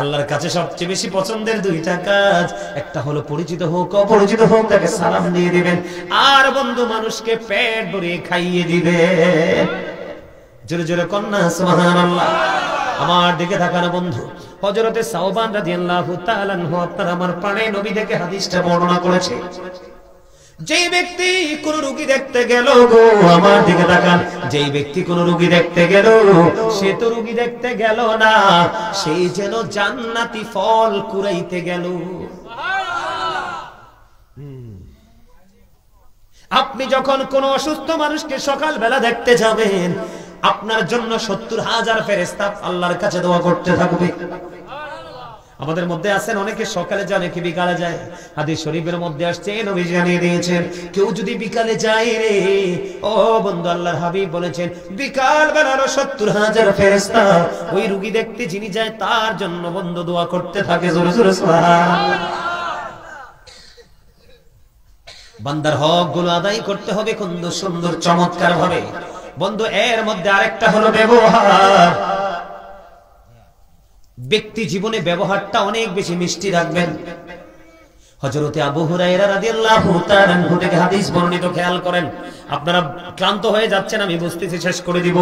আল্লাহর কাছে সবচেয়ে বেশি পছন্দের 2টা কাজ, একটা হলো পরিচিত হোক অপরিচিত হোক, তাকে সালাম দিয়ে দিবেন। আর বন্ধু মানুষকে পেট ভরিয়ে খাইয়ে দিবেন। জোরে জোরে কন্যা সুবহানাল্লাহ। আমার দিকে তাকানো বন্ধু, হযরতে সাওবান রাদিয়াল্লাহু তাআলা আনহু আপনার আমার পানে নবী থেকে হাদিসটা বর্ণনা করেছে। যে ব্যক্তি কোন রোগী দেখতে গেল গো, আমার দিকে তাকান, যেই ব্যক্তি কোন রোগী দেখতে গেল, সে তো রোগী দেখতে গেল না, সেই যেন জান্নাতি ফল কুড়াইতে গেল। আপনি যখন কোন অসুস্থ মানুষকে সকালবেলা দেখতে যাবেন, আপনার জন্য ৭০,০০০ ফেরেশতা আল্লাহর কাছে দোয়া করতে থাকবে। আমাদের মধ্যে আছেন অনেকে সকালে যায়, অনেকে বিকালে যায়। হাদিস শরীফের মধ্যে আসছে, নবী জানিয়ে দিয়েছেন, কেউ যদি বিকালে যায় রে, ও বন্ধু আল্লাহর হাবিব বলেছেন বিকাল বেলার ৭০,০০০ ফেরেশতা ওই রোগী দেখতে যিনি যায় তার জন্য বন্ধু দোয়া করতে থাকে। জোরে জোরে সুবহানাল্লাহ। বান্দার হক গুলো আদায় করতে হবে সুন্দর সুন্দর চমৎকার ভাবে। বন্ধু এর মধ্যে আরেকটা হলো ব্যবহার। ব্যক্তি জীবনে ব্যবহারটা অনেক বেশি মিষ্টি রাখবেন। হযরতে আবু হুরায়রা রাদিয়াল্লাহু তাআলা আনহু থেকে হাদিস বর্ণিত, খেয়াল করেন। আপনারা ক্লান্ত হয়ে যাচ্ছেন, আমি বুঝতেছি, শেষ করে দিব।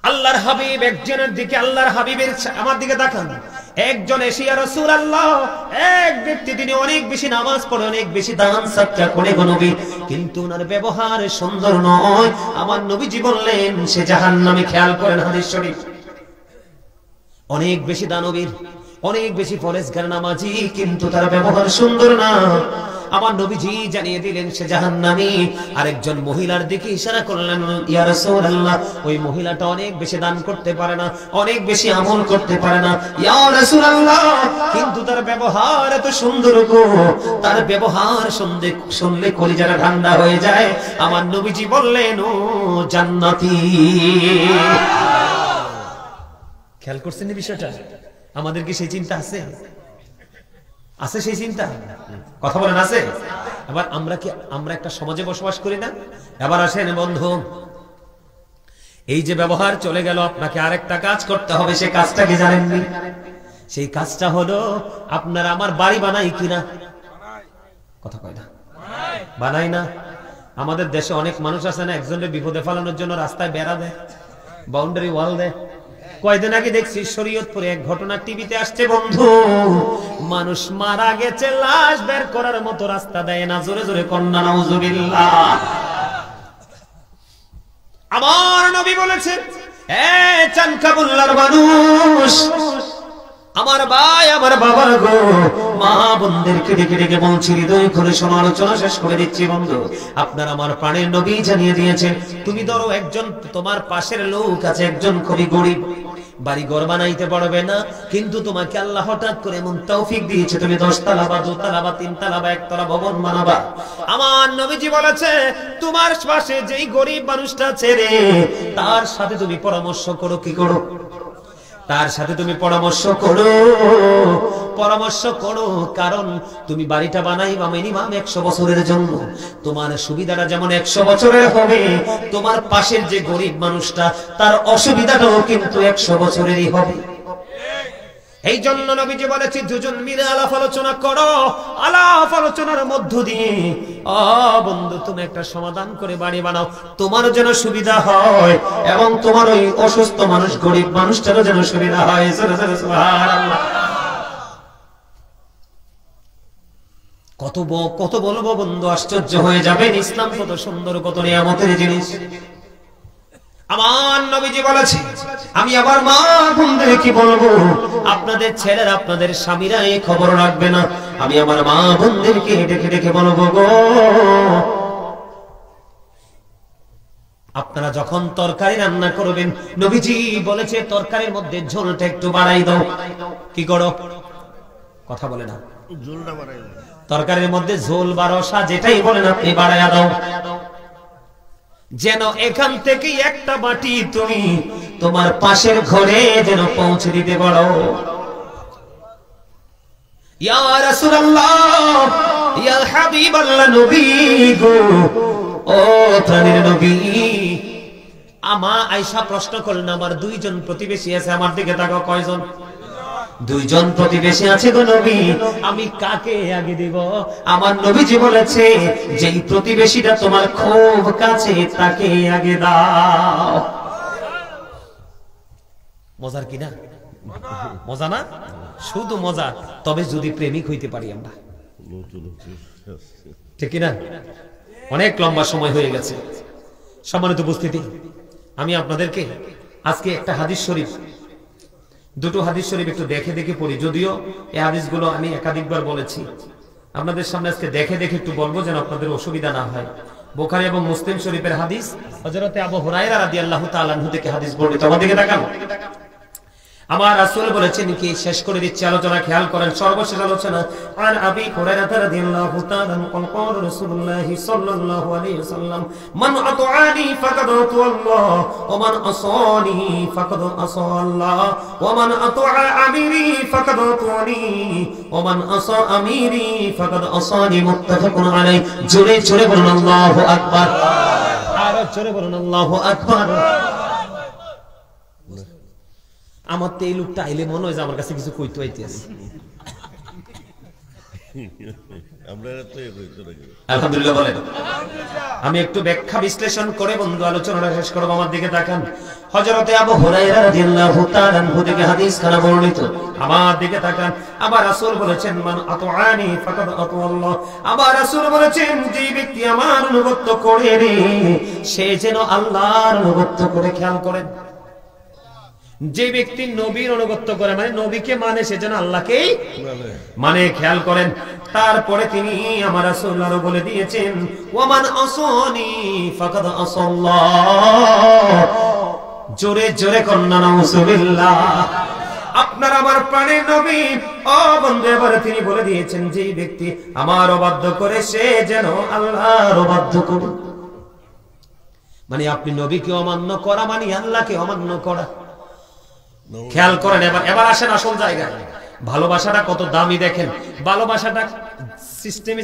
আল্লাহর হাবিব একজনের দিকে, আল্লাহর হাবিবের আমার দিকে তাকান। একজন এসে ইয়া রাসূলুল্লাহ, এক ব্যক্তি তিনি অনেক বেশি নামাজ পড়ে, অনেক বেশি দান সাদকা করে গো নবী, কিন্তু ওনার ব্যবহার সুন্দর নয়। আমার নবীজি বললেন সে জাহান্নামী। খেয়াল করেন হাদিস শরীফ। অনেক বেশি দানবীর, অনেক বেশি ফরজগার নামাজি, কিন্তু তার ব্যবহার সুন্দর না। আমার নবীজি জানিয়ে দিলেন সে জাহান্নামী। আরেকজন মহিলার দিকে ইশারা করলেন, ইয়া রাসূলুল্লাহ, ওই মহিলাটা অনেক বেশি দান করতে পারে না, অনেক বেশি আমল করতে পারে না, ইয়া রাসূলুল্লাহ, কিন্তু তার ব্যবহার এত সুন্দর গো, তার ব্যবহার শুনলে কলিজাটা ঠান্ডা হয়ে যায়। আমার নবীজি বললেন ও জান্নাতি। খেয়াল করছেন এই বিষয়টা? আমাদের কি সেই চিন্তা আছে? আছে সেই চিন্তা? কথা বলেন আছে? আবার আমরা একটা সমাজে বসবাস করি না? এবার আসেন বন্ধু, এই যে ব্যবহার চলে গেল, আপনাকে আরেকটা কাজ করতে হবে। সেই কাজটা কি জানেননি? সেই কাজটা হলো আপনার আমার বাড়ি বানাই কিনা? কথা কয় না, বানাই না। আমাদের দেশে অনেক মানুষ আছে না, একজনের বিপদে ফেলানোর জন্য রাস্তায় বেড়া দেয়, বাউন্ডারি ওয়াল দেয়। কয়দিন আগে দেখছি শরীয়তপুরে এক ঘটনা টিভিতে আসছে বন্ধু, মানুষ মারা গেছে, লাশ বের করার মতো রাস্তা দেয় না। জোরে জোরে কন্যা নাউজুবিল্লাহ। আমার নবী বলেছেন, এ চানকাবুল্লার মানুষ, আমার ভাই, আমার বাবার গো, মা বোনদেরকে ডেকে ডেকে বলছি, হৃদয় খুলে শোনো, আলোচনা শেষ করে দিচ্ছি বন্ধু। আপনার আমার প্রাণের নবী জানিয়ে দিয়েছেন, তুমি ধরো একজন, তোমার পাশের লোক আছে, একজন খুবই গরিব, বাড়ি ঘর বানাইতে পারবে না, কিন্তু তোমাকে আল্লাহ হঠাৎ করে এমন তৌফিক দিয়েছে, তুমি 10 তলা বা 2 তলা বা 3 তলা বা 1 তলা ভবন বানাবা। আমার নবীজি বলেছে, তোমার পাশে যেই গরিব মানুষটা ছেড়ে তার সাথে তুমি পরামর্শ করো। কি করো? তার সাথে তুমি পরামর্শ করো, কারণ তুমি বাড়িটা বানাইবা মিনিমাম 100 বছরের জন্য। তোমার সুবিধাটা যেমন 100 বছরের হবে, তোমার পাশের যে গরিব মানুষটা তার অসুবিধাটাও কিন্তু 100 বছরেরই হবে। এই জন্য নবীজি বলেছে, দুজন মিলে আলাপ আলোচনা করো, আলাপ আলোচনার মধ্য দিয়ে বন্ধু তুমি একটা সমাধান করে বাড়ি বানাও, তোমারও যেন সুবিধা হয় এবং তোমার ওই অসুস্থ মানুষ, গরিব মানুষটারও যেন সুবিধা হয়। সুবহানাল্লাহ। কত বলবো বন্ধু, আশ্চর্য হয়ে যাবেন। ইসলাম কত সুন্দর, কত নিয়ামতের জিনিস। আমার নবীজি বলেছে, আমি আবার মা বোনদের কি বলবো, আপনাদের ছেলেরা, আপনাদের স্বামীরা এই খবর রাখবে না, আমি আমার মা বোনদেরকে ডেকে ডেকে বলবো গো, আপনারা যখন তরকারি রান্না করবেন, নবীজি বলেছে তরকারির মধ্যে ঝোলটা একটু বাড়াই দাও। কি করো? কথা বলে না, ঝোলটা বাড়াই দাও। তরকারির মধ্যে ঝোল বা রসা যেটাই বলেন আপনি বাড়াইয়া দাও, যেন এখান থেকে একটা বাটি তুমি তোমার পাশের ঘরে যেন পৌঁছে দিতে পারো। ইয়া রাসূলুল্লাহ, ইয়া হাবিবাল্লাহ, নবী গো, ও প্রাণের নবী। আমা আয়েশা প্রশ্ন করলেন, আমার 2 জন প্রতিবেশী আছে, আমার দিকে তাকাও, কয়জন? 2 জন প্রতিবেশী আছে গো নবী, আমি কাকে আগে দিব? আমার নবীজি বলেছে, যেই প্রতিবেশীটা তোমার খুব কাছে তাকে আগে দাও। মজার কিনা? মজা না? শুধু মজা, তবে যদি প্রেমিক হইতে পারি আমরা, ঠিক কিনা? অনেক লম্বা সময় হয়ে গেছে। সম্মানিত উপস্থিতি, আমি আপনাদেরকে আজকে একটা হাদিস শরীফ, 2টো হাদিস শরীফ একটু দেখে দেখে পড়ি। যদিও এই হাদিসগুলো আমি একাধিকবার বলেছি, আপনাদের সামনে আজকে দেখে দেখে একটু বলবো যেন আপনাদের অসুবিধা না হয়। বুখারী এবং মুসলিম শরীফের হাদিস, হযরতে আবু হুরায়রা রাদিয়াল্লাহু তাআলা আনহু থেকে হাদিস বর্ণিত। আমাদের দিকে তাকান। আমার রাসূল বলেছেন কি, শেষ করে দিচ্ছি আলোচনা, খেয়াল করেন সর্বশেষ আলোচনা। আর আবি হুরায়রা রাদিয়াল্লাহু তাআলা قال رسول الله صلى الله عليه وسلم من اطاعني فقد اطاع الله ومن عصاني فقد عصى الله ومن اطاع اميري فقد اطاعني ومن عصى اميري فقد عصاني متفق عليه জোরে জোরে বলুন আল্লাহু আকবার, আর জোরে বলুন আল্লাহু আকবার। আমার তো এই লোকটা আইলে মনে হয় যে আমার কাছে কিছু কইতে আইতেছে। আলহামদুলিল্লাহ বলেন। আমি একটু ব্যাখ্যা বিশ্লেষণ করে বন্ধু আলোচনাটা শেষ করব। আমার দিকে তাকান। হযরতে আবু হুরায়রা রাদিয়াল্লাহু তাআলা আনহু থেকে হাদিস খানা বর্ণিত। আমার দিকে তাকান। আবার রাসূল বলেছেন মান আতআনি ফাকাদ আতা আল্লাহ। আবার রাসূল বলেছেন যে ব্যক্তি আমার অনুগত করে রে সে যেন আল্লাহর অনুগত করে। খেয়াল করেন, যে ব্যক্তি নবীর অনুগত করে মানে নবীকে মানে সে যেন আল্লাহকেই মানে। খেয়াল করেন, তারপরে তিনি আমার রাসূল আরো বলে দিয়েছেন ওয়ামান আসানি ফাকাদ আসাল্লাহ। জোরে জোরে কন্না নাউযুবিল্লাহ। আপনার আমার প্রাণের নবী ও বন্ধু, এবারে তিনি বলে দিয়েছেন যে ব্যক্তি আমার অবাধ্য করে সে যেন আল্লাহর অবাধ্য করে। মানে আপনি নবীকে অমান্য করা মানে আল্লাহকে অমান্য করা। খেয়াল করেন। এবার আসেন আসল জায়গায়। ভালোবাসাটা কত দামি দেখেন। ভালোবাসাটা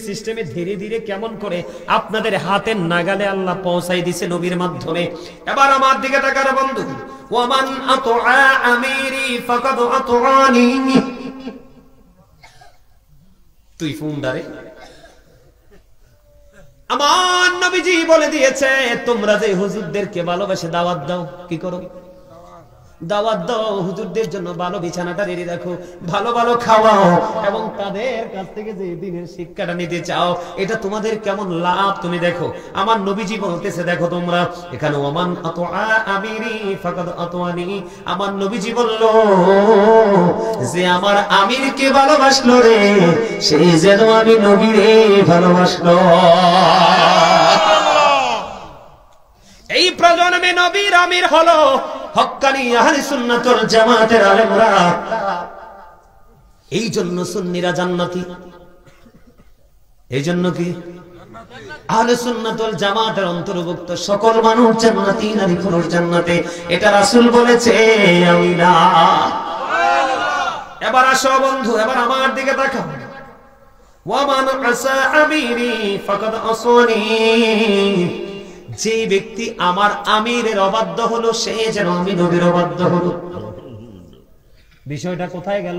সিস্টেমে ধীরে ধীরে কেমন করে আপনাদের হাতের নাগালে আল্লাহ পৌঁছাই দিছে নবীর মাধ্যমে। এবার আমার দিকে তাকান বন্ধু। ওয়ামান আতআ আমিরি ফাকাদ আতআনি। তুই ফুন্ডারে আমার নবীজি বলে দিয়েছে তোমরা যে হুজুরদেরকে ভালোবাসে দাওয়াত দাও, কি করো? দাওয়াত দাও, হুজুরদের জন্য ভালো বিছানাটা রেডি রাখো, ভালো ভালো খাওয়াও এবং তাদের কাছ থেকে যে দিনের শিক্ষাটা নিতে চাও এটা তোমাদের কেমন লাভ তুমি দেখো। আমার নবীজি বলতেছে দেখো তোমরা এখানে ওমান আতআ আমিরি ফাকাদ আতআনি। আমার নবীজি বলল যে আমার আমিরকে ভালোবাসলো রে সে যেন আমি নবীরে ভালোবাসলো। এই প্রজন্মে নবীর আমির হলো হক্কানি আহলে সুন্নাত ওয়াল জামাতের আলেমরা। এই জন্য সুন্নিরা জান্নাতি। এই জন্য কি আহলে সুন্নাত ওয়াল জামাতের অন্তর্ভুক্ত সকল মানুষ জান্নাতি, নারী পুরুষ জান্নাতে। এটা রাসূল বলেছে, আমি না। এবার আসো বন্ধু, এবার আমার দিকে তাকাও। ওয়ামান আসা আমিরি ফাকাদ আসানি। যে ব্যক্তি আমার আমিরের অবাধ্য হলো সে যেন আমি নবীর অবাধ্য হলো। বিষয়টা কোথায় গেল?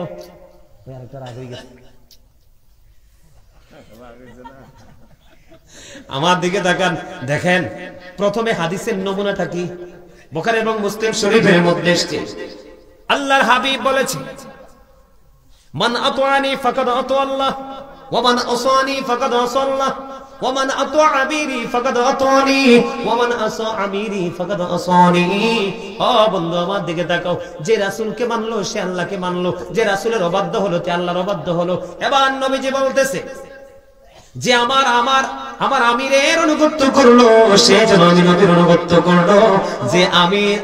আমার দিকে তাকান, দেখেন প্রথমে হাদিসের নমুনাটা কি বুখারী এবং মুসলিম শরীফের মধ্যে এসেছে। আল্লাহর হাবিব বলেছেন মান আতআনি ফাকাদ আতা আল্লাহ ওয়া মান আসানি ফাকাদ আসা আল্লাহ ওয়ামান আতা আমিরি ফাকাদ আতানি ওয়ামান আসা আমিরি ফাকাদ আসানি। ও বন্ধু আমার দিকে তাকাও। যে রাসূলকে মানলো সে আল্লাহকে মানলো, যে রাসূলের অবাধ্য হলো সে আল্লাহর অবাধ্য হলো। এবার নবীজি বলতেছে যে আমার আমিরের অনুগত করলো সে যেন আমি নবীর অনুগত করলো, যে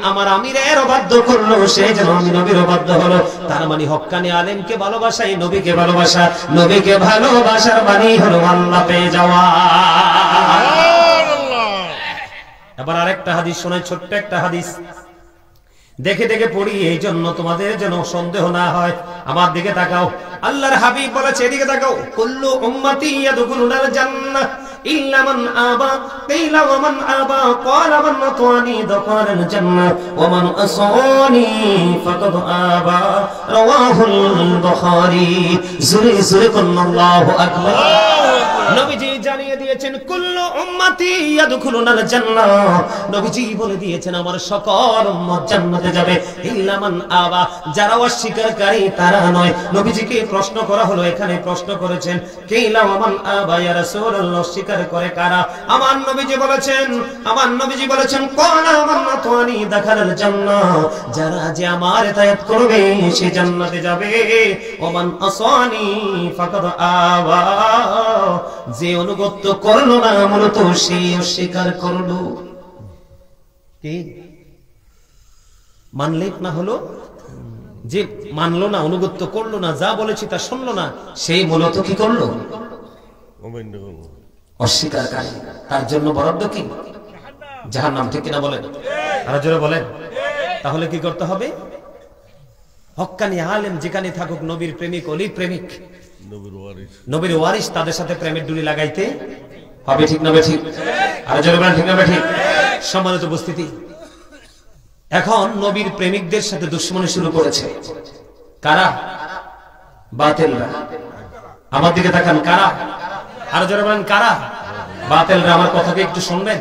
আমার আমিরের অবাধ্য করলো সে যেন আমি নবীর অবাধ্য হলো। তার মানে হক্কানি আলেমকে ভালোবাসাই নবীকে ভালোবাসা, নবীকে ভালোবাসার মানে হলো আল্লাহ পেয়ে যাওয়া। এবার আরেকটা হাদিস শোনাই, ছোট্ট একটা হাদিস দেখে দেখে পড়ি, এই জন্য তোমাদের যেন সন্দেহ না হয়। আমার দিকে তাকাও। আল্লাহর হাবিব বলেছে, এদিকে তাকাও, কুল্লু উম্মতি ইয়াদখুলুনাল জান্নাহ ইল্লা মান আবা কিলা ওয়া মান আবা ক্বালা মান আতানি দাখালাল জান্নাহ ওয়া মান আসানি ফাকাদ আবা। রাওয়াহুল বুখারী। জোরে জোরে বলুন আল্লাহু আকবার। নবীজি জানিয়ে দিয়েছেন কুল্লু উম্মতি ইয়াদখুলুনাল জান্নাহ। নবীজি বলে দিয়েছেন আমার সকল উম্মত জান্নাতে যাবে ইল্লা মান আবা। যারা অস্বীকারী তারা নয়। নবীজিকে প্রশ্ন করা হলো, এখানে প্রশ্ন করেছেন কিলা ওয়া মান আবা ইয়া রাসূলুল্লাহ, অস্বীকার করে কারা? আমার নবীজি বলেছেন ক্বালা মান আতানি দাখালাল জান্নাহ। যারা যে আমার ইতাআত করবে সে জান্নাতে যাবে। ওয়া মান আসানি ফাকাদ আবা। যে অনুগত করলো না মূলত সে অস্বীকার করলো। কি মানলে না হলো যে মানলো না, অনুগত্য করলো না, যা বলেছি তা শুনলো না, সেই মূলত কি করলো? অস্বীকারী। তার জন্য বরাদ্দ কি? জাহান্নাম। ঠিক কিনা বলেন? আরো জোরে বলেন। তাহলে কি করতে হবে? হক্কানি আলেম যেখানে থাকুক, নবীর প্রেমিক, অলির প্রেমিক, নবীর ওয়ারিস, তাদের সাথে প্রেমের ডুরি লাগাইতে হবে। ঠিক না ঠিক? আরো জোরে বলেন, ঠিক না ঠিক? সম্মানিত উপস্থিতি, এখন নবীর প্রেমিকদের সাথে দুশ্মনী শুরু করেছে কারা? বাতিলরা। আমার দিকে তাকান, কারা? আরো জোরে বলেন, কারা? বাতিলরা। আমার কথাকে একটু শুনবেন,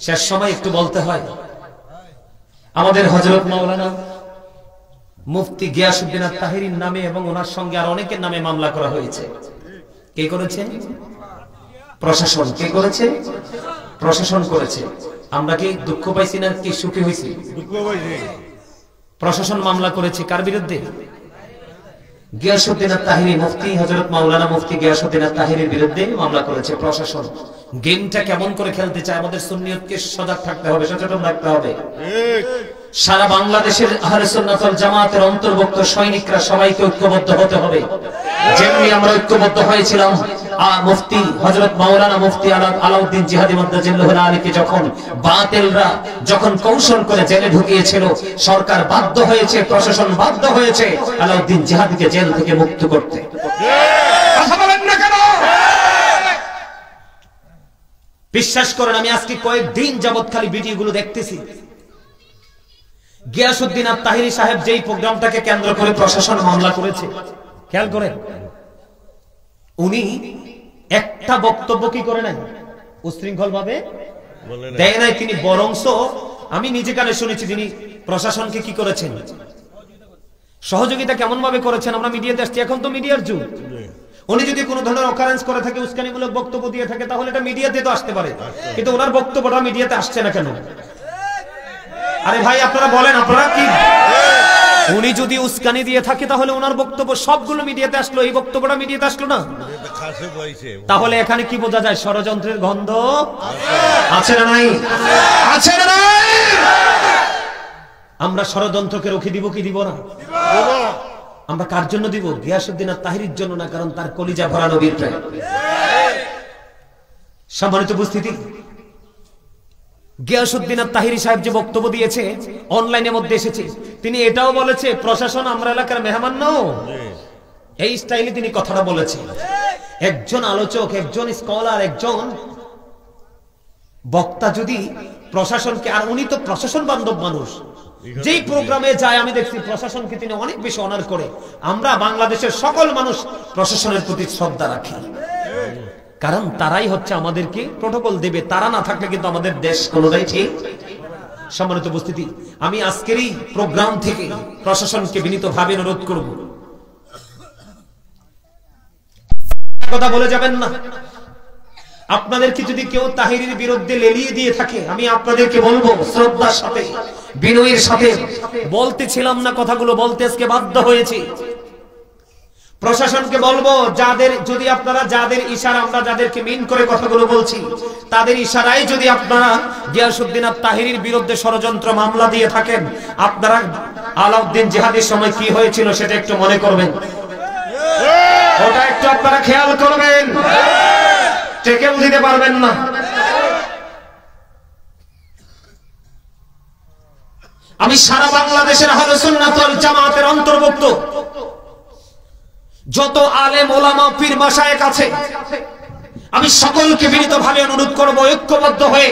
শেষ সময় একটু বলতে হয়। আমাদের হযরত মাওলানা মুফতি গিয়াসউদ্দিন আত-তাহিরির নামে এবং ওনার সঙ্গে আর অনেকের নামে মামলা করা হয়েছে। কে করেছে? প্রশাসন। কে করেছে? প্রশাসন করেছে। আমরা কি দুঃখ পাইছি না কি সুখী হয়েছি? প্রশাসন মামলা করেছে কার বিরুদ্ধে? গিয়াসউদ্দিন আত-তাহিরি, মুফতি হযরত মাওলানা মুফতি গিয়াসউদ্দিন আত-তাহিরির বিরুদ্ধে মামলা করেছে প্রশাসন। গেমটা কেমন করে খেলতে চায়? আমাদের সুন্নিয়তকে সজাগ থাকতে হবে, সচেতন থাকতে হবে। সারা বাংলাদেশের আহলে সুন্নাত ওয়াল জামাতের অন্তর্ভুক্ত সৈনিকরা সবাইকে ঐক্যবদ্ধ হতে হবে। যেমনি আমরা ঐক্যবদ্ধ হয়েছিলাম মুফতি হযরত মাওলানা মুফতি আলাউদ্দিন জিহাদি মাদ্দাজিল্লাহুল আলীকে যখন বাতিলরা যখন কৌশল করে জেলে ঢুকিয়েছিল, সরকার বাধ্য হয়েছে, প্রশাসন বাধ্য হয়েছে আলাউদ্দিন জিহাদিকে জেল থেকে মুক্ত করতে। কথা বলেন না কেন? বিশ্বাস করেন, আমি আজকে কয়েকদিন যাবত খালি ভিডিওগুলো দেখতেছি। গিয়াসউদ্দিন আত-তাহিরি সাহেব যেই প্রোগ্রামটাকে কেন্দ্র করে প্রশাসন মামলা করেছে, খেয়াল করেন, উনি একটা বক্তব্য কি করে নাই, উশৃঙ্খল ভাবে দেয় নাই। তিনি বরংস আমি নিজে কানে শুনেছি তিনি প্রশাসনকে কি করেছেন, সহযোগিতা কেমন ভাবে করেছেন। আমরা মিডিয়াতে আসছি, এখন তো মিডিয়ার যুগ। উনি যদি কোনো ধরনের অকারেন্স করে থাকে, উস্কানিমূলক বক্তব্য দিয়ে থাকে, তাহলে এটা মিডিয়াতে তো আসতে পারে, কিন্তু ওনার বক্তব্যটা মিডিয়াতে আসছে না কেন? আরে ভাই আপনারা বলেন, আপনারা কি? উনি যদি উস্কানি দিয়ে থাকে তাহলে ওনার বক্তব্য সবগুলো মিডিয়াতে আসলো, এই বক্তব্যটা মিডিয়াতে আসলো না। তাহলে এখানে কি বোঝা যায়? ষড়যন্ত্রের গন্ধ আছে না নাই? আছে না নাই? আমরা ষড়যন্ত্রকে রুখে দিব কি দিব না? আমরা কার জন্য দিব? গিয়াসউদ্দিন আত-তাহিরির জন্য না, কারণ তার কলিজা ভরা নবীর প্রেম। সম্মানিত উপস্থিতি, গিয়াসউদ্দিন আত-তাহিরি সাহেব যে বক্তব্য দিয়েছে অনলাইনের মধ্যে এসেছে, তিনি এটাও বলেছে প্রশাসন আমরা এলাকার মেহমান নও, এই স্টাইলে তিনি কথাটা বলেছে। একজন আলোচক, একজন স্কলার, একজন বক্তা যদি প্রশাসনকে, আর উনি তো প্রশাসন বান্ধব মানুষ, যেই প্রোগ্রামে যায় আমি দেখছি প্রশাসনকে তিনি অনেক বেশি অনার করে। আমরা বাংলাদেশের সকল মানুষ প্রশাসনের প্রতি শ্রদ্ধা রাখি, কারণ তারাই হচ্ছে আমাদেরকে প্রটোকল দেবে। তারা না থাকলে কিন্তু আমাদের দেশ কোনোটাই ঠিক। সম্মানিত উপস্থিতি, আমি আজকের এই প্রোগ্রাম থেকে প্রশাসনকে বিনীতভাবে অনুরোধ করব, কথা বলে যাবেন না। আপনাদেরকে যদি কেউ তাহিরির বিরুদ্ধে লেলিয়ে দিয়ে থাকে, আমি আপনাদেরকে বলবো শ্রদ্ধার সাথে, বিনয়ের সাথে, বলতেছিলাম না কথাগুলো, বলতে আজকে বাধ্য হয়েছি। প্রশাসনকে বলবো, যাদের যদি আপনারা, যাদের ইশারা আমরা যাদেরকে মিন করে কথাগুলো বলছি, তাদের ইশারায় যদি আপনারা গিয়াসউদ্দিন আত-তাহিরির বিরুদ্ধে ষড়যন্ত্র মামলা দিয়ে থাকেন, আপনারা আলাউদ্দিন জিহাদের সময় কি হয়েছিল সেটা একটু মনে করবেন, ওটা একটু আপনারা খেয়াল করবেন, টেকেও দিতে পারবেন না। আমি সারা বাংলাদেশের আহলে সুন্নাত ওয়াল জামাতের অন্তর্ভুক্ত যত আলেম ওলামা পীর মাশায়েখ আছে, আমি সকলকে বিনীতভাবে অনুরোধ করব, ঐক্যবদ্ধ হয়ে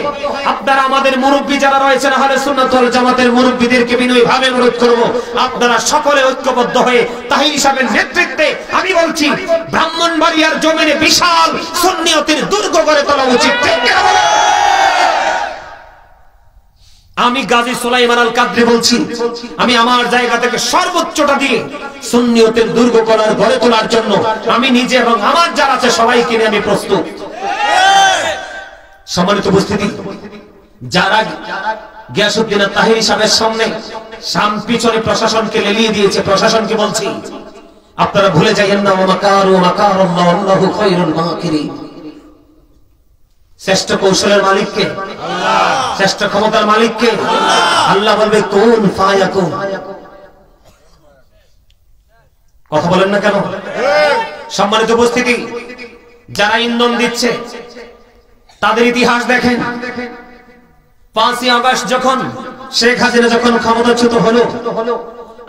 আপনারা আমাদের মুরব্বী যারা রয়েছেন আহলে সুন্নাত ওয়াল জামাতের মুরব্বীদেরকে বিনয়ভাবে অনুরোধ করব, আপনারা সকলে ঐক্যবদ্ধ হয়ে তাহিরি সাহেবের নেতৃত্বে আমি বলছি ব্রাহ্মণবাড়িয়ার জমিনে বিশাল সুন্নিয়তের দুর্গ গড়ে তোলা উচিত। আমি গাজী সুলাইমান আল কাদরি বলছি, আমি আমার জায়গা থেকে সর্বোচ্চটা দিয়ে সুন্নিয়তের দুর্গ করার গড়ে তোলার জন্য আমি নিজে এবং আমার যারা আছে সবাইকে নিয়ে আমি প্রস্তুত। সম্মানিত উপস্থিতি, যারা গিয়াসউদ্দিন আত-তাহিরি সাহেবের সামনে পিছনে প্রশাসনকে লেলিয়ে দিয়েছে, প্রশাসনকে বলছি আপনারা ভুলে যাইয়েন না, মাকারু মাকারাল্লাহু আল্লাহু খায়রুল মাকিরিন। শ্রেষ্ঠ কৌশলের মালিককে আল্লাহ, শ্রেষ্ঠ ক্ষমতার মালিককে আল্লাহ। আল্লাহ বলবে কুন ফায়াকুন। কথা বলেন না কেন? সম্মানিত উপস্থিতি, যারা ইন্ধন দিচ্ছে তাদের ইতিহাস দেখেন। 5ই আগস্ট যখন শেখ হাসিনা যখন ক্ষমতাচ্যুত হলো,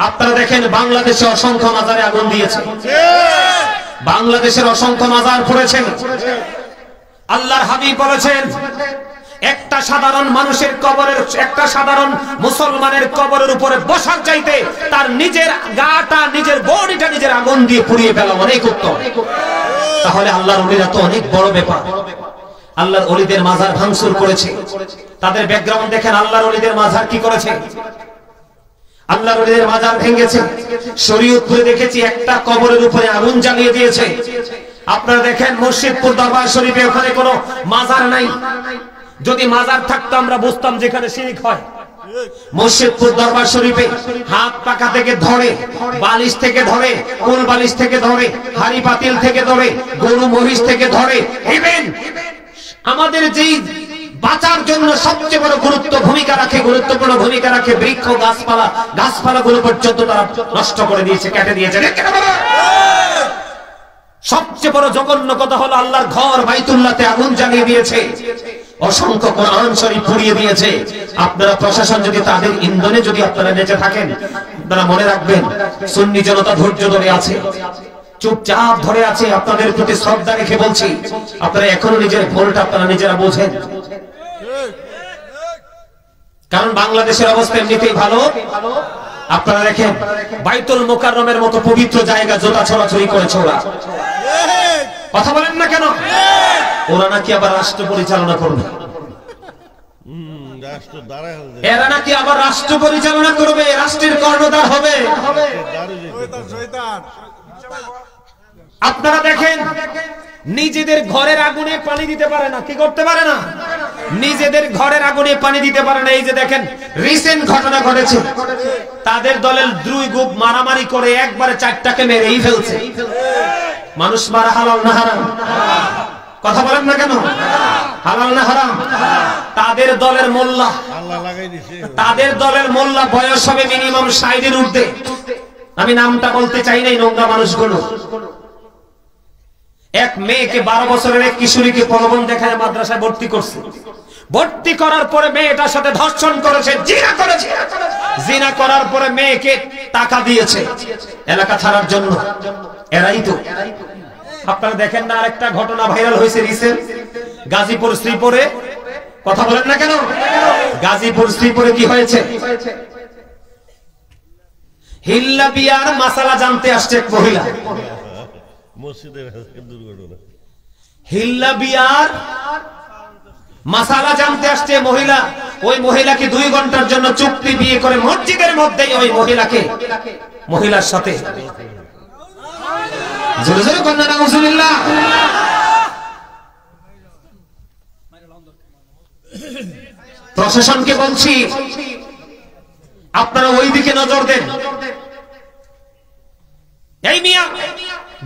আপনারা দেখেন বাংলাদেশে অসংখ্য মাজারে আগুন দিয়েছে, বাংলাদেশের অসংখ্য মাজার পড়েছে। আল্লাহর হাবিব বলেছেন, একটা সাধারণ মানুষের কবরের, একটা সাধারণ মুসলমানের কবরের উপরে বসার চাইতে তার নিজের গাটা, নিজের বডিটা নিজের আগুন দিয়ে পুড়িয়ে ফেলা অনেক উত্তম। তাহলে আল্লাহর ওলিরা তো অনেক বড় ব্যাপার। আল্লাহর ওলিদের মাজার ভাঙচুর করেছে, তাদের ব্যাকগ্রাউন্ড দেখেন। আল্লাহর ওলিদের মাজার কি করেছে? আল্লাহর ওলিদের মাজার ভেঙেছে। শরীয়তপুরে দেখেছি একটা কবরের উপরে আগুন জ্বালিয়ে দিয়েছে। আপনারা দেখেন মুর্শিদপুর দরবার শরীফে ওখানে কোনো মাজার নাই। যদি মাজার থাকতো আমরা বুঝতাম যেখানে শিরক হয়। মুর্শিদপুর দরবার শরীফে হাত পাকা থেকে ধরে, বালিশ থেকে ধরে, কোল বালিশ থেকে ধরে, হাড়ি পাতিল থেকে ধরে, গরু মহিষ থেকে ধরে, ইভেন আমাদের যেই বাঁচার জন্য সবচেয়ে বড় গুরুত্বপূর্ণ ভূমিকা রাখে বৃক্ষ, গাছপালাগুলো পর্যন্ত তারা নষ্ট করে দিয়েছে, কেটে দিয়েছে। সবচেয়ে বড় জঘন্য কথা হলো আল্লাহর ঘর বাইতুল্লাহতে আগুন জ্বালিয়ে দিয়েছে, অসংখ্য কোরআন শরীফ পুড়িয়ে দিয়েছে। আপনারা প্রশাসন যদি তাদের ইন্ধনে যদি আপনারা বেঁচে থাকেন, আপনারা মনে রাখবেন সুন্নি জনতা ধৈর্য ধরে আছে, চুপচাপ ধরে আছে। আপনাদের প্রতি শ্রদ্ধা রেখে বলছি, আপনারা এখনো নিজের ভুলটা আপনারা নিজেরা বোঝেন। কারণ বাংলাদেশের অবস্থা এমনিতেই ভালো। আপনারা দেখেন বাইতুল মুকাররমের মতো পবিত্র জায়গা জোতা ছড়াছড়ি করেছে ওরা। কথা বলেন না কেন? ওরা নাকি আবার রাষ্ট্র পরিচালনা করবে, এরা নাকি আবার রাষ্ট্র পরিচালনা করবে, রাষ্ট্রের কর্ণধার হবে। আপনারা দেখেন নিজেদের ঘরের আগুনে পানি দিতে পারে না, কি করতে পারে না? নিজেদের ঘরের আগুনে পানি দিতে পারে না। এই যে দেখেন রিসেন্ট ঘটনা ঘটেছে, তাদের দলের 2 গ্রুপ মারামারি করে একবারে 4টাকে মেরেই ফেলছে। মানুষ মারা হালাল না হারাম? কথা বলেন না কেন? হালাল না হারাম? তাদের দলের মোল্লা, তাদের দলের মোল্লা বয়স হবে মিনিমাম 60-এর ঊর্ধ্বে। আমি নামটা বলতে চাই না, নোংরা মানুষগুলো। এক মেয়েকে 12 বছরের এক কিশোরীকে প্রলোভন দেখায় মাদ্রাসায় ভর্তি করছে। ভর্তি করার পরে মেয়েটার সাথে ধর্ষণ করেছে, জিনা করেছে। জিনা করার পরে মেয়েকে টাকা দিয়েছে এলাকা ছাড়ার জন্য। এরাই তো। আপনারা দেখেন না আরেকটা ঘটনা ভাইরাল হয়েছে রিসেন্ট, গাজীপুর শ্রীপুরে। কথা বলেন না কেন? গাজীপুর শ্রীপুরে কি হয়েছে? হিল্লা বিয়ার মাসালা জানতে আসছে এক মহিলা। হিল্লা বিয়ার মাসালা জানতে আসছে মহিলা। ওই মহিলাকে 2 ঘন্টার জন্য চুক্তি বিয়ে করে মসজিদের মধ্যেই ওই মহিলার সাথে জোরে জোরে কন্যা নাউজুবিল্লাহ। প্রশাসনকে বলছি, আপনারা ওই দিকে নজর দেন। এই মিয়া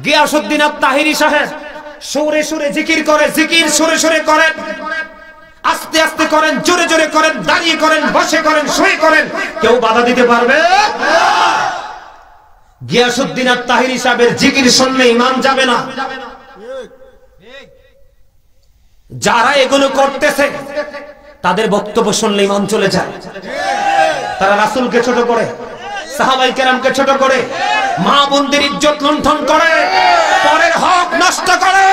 গিয়াসউদ্দিন আত-তাহিরি সাহেব সুরে সুরে জিকির করে, জিকির সুরে সুরে করেন, আস্তে আস্তে করেন, জোরে জোরে করেন, দাঁড়িয়ে করেন, বসে করেন, শুয়ে করেন, কেউ বাধা দিতে পারবে? গিয়াসউদ্দিন আত-তাহিরি সাহেবের জিকির শুনলে ঈমান যাবে না। যারা এগুলো করতেছে তাদের বক্তব্য শুনলে ঈমান চলে যায়। তারা রাসূলকে ছোট করে, সাহাবায়ে কেরামকে ছোট করে, মা বোনদের ইজ্জত লুণ্ঠন করে, পরের হক নষ্ট করে।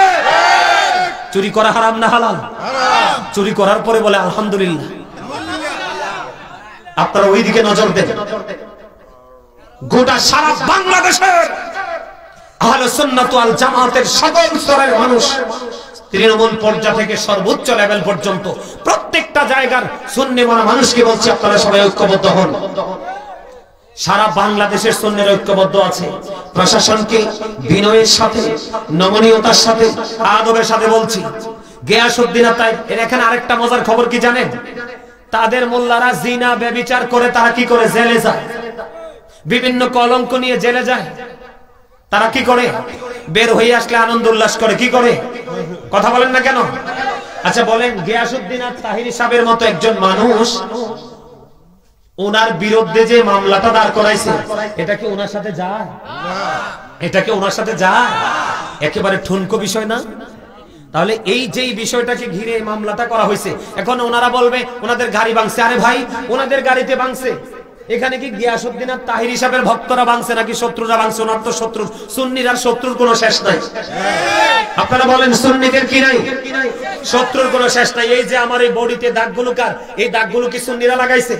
চুরি করা হারাম না হালাল? চুরি করার পরে বলে আলহামদুলিল্লাহ। আপনারা ওই দিকে নজর দেন। গোটা সারা বাংলাদেশের আহলে সুন্নাত ওয়াল জামাতের সকল স্তরের মানুষ, তৃণমূল পর্যায় থেকে সর্বোচ্চ লেভেল পর্যন্ত প্রত্যেকটা জায়গার সুন্নি মানা মানুষকে বলছি, আপনারা সবাই ঐক্যবদ্ধ হন। সারা বাংলাদেশের সুন্নিরা ঐক্যবদ্ধ আছে। প্রশাসনকে বিনয়ের সাথে, নমনীয়তার সাথে, আদবের সাথে বলছি, গিয়াসউদ্দিন আত-তাহিরি। এখানে আরেকটা মজার খবর কি জানেন? তাদের মোল্লারা জিনা ব্যভিচার করে তারা কি করে? জেলে যায়। বিভিন্ন কলঙ্ক নিয়ে জেলে যায়। তারা কি করে? বের হয়ে আসলে আনন্দ উল্লাস করে। কি করে? কথা বলেন না কেন? আচ্ছা বলেন, গিয়াসউদ্দিন আত-তাহিরি সাহেবের মতো একজন মানুষ ওনার বিরুদ্ধে যে মামলাটা দাঁড় করাইছে এটা কি ওনার সাথে যায়? এটা কি ওনার সাথে যায়? একেবারে ঠুনকো বিষয় না? তাহলে এই যেই বিষয়টাকে ঘিরে মামলাটা করা হয়েছে, এখন ওনারা বলবে ওনাদের গাড়ি ভাঙছে। আরে ভাই, ওনাদের গাড়িতে ভাঙছে, এখানে কি গিয়াসউদ্দিন আর তাহির সাহেবের ভক্তরা ভাঙছে নাকি শত্রুরা ভাঙছে? ওনার তো শত্রু, সুন্নির আর শত্রুর কোনো শেষ নাই। আপনারা বলেন সুন্নিদের কি নাই? শত্রুর কোনো শেষ নাই। এই যে আমার এই বডিতে দাগগুলো কার? এই দাগগুলো কি সুন্নিরা লাগাইছে?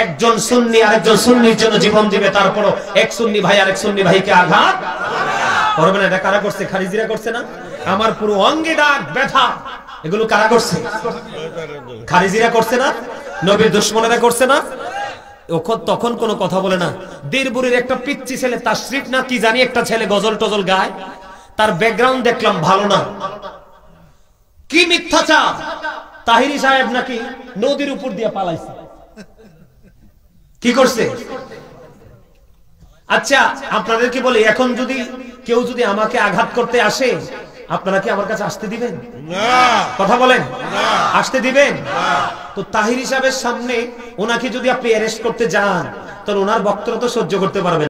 একজন সুন্নি আরেকজন সুন্নির জন্য জীবন দিবে, তারপরও এক সুন্নি ভাই আরেক সুন্নি ভাইকে আঘাত করবে না। এটা কারা করছে? খারিজিরা করছে না? আমার পুরো অঙ্গে দাগ ব্যথা, এগুলো কারা করছে? খারিজিরা করছে না? নবীর দুশমনেরা করছে না? তখন কোনো কথা বলে না। দেড়বুড়ির একটা পিচ্চি ছেলে, তাশরিফ না কি জানি একটা ছেলে গজল টজল গায়, তার ব্যাকগ্রাউন্ড দেখলাম ভালো না। কি মিথ্যাচার! তাহিরি সাহেব নাকি নদীর উপর দিয়ে পালাইছে। কি করছে? আচ্ছা আপনাদেরকে বলি, এখন যদি কেউ যদি আমাকে আঘাত করতে আসে, আপনারা কি আমার কাছে আসতে দিবেন? কথা বলেন, আসতে দিবেন? তো তাহিরি সাহেবের সামনে ওনাকে যদি আপনি অ্যারেস্ট করতে যান, তাহলে ওনার বক্তব্য তো সহ্য করতে পারবেন।